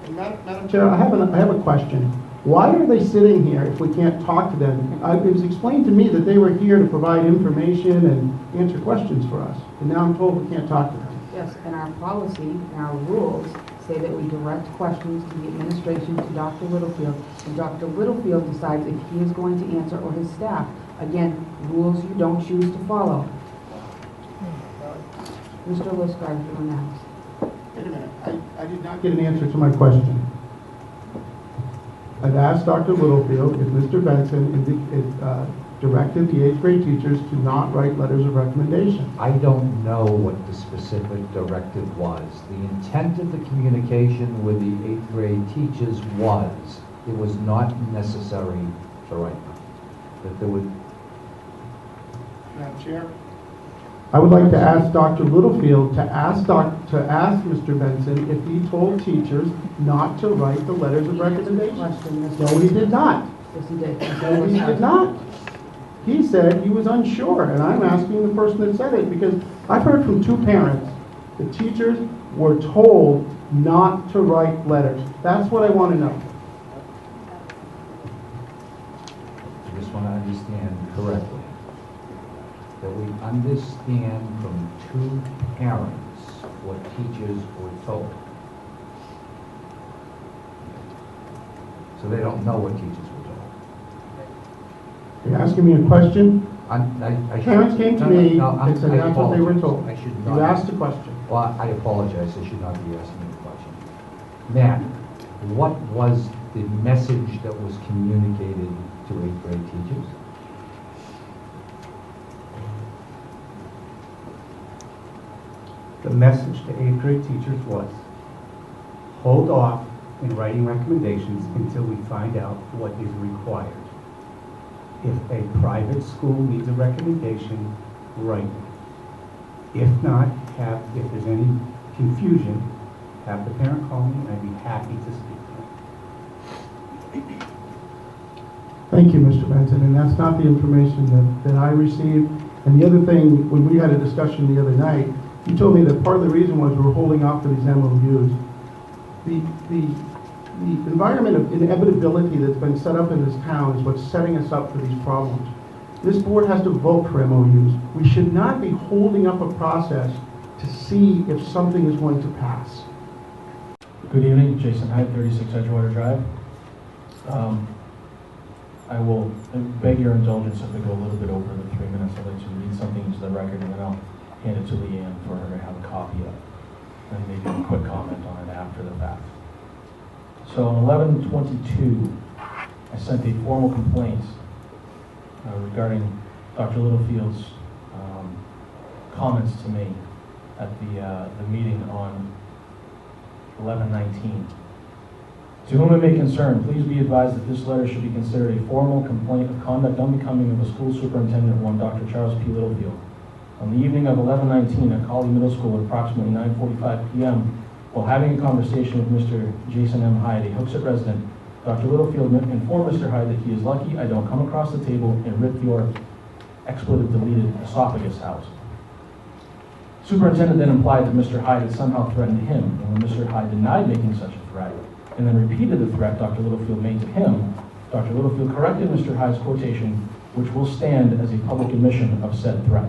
And Madam Chair, I have a question. Why are they sitting here if we can't talk to them? It was explained to me that they were here to provide information and answer questions for us, and now I'm told we can't talk to them. Yes, and our policy and our rules say that we direct questions to the administration to Dr. Littlefield, and Dr. Littlefield decides if he is going to answer or his staff. Again, rules you don't choose to follow. Mr. Liscard, you're next. Wait a minute, I did not get an answer to my question. I've asked Dr. Littlefield if Mr. Benson directed the 8th grade teachers to not write letters of recommendation. I don't know what the specific directive was. The intent of the communication with the 8th grade teachers was, it was not necessary to write them. That there would, Madam Chair. I would like to ask Dr. Littlefield to ask Mr. Benson if he told teachers not to write the letters of recommendation. No, he did not. Yes, he did. No, he did not. He said he was unsure, and I'm asking the person that said it because I've heard from two parents. The teachers were told not to write letters. That's what I want to know. I just want to understand correctly that we understand from two parents what teachers were told. So they don't know what teachers were told. You're asking me a question? I Parents came to me and said I that's what they were apologize. told. I should You not. asked a question. Well, I apologize, I should not be asking you a question. Matt, what was the message that was communicated to 8th grade teachers? The message to 8th grade teachers was, hold off in writing recommendations until we find out what is required. If a private school needs a recommendation, write it. If not, if there's any confusion, have the parent call me and I'd be happy to speak to them. Thank you, Mr. Benson, and that's not the information that I received. And the other thing, when we had a discussion the other night, you told me that part of the reason was we were holding off for these MOUs. The environment of inevitability that's been set up in this town is what's setting us up for these problems. This board has to vote for MOUs. We should not be holding up a process to see if something is going to pass. Good evening, Jason Hyde, 36 Edgewater Drive. I will beg your indulgence if we go a little bit over the 3 minutes. I'd like to read something into the record and then I'll hand it to Leanne for her to have a copy of, and maybe a quick comment on it after the fact. So on 11/22, I sent a formal complaint regarding Dr. Littlefield's comments to me at the meeting on 11/19. To whom it may concern, please be advised that this letter should be considered a formal complaint of conduct unbecoming of a school superintendent, one Dr. Charles P. Littlefield. On the evening of 11/19 at Colley Middle School at approximately 9:45 p.m., while having a conversation with Mr. Jason M. Hyde, a Hooksett resident, Dr. Littlefield informed Mr. Hyde that he is lucky I don't come across the table and rip your expletive-deleted esophagus out. Superintendent then implied that Mr. Hyde had somehow threatened him, and when Mr. Hyde denied making such a threat, and then repeated the threat Dr. Littlefield made to him, Dr. Littlefield corrected Mr. Hyde's quotation, which will stand as a public admission of said threat.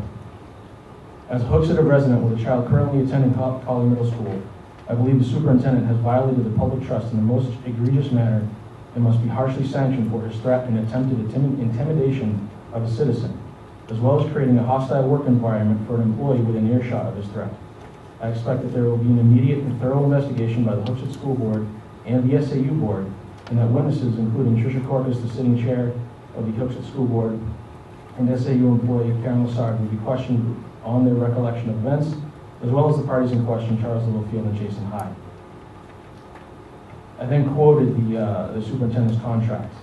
As a Hooksett resident with a child currently attending Colley Middle School, I believe the superintendent has violated the public trust in the most egregious manner and must be harshly sanctioned for his threat and attempted intimidation of a citizen, as well as creating a hostile work environment for an employee within earshot of his threat. I expect that there will be an immediate and thorough investigation by the Hooksett School Board and the SAU Board, and that witnesses, including Tricia Corcus, the sitting chair of the Hooksett School Board, and SAU employee Karen Lassard, will be questioned on their recollection of events, as well as the parties in question, Charles Littlefield and Jason Hyde. I then quoted the superintendent's contract.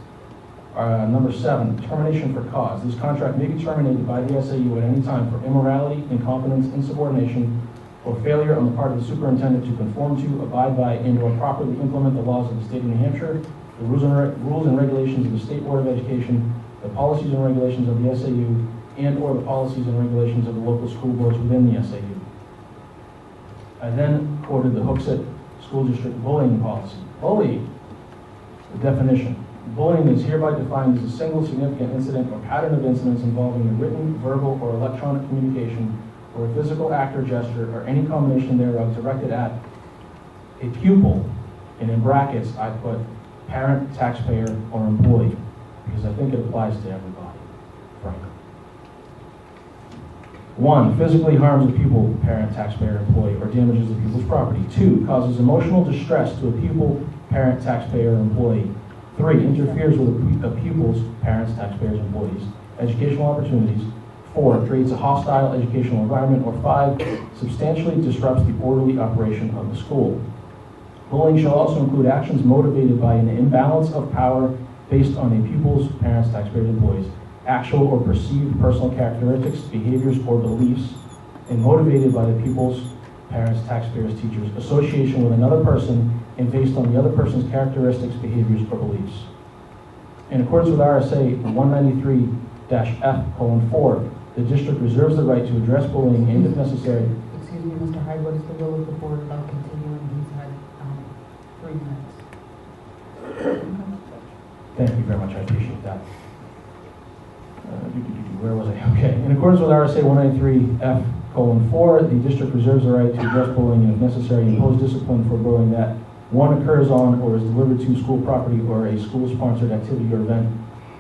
Number 7, termination for cause. This contract may be terminated by the SAU at any time for immorality, incompetence, insubordination, or failure on the part of the superintendent to conform to, abide by, and/or properly implement the laws of the state of New Hampshire, the rules and regulations of the State Board of Education, the policies and regulations of the SAU, and/or the policies and regulations of the local school boards within the SAU. I then quoted the Hooksett School District bullying policy. Bullying, the definition. Bullying is hereby defined as a single significant incident or pattern of incidents involving a written, verbal, or electronic communication, or a physical act or gesture, or any combination thereof directed at a pupil, and in brackets I put parent, taxpayer, or employee, because I think it applies to everybody, frankly. 1, physically harms a pupil, parent, taxpayer, employee, or damages the pupil's property. 2, causes emotional distress to a pupil, parent, taxpayer, or employee. 3, interferes with a pupil's, parents, taxpayers, employees, educational opportunities. 4, creates a hostile educational environment. Or 5, substantially disrupts the orderly operation of the school. Bullying shall also include actions motivated by an imbalance of power based on a pupil's, parents, taxpayers, employees, actual or perceived personal characteristics, behaviors, or beliefs, and motivated by the pupils, parents, taxpayers, teachers, association with another person, and based on the other person's characteristics, behaviors, or beliefs. In accordance with RSA 193-F:4, the district reserves the right to address bullying and, if necessary, Excuse me, Mr. Hyde, what is the will of the board about continuing? He's had 3 minutes. Thank you very much, I appreciate that. Where was I? Okay. In accordance with RSA 193-F:4, the district reserves the right to address bullying and, if necessary, impose discipline for bullying that 1 occurs on or is delivered to school property or a school-sponsored activity or event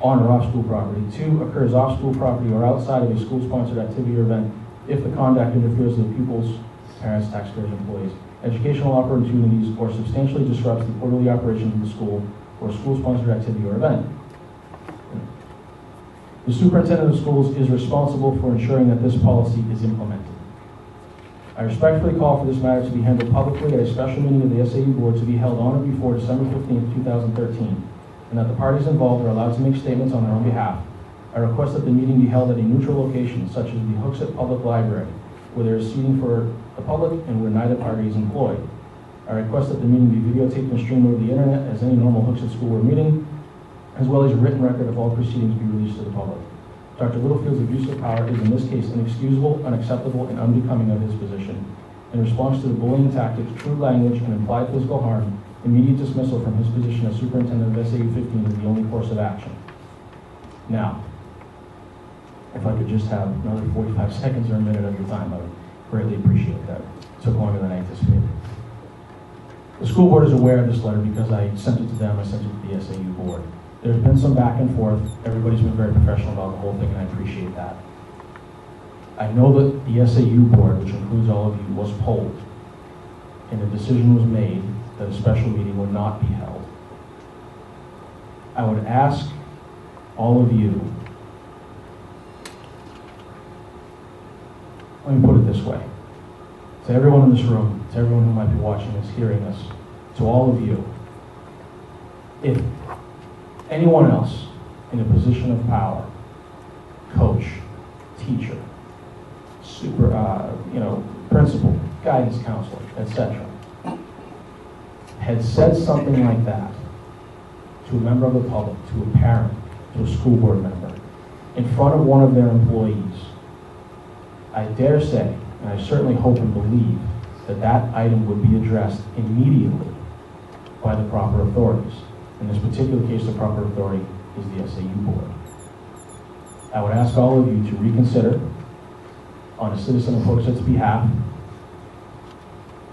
on or off school property. 2 occurs off school property or outside of a school-sponsored activity or event if the conduct interferes with the pupils, parents, taxpayers, employees, educational opportunities, or substantially disrupts the orderly operations of the school or school-sponsored activity or event. The superintendent of schools is responsible for ensuring that this policy is implemented. I respectfully call for this matter to be handled publicly at a special meeting of the SAU board to be held on or before December 15, 2013, and that the parties involved are allowed to make statements on their own behalf. I request that the meeting be held at a neutral location, such as the Hooksett Public Library, where there is seating for the public and where neither party is employed. I request that the meeting be videotaped and streamed over the internet as any normal Hooksett School Board meeting, as well as a written record of all proceedings be released to the public. Dr. Littlefield's abuse of power is in this case inexcusable, unacceptable, and unbecoming of his position. In response to the bullying tactics, true language, and implied physical harm, immediate dismissal from his position as superintendent of SAU 15 is the only course of action. Now, if I could just have another 45 seconds or a minute of your time, I would greatly appreciate that. It took longer than I anticipated. The school board is aware of this letter because I sent it to them, I sent it to the SAU board. There's been some back and forth. Everybody's been very professional about the whole thing, and I appreciate that. I know that the SAU board, which includes all of you, was polled, and a decision was made that a special meeting would not be held. I would ask all of you, let me put it this way, to everyone in this room, to everyone who might be watching this, hearing this, to all of you, if anyone else in a position of power, coach, teacher, principal, guidance counselor, etc., had said something like that to a member of the public, to a parent, to a school board member, in front of one of their employees, I dare say, and I certainly hope and believe, that that item would be addressed immediately by the proper authorities. In this particular case, the proper authority is the SAU board. I would ask all of you to reconsider on a citizen of Hooksett's behalf,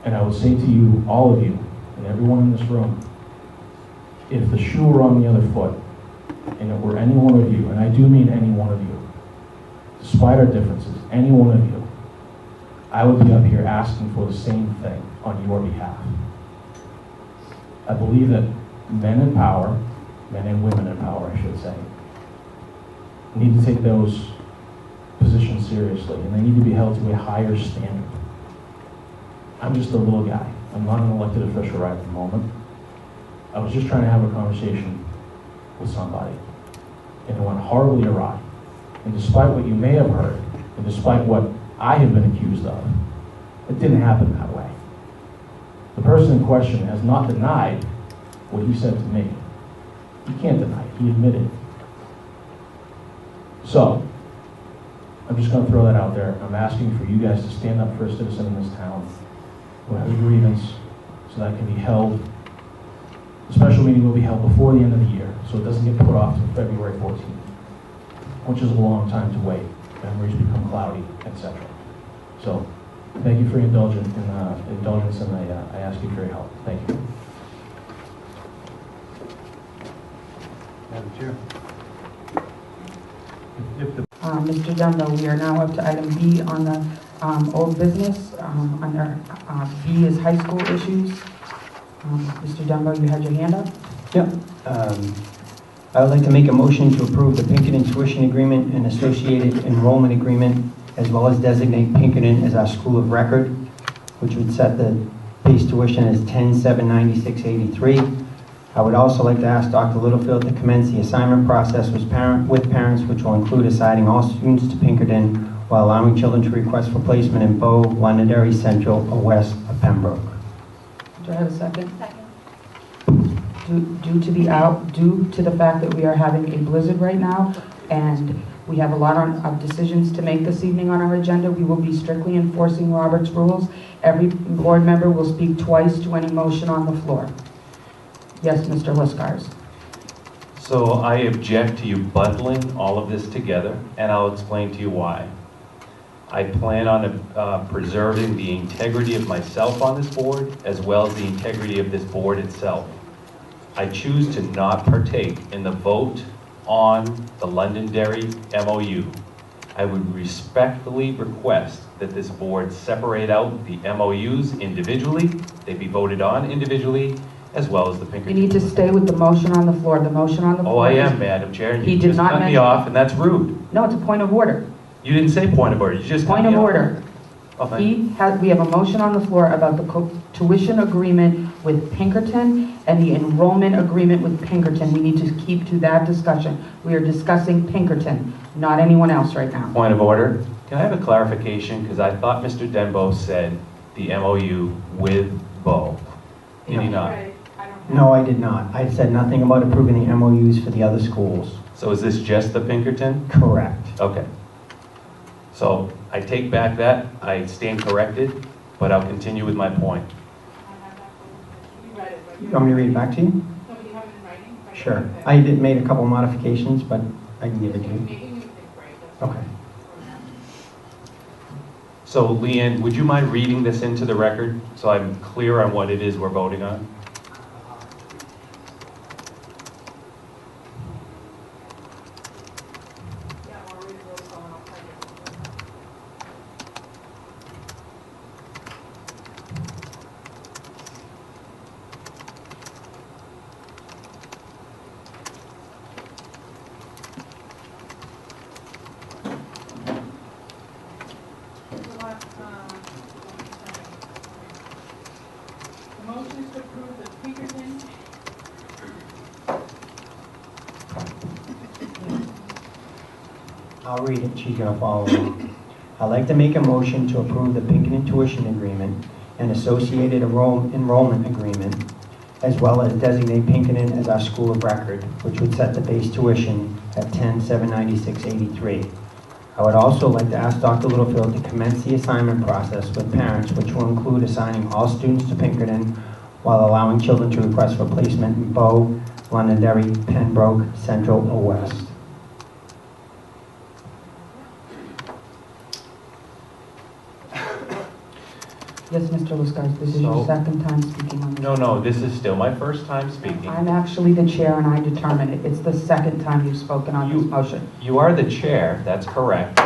and I would say to you, all of you, and everyone in this room, if the shoe were on the other foot, and it were any one of you, and I do mean any one of you, despite our differences, any one of you, I would be up here asking for the same thing on your behalf. I believe that men in power, men and women in power, I should say, need to take those positions seriously, and they need to be held to a higher standard. I'm just a little guy. I'm not an elected official right at the moment. I was just trying to have a conversation with somebody, and it went horribly awry. And despite what you may have heard, and despite what I have been accused of, it didn't happen that way. The person in question has not denied what he said to me. He can't deny it. He admitted it. So, I'm just going to throw that out there. I'm asking for you guys to stand up for a citizen in this town who has a grievance so that can be held. The special meeting will be held before the end of the year, so it doesn't get put off to February 14th, which is a long time to wait. Memories become cloudy, etc. So, thank you for your indulgence, and I ask you for your help. Thank you. Madam Chair. Mr. Dumbo, we are now up to item B on the old business. Under B is high school issues. Mr. Dumbo, you had your hand up? Yep. I would like to make a motion to approve the Pinkerton tuition agreement and associated enrollment agreement, as well as designate Pinkerton as our school of record, which would set the base tuition as $10,796.83. I would also like to ask Dr. Littlefield to commence the assignment process with parents, which will include assigning all students to Pinkerton while allowing children to request for placement in Bow, Londonderry, Central, or west of Pembroke. Do I have a second? Due to the fact that we are having a blizzard right now, and we have a lot of decisions to make this evening on our agenda, we will be strictly enforcing Robert's rules. Every board member will speak twice to any motion on the floor. Yes, Mr. Liskars. So I object to you bundling all of this together, and I'll explain to you why. I plan on preserving the integrity of myself on this board, as well as the integrity of this board itself. I choose to not partake in the vote on the Londonderry MOU. I would respectfully request that this board separate out the MOUs individually, they be voted on individually, as well as the Pinkerton. You need to stay with the motion on the floor. The motion on the floor. Oh, I am, Madam Chair, and He you did just not cut me mention- off, and that's rude. No, it's a point of order. You didn't say point of order, you just cut Point me of off. order. Oh, thank you. We have a motion on the floor about the tuition agreement with Pinkerton and the enrollment agreement with Pinkerton. We need to keep to that discussion. We are discussing Pinkerton, not anyone else right now. Point of order. Can I have a clarification? Because I thought Mr. Denbo said the MOU with Bo. Did he not? No, I did not. I said nothing about approving the MOUs for the other schools. So is this just the Pinkerton? Correct. Okay. So I take back that, I stand corrected, but I'll continue with my point. You want me to read it back to you? Sure. I did made a couple modifications, but I can give it to you. Okay. So Leanne, would you mind reading this into the record so I'm clear on what it is we're voting on? The motion is to approve the Pinkerton. I'll read it. She's going to follow me. I'd like to make a motion to approve the Pinkerton tuition agreement and associated enrollment agreement, as well as designate Pinkerton as our school of record, which would set the base tuition at $10,796.83. I would also like to ask Dr. Littlefield to commence the assignment process with parents, which will include assigning all students to Pinkerton while allowing children to request for placement in Bow, Londonderry, Pembroke, Central, or West. Yes, Mr. Liskars, this is your So- second time speaking on this. No, this is still my first time speaking. I'm actually the chair and I determine it. It's the second time you've spoken on this motion. You are the chair, that's correct.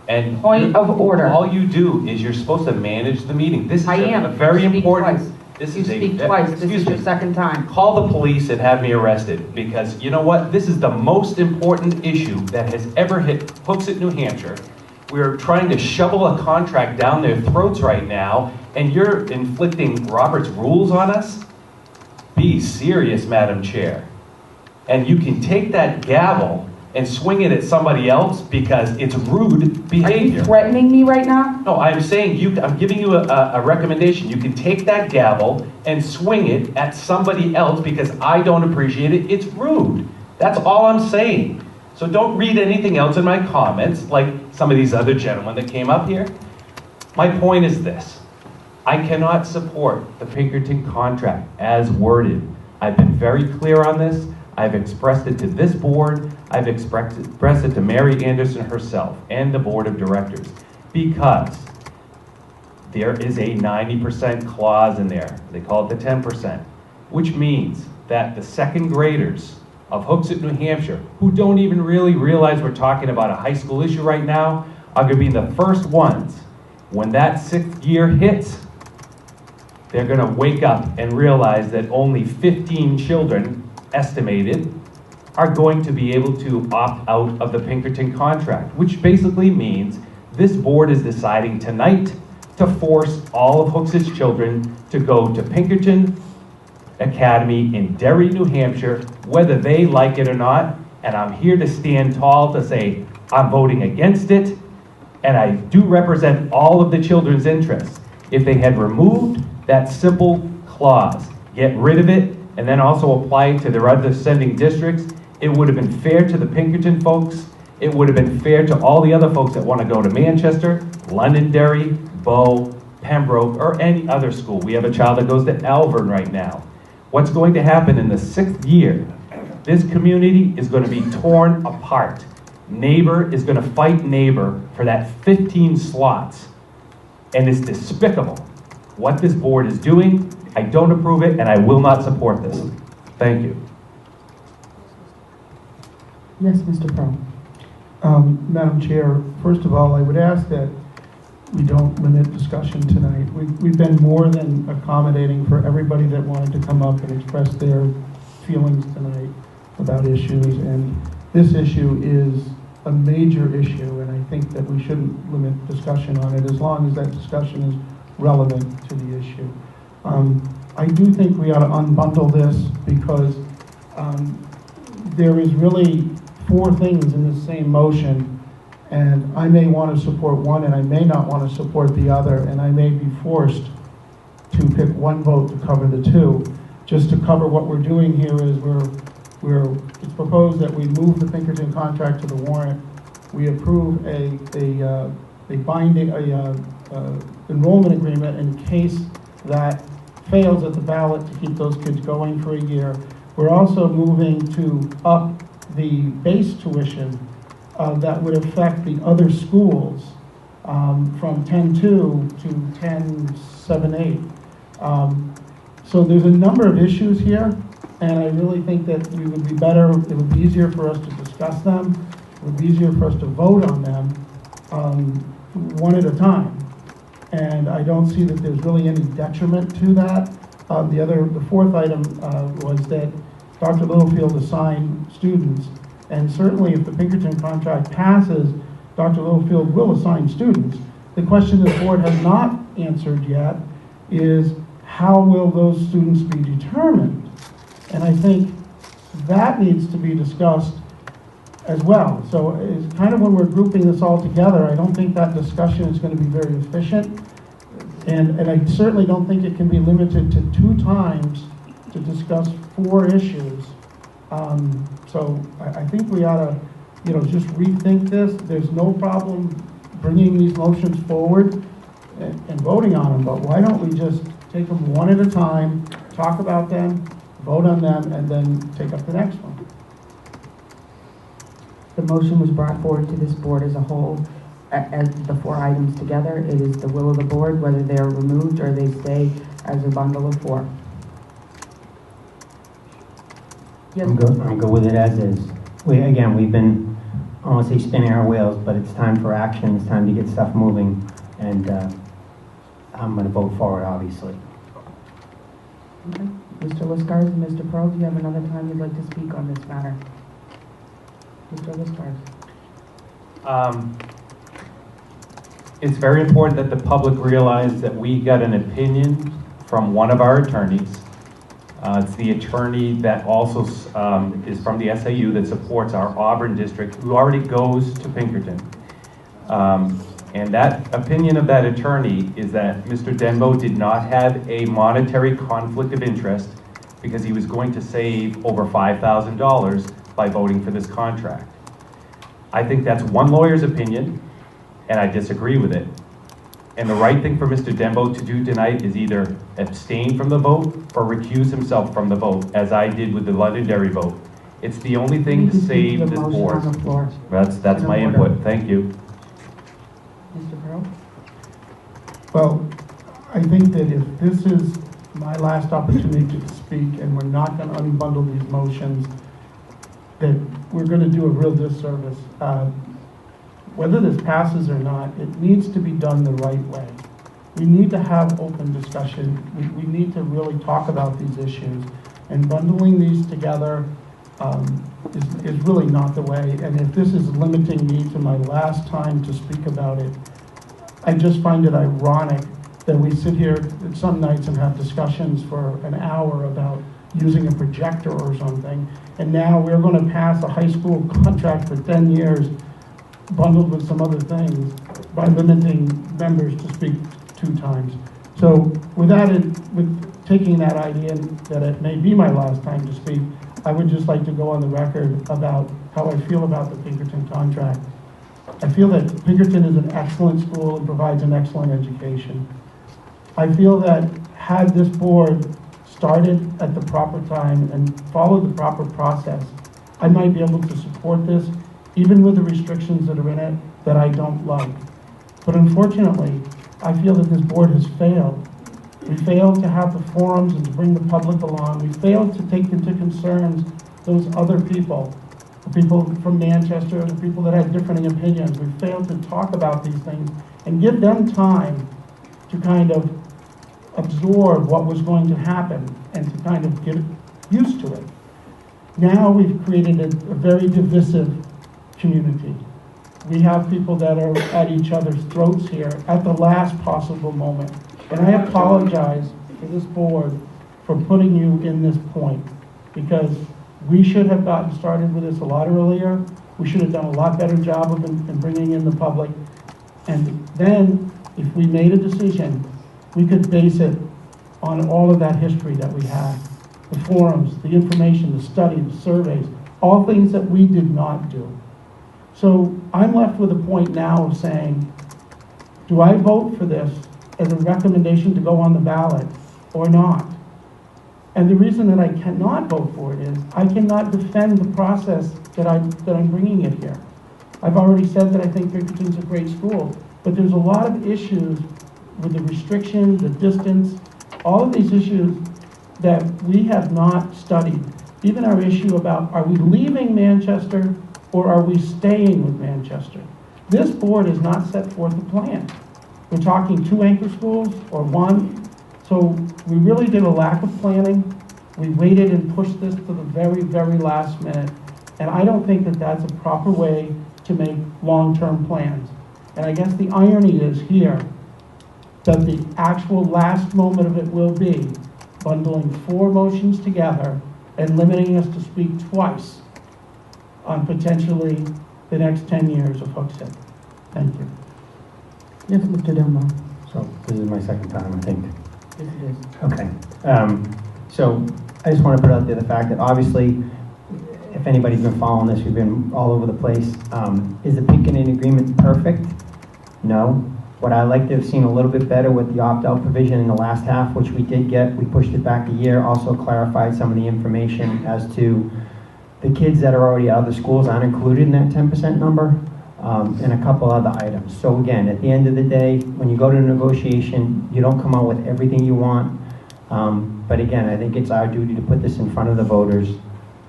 And Point of order. all you do is you're supposed to manage the meeting. This is I a am. very You speak important. twice. This You is speak twice. This excuse is your me. second time. Call the police and have me arrested, because you know what? This is the most important issue that has ever hit Hooksett, New Hampshire. We're trying to shovel a contract down their throats right now, and you're inflicting Robert's rules on us? Be serious, Madam Chair. And you can take that gavel and swing it at somebody else because it's rude Are behavior. you threatening me right now? No, I'm saying I'm giving you a recommendation. You can take that gavel and swing it at somebody else because I don't appreciate it. It's rude. That's all I'm saying. So don't read anything else in my comments like some of these other gentlemen that came up here. My point is this. I cannot support the Pinkerton contract as worded. I've been very clear on this. I've expressed it to this board. I've expressed it to Mary Anderson herself and the board of directors, because there is a 90% clause in there. They call it the 10%, which means that the second graders of Hooksett, New Hampshire, who don't even really realize we're talking about a high school issue right now, are going to be the first ones. When that 6th year hits, they're going to wake up and realize that only 15 children, estimated, are going to be able to opt out of the Pinkerton contract, which basically means this board is deciding tonight to force all of Hooksett's children to go to Pinkerton Academy in Derry, New Hampshire, whether they like it or not. And I'm here to stand tall to say I'm voting against it, and I do represent all of the children's interests. If they had removed that simple clause, get rid of it, and then also apply it to their other sending districts, it would have been fair to the Pinkerton folks. It would have been fair to all the other folks that want to go to Manchester, Londonderry, Bow, Pembroke, or any other school. We have a child that goes to Alvern right now. What's going to happen in the 6th year? This community is going to be torn apart. Neighbor is going to fight neighbor for that 15 slots. And it's despicable what this board is doing. I don't approve it, and I will not support this. Thank you. Yes, Mr. Pro. Madam Chair, first of all, I would ask that we don't limit discussion tonight. We've been more than accommodating for everybody that wanted to come up and express their feelings tonight about issues, and this issue is a major issue, and I think that we shouldn't limit discussion on it as long as that discussion is relevant to the issue. I do think we ought to unbundle this because there is really 4 things in the same motion, and I may want to support one and I may not want to support the other, and I may be forced to pick one vote to cover the 2. Just to cover what we're doing here is it's proposed that we move the Pinkerton contract to the warrant. We approve a binding enrollment agreement in case that fails at the ballot to keep those kids going for a year. We're also moving to up the base tuition that would affect the other schools from 10.2 to 10.78. So there's a number of issues here, and I really think that we would be better, it would be easier for us to discuss them, it would be easier for us to vote on them one at a time. And I don't see that there's really any detriment to that. The 4th item was that Dr. Littlefield assigned students, and certainly if the Pinkerton contract passes, Dr. Littlefield will assign students. The question the board has not answered yet is how will those students be determined? And I think that needs to be discussed as well. So it's kind of when we're grouping this all together, I don't think that discussion is going to be very efficient. And I certainly don't think it can be limited to 2 times to discuss 4 issues. So I think we ought to, just rethink this. There's no problem bringing these motions forward and voting on them, but why don't we just take them one at a time, talk about them, vote on them, and then take up the next one. The motion was brought forward to this board as a whole, as the 4 items together. It is the will of the board whether they're removed or they stay as a bundle of 4. Yes. I'm good with it as is. We've been, I don't want to say spinning our wheels, but it's time for action. It's time to get stuff moving, and I'm going to vote for it, obviously. Okay. Mr. Liscars and Mr. Pearl, do you have another time you'd like to speak on this matter? Mr. Liscars. It's very important that the public realize that we got an opinion from one of our attorneys. It's the attorney that also is from the SAU that supports our Auburn district, who already goes to Pinkerton. And that opinion of that attorney is that Mr. Denbo did not have a monetary conflict of interest because he was going to save over $5,000 by voting for this contract. I think that's one lawyer's opinion, and I disagree with it. And the right thing for Mr. Denbo to do tonight is either abstain from the vote or recuse himself from the vote, as I did with the Londonderry vote. It's the only thing to save this board. That's my input. Thank you. Mr. Pearl? Well, I think that if this is my last opportunity to speak and we're not going to unbundle these motions, that we're going to do a real disservice. Whether this passes or not, it needs to be done the right way. We need to have open discussion. We need to really talk about these issues. And bundling these together is really not the way. And if this is limiting me to my last time to speak about it, I just find it ironic that we sit here some nights and have discussions for an hour about using a projector or something. And now we're going to pass a high school contract for 10 years bundled with some other things by limiting members to speak 2 times. So with taking that idea that it may be my last time to speak, I would just like to go on the record about how I feel about the Pinkerton contract. I feel that Pinkerton is an excellent school and provides an excellent education. I feel that had this board started at the proper time and followed the proper process, I might be able to support this, even with the restrictions that are in it that I don't like. But unfortunately, I feel that this board has failed. We failed to have the forums and to bring the public along. We failed to take into concerns those other people, the people from Manchester, the people that had differing opinions. We failed to talk about these things and give them time to kind of absorb what was going to happen and to kind of get used to it. Now we've created a very divisive community. We have people that are at each other's throats here at the last possible moment. And I apologize to this board for putting you in this point, because we should have gotten started with this a lot earlier. We should have done a lot better job of in bringing in the public. And then, if we made a decision, we could base it on all of that history that we had. The forums, the information, the study, the surveys, all things that we did not do. So I'm left with a point now of saying, do I vote for this as a recommendation to go on the ballot or not? And the reason that I cannot vote for it is I cannot defend the process that I'm bringing it here. I've already said that I think Pinkerton's a great school, but there's a lot of issues with the restrictions, the distance, all of these issues that we have not studied. Even our issue about, are we leaving Manchester or are we staying with Manchester? This board has not set forth a plan. We're talking 2 anchor schools or 1. So we really did a lack of planning. We waited and pushed this to the very, very last minute. And I don't think that that's a proper way to make long-term plans. And I guess the irony is here that the actual last moment of it will be bundling 4 motions together and limiting us to speak twice on potentially the next 10 years of Hooksett. Thank you. Yes, Mr. Dunbar. So this is my second time, I think. Yes, it is. Okay. So I just want to put out there the fact that obviously, if anybody's been following this, we've been all over the place. Is the Pinkerton agreement perfect? No. What I like to have seen a little bit better with the opt-out provision in the last half, which we did get, we pushed it back a year, also clarified some of the information as to the kids that are already out of the schools aren't included in that 10% number, and a couple other items. So again, at the end of the day, when you go to a negotiation, you don't come out with everything you want. But again, I think it's our duty to put this in front of the voters,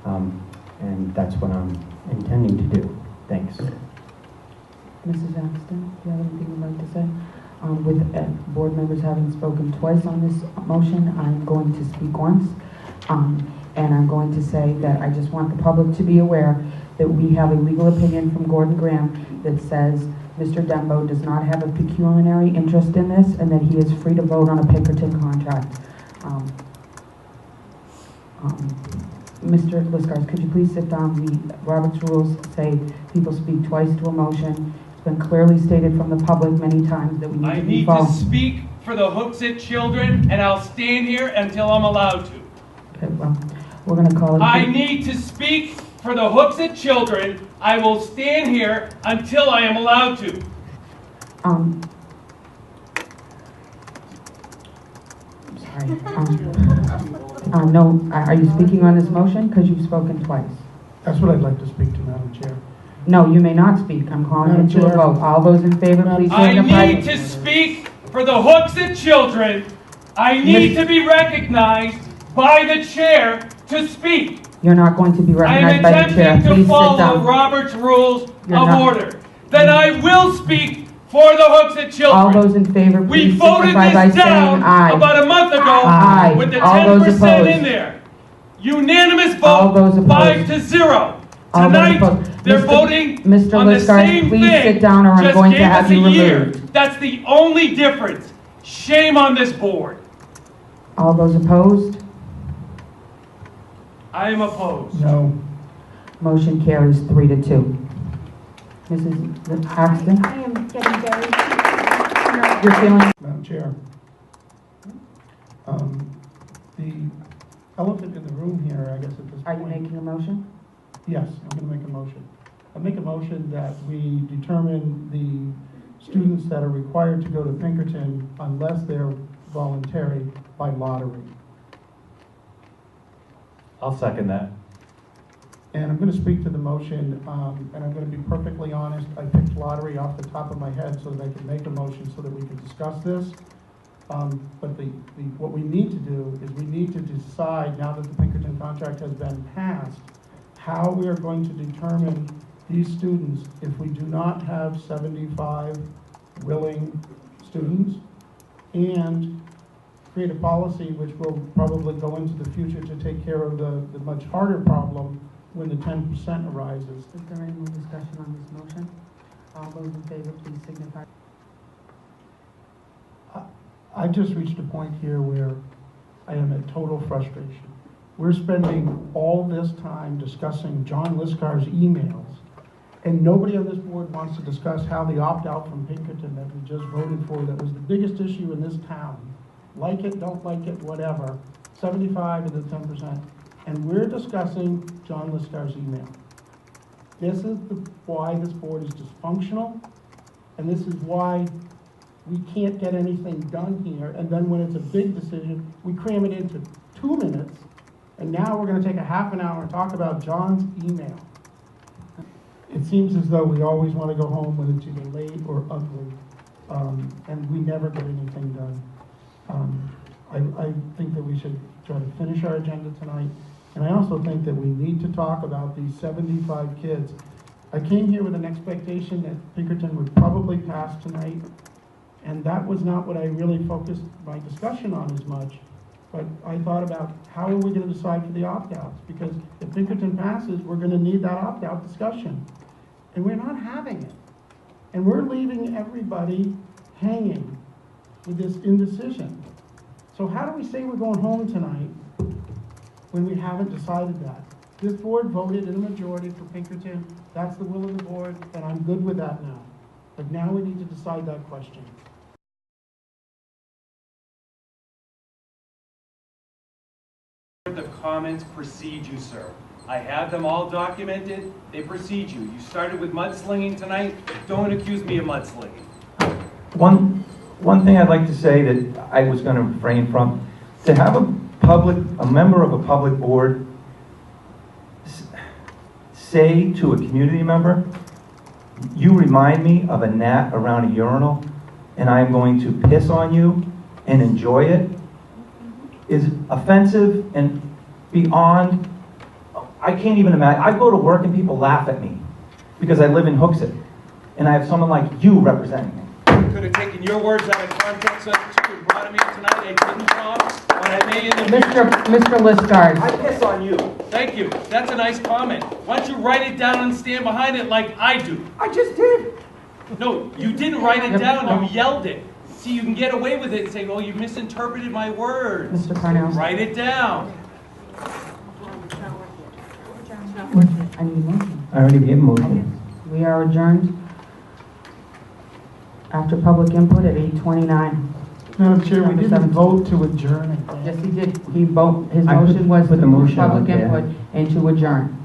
and that's what I'm intending to do. Thanks. Mrs. Axton, do you have anything you'd like to say? With board members having spoken twice on this motion, I'm going to speak once. And I'm going to say that I just want the public to be aware that we have a legal opinion from Gordon Graham that says Mr. Dembo does not have a pecuniary interest in this and that he is free to vote on a Pinkerton contract. Mr. Liskars, could you please sit down? Robert's rules say people speak twice to a motion. It's been clearly stated from the public many times that we need to be I need to speak for the Hooksett children, and I'll stand here until I'm allowed to. Okay, well, we're going to call it. I need to speak for the Hooksett children. I will stand here until I am allowed to. Sorry. No, are you speaking on this motion? Because you've spoken twice. That's what I'd like to speak to, Madam Chair. No, you may not speak. I'm calling it to a vote. All those in favor, please I signify. need to speak for the Hooksett children. I need to be recognized by the chair to speak. You're not going to be recognized by the chair. I am attempting to Please sit follow down. Robert's rules You're of not. order. Then I will speak for the Hooksett children. All those in favor, We please voted signify by this saying down aye. about a month ago Aye. with the All those 10% opposed. in there. Unanimous All those vote, opposed. 5-0. All those Tonight, opposed. they're Mr. voting Mr. on the Liskars, same please thing. sit down or I'm Just going to gave have us you a year. removed. That's the only difference. Shame on this board. All those opposed? I am opposed. No. Motion carries 3-2. Mrs. Axton? I am getting very, Your feelings? Madam Chair, the elephant in the room here, I guess at this point. Are you making a motion? Yes, I'm going to make a motion. I make a motion that we determine the students that are required to go to Pinkerton unless they're voluntary by lottery. I'll second that. And I'm going to speak to the motion, and I'm going to be perfectly honest. I picked lottery off the top of my head so that I could make a motion so that we could discuss this. But what we need to do is we need to decide, now that the Pinkerton contract has been passed, how we are going to determine these students if we do not have 75 willing students, and create a policy which will probably go into the future to take care of the much harder problem when the 10% arises. Is there any more discussion on this motion? All those in favor, please signify. I've just reached a point here where I am at total frustration. We're spending all this time discussing John Liscar's emails, and nobody on this board wants to discuss how the opt-out from Pinkerton that we just voted for, that was the biggest issue in this town. Like it, don't like it, whatever, 75 to the 10%. And we're discussing John Liscar's email. This is why this board is dysfunctional, and this is why we can't get anything done here. And then when it's a big decision, we cram it into 2 minutes, and now we're going to take a half an hour and talk about John's email. It seems as though we always want to go home when it's either late or ugly, and we never get anything done. I think that we should try to finish our agenda tonight, and I also think that we need to talk about these 75 kids. I came here with an expectation that Pinkerton would probably pass tonight, and that was not what I really focused my discussion on as much. But I thought about how are we going to decide for the opt-outs, because if Pinkerton passes, we're going to need that opt-out discussion. And we're not having it. And we're leaving everybody hanging with this indecision. So how do we say we're going home tonight when we haven't decided that? This board voted in a majority for Pinkerton. That's the will of the board, and I'm good with that now. But now we need to decide that question. The comments precede you, sir. I have them all documented. They precede you. You started with mudslinging tonight. Don't accuse me of mudslinging. One thing I'd like to say that I was going to refrain from, to have a member of a public board say to a community member, you remind me of a gnat around a urinal, and I'm going to piss on you and enjoy it, is offensive and beyond. I can't even imagine. I go to work and people laugh at me because I live in Hooksett, and I have someone like you representing me. Could have taken your words out of context and brought them in tonight. I didn't, Tom. But I may in the Mr. Liscard. I piss on you. Thank you. That's a nice comment. Why don't you write it down and stand behind it like I do? I just did. No, you didn't write it down. You yelled it. See, you can get away with it and say, "Oh, you misinterpreted my words." Mr. Parnell. Write it down. I need a motion. I already gave a motion. We are adjourned after public input at 8:29. Madam Chair, we didn't vote to adjourn it. Yes, he did. His I motion was put the motion public out there. input and to adjourn.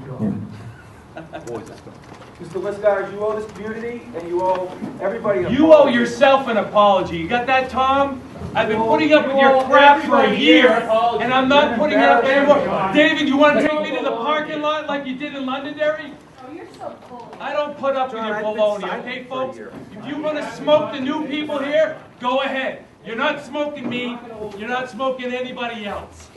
Mr. Liscard, you owe this community and you owe everybody an You owe yourself an apology. You got that, Tom? I've been putting up with your crap for a year, and I'm not putting it up anymore. David, you want to take me to the parking lot like you did in Londonderry? Oh, you're so cold. I don't put up with your baloney, okay, folks? If you want to smoke the new people here, go ahead. You're not smoking me. You're not smoking anybody else.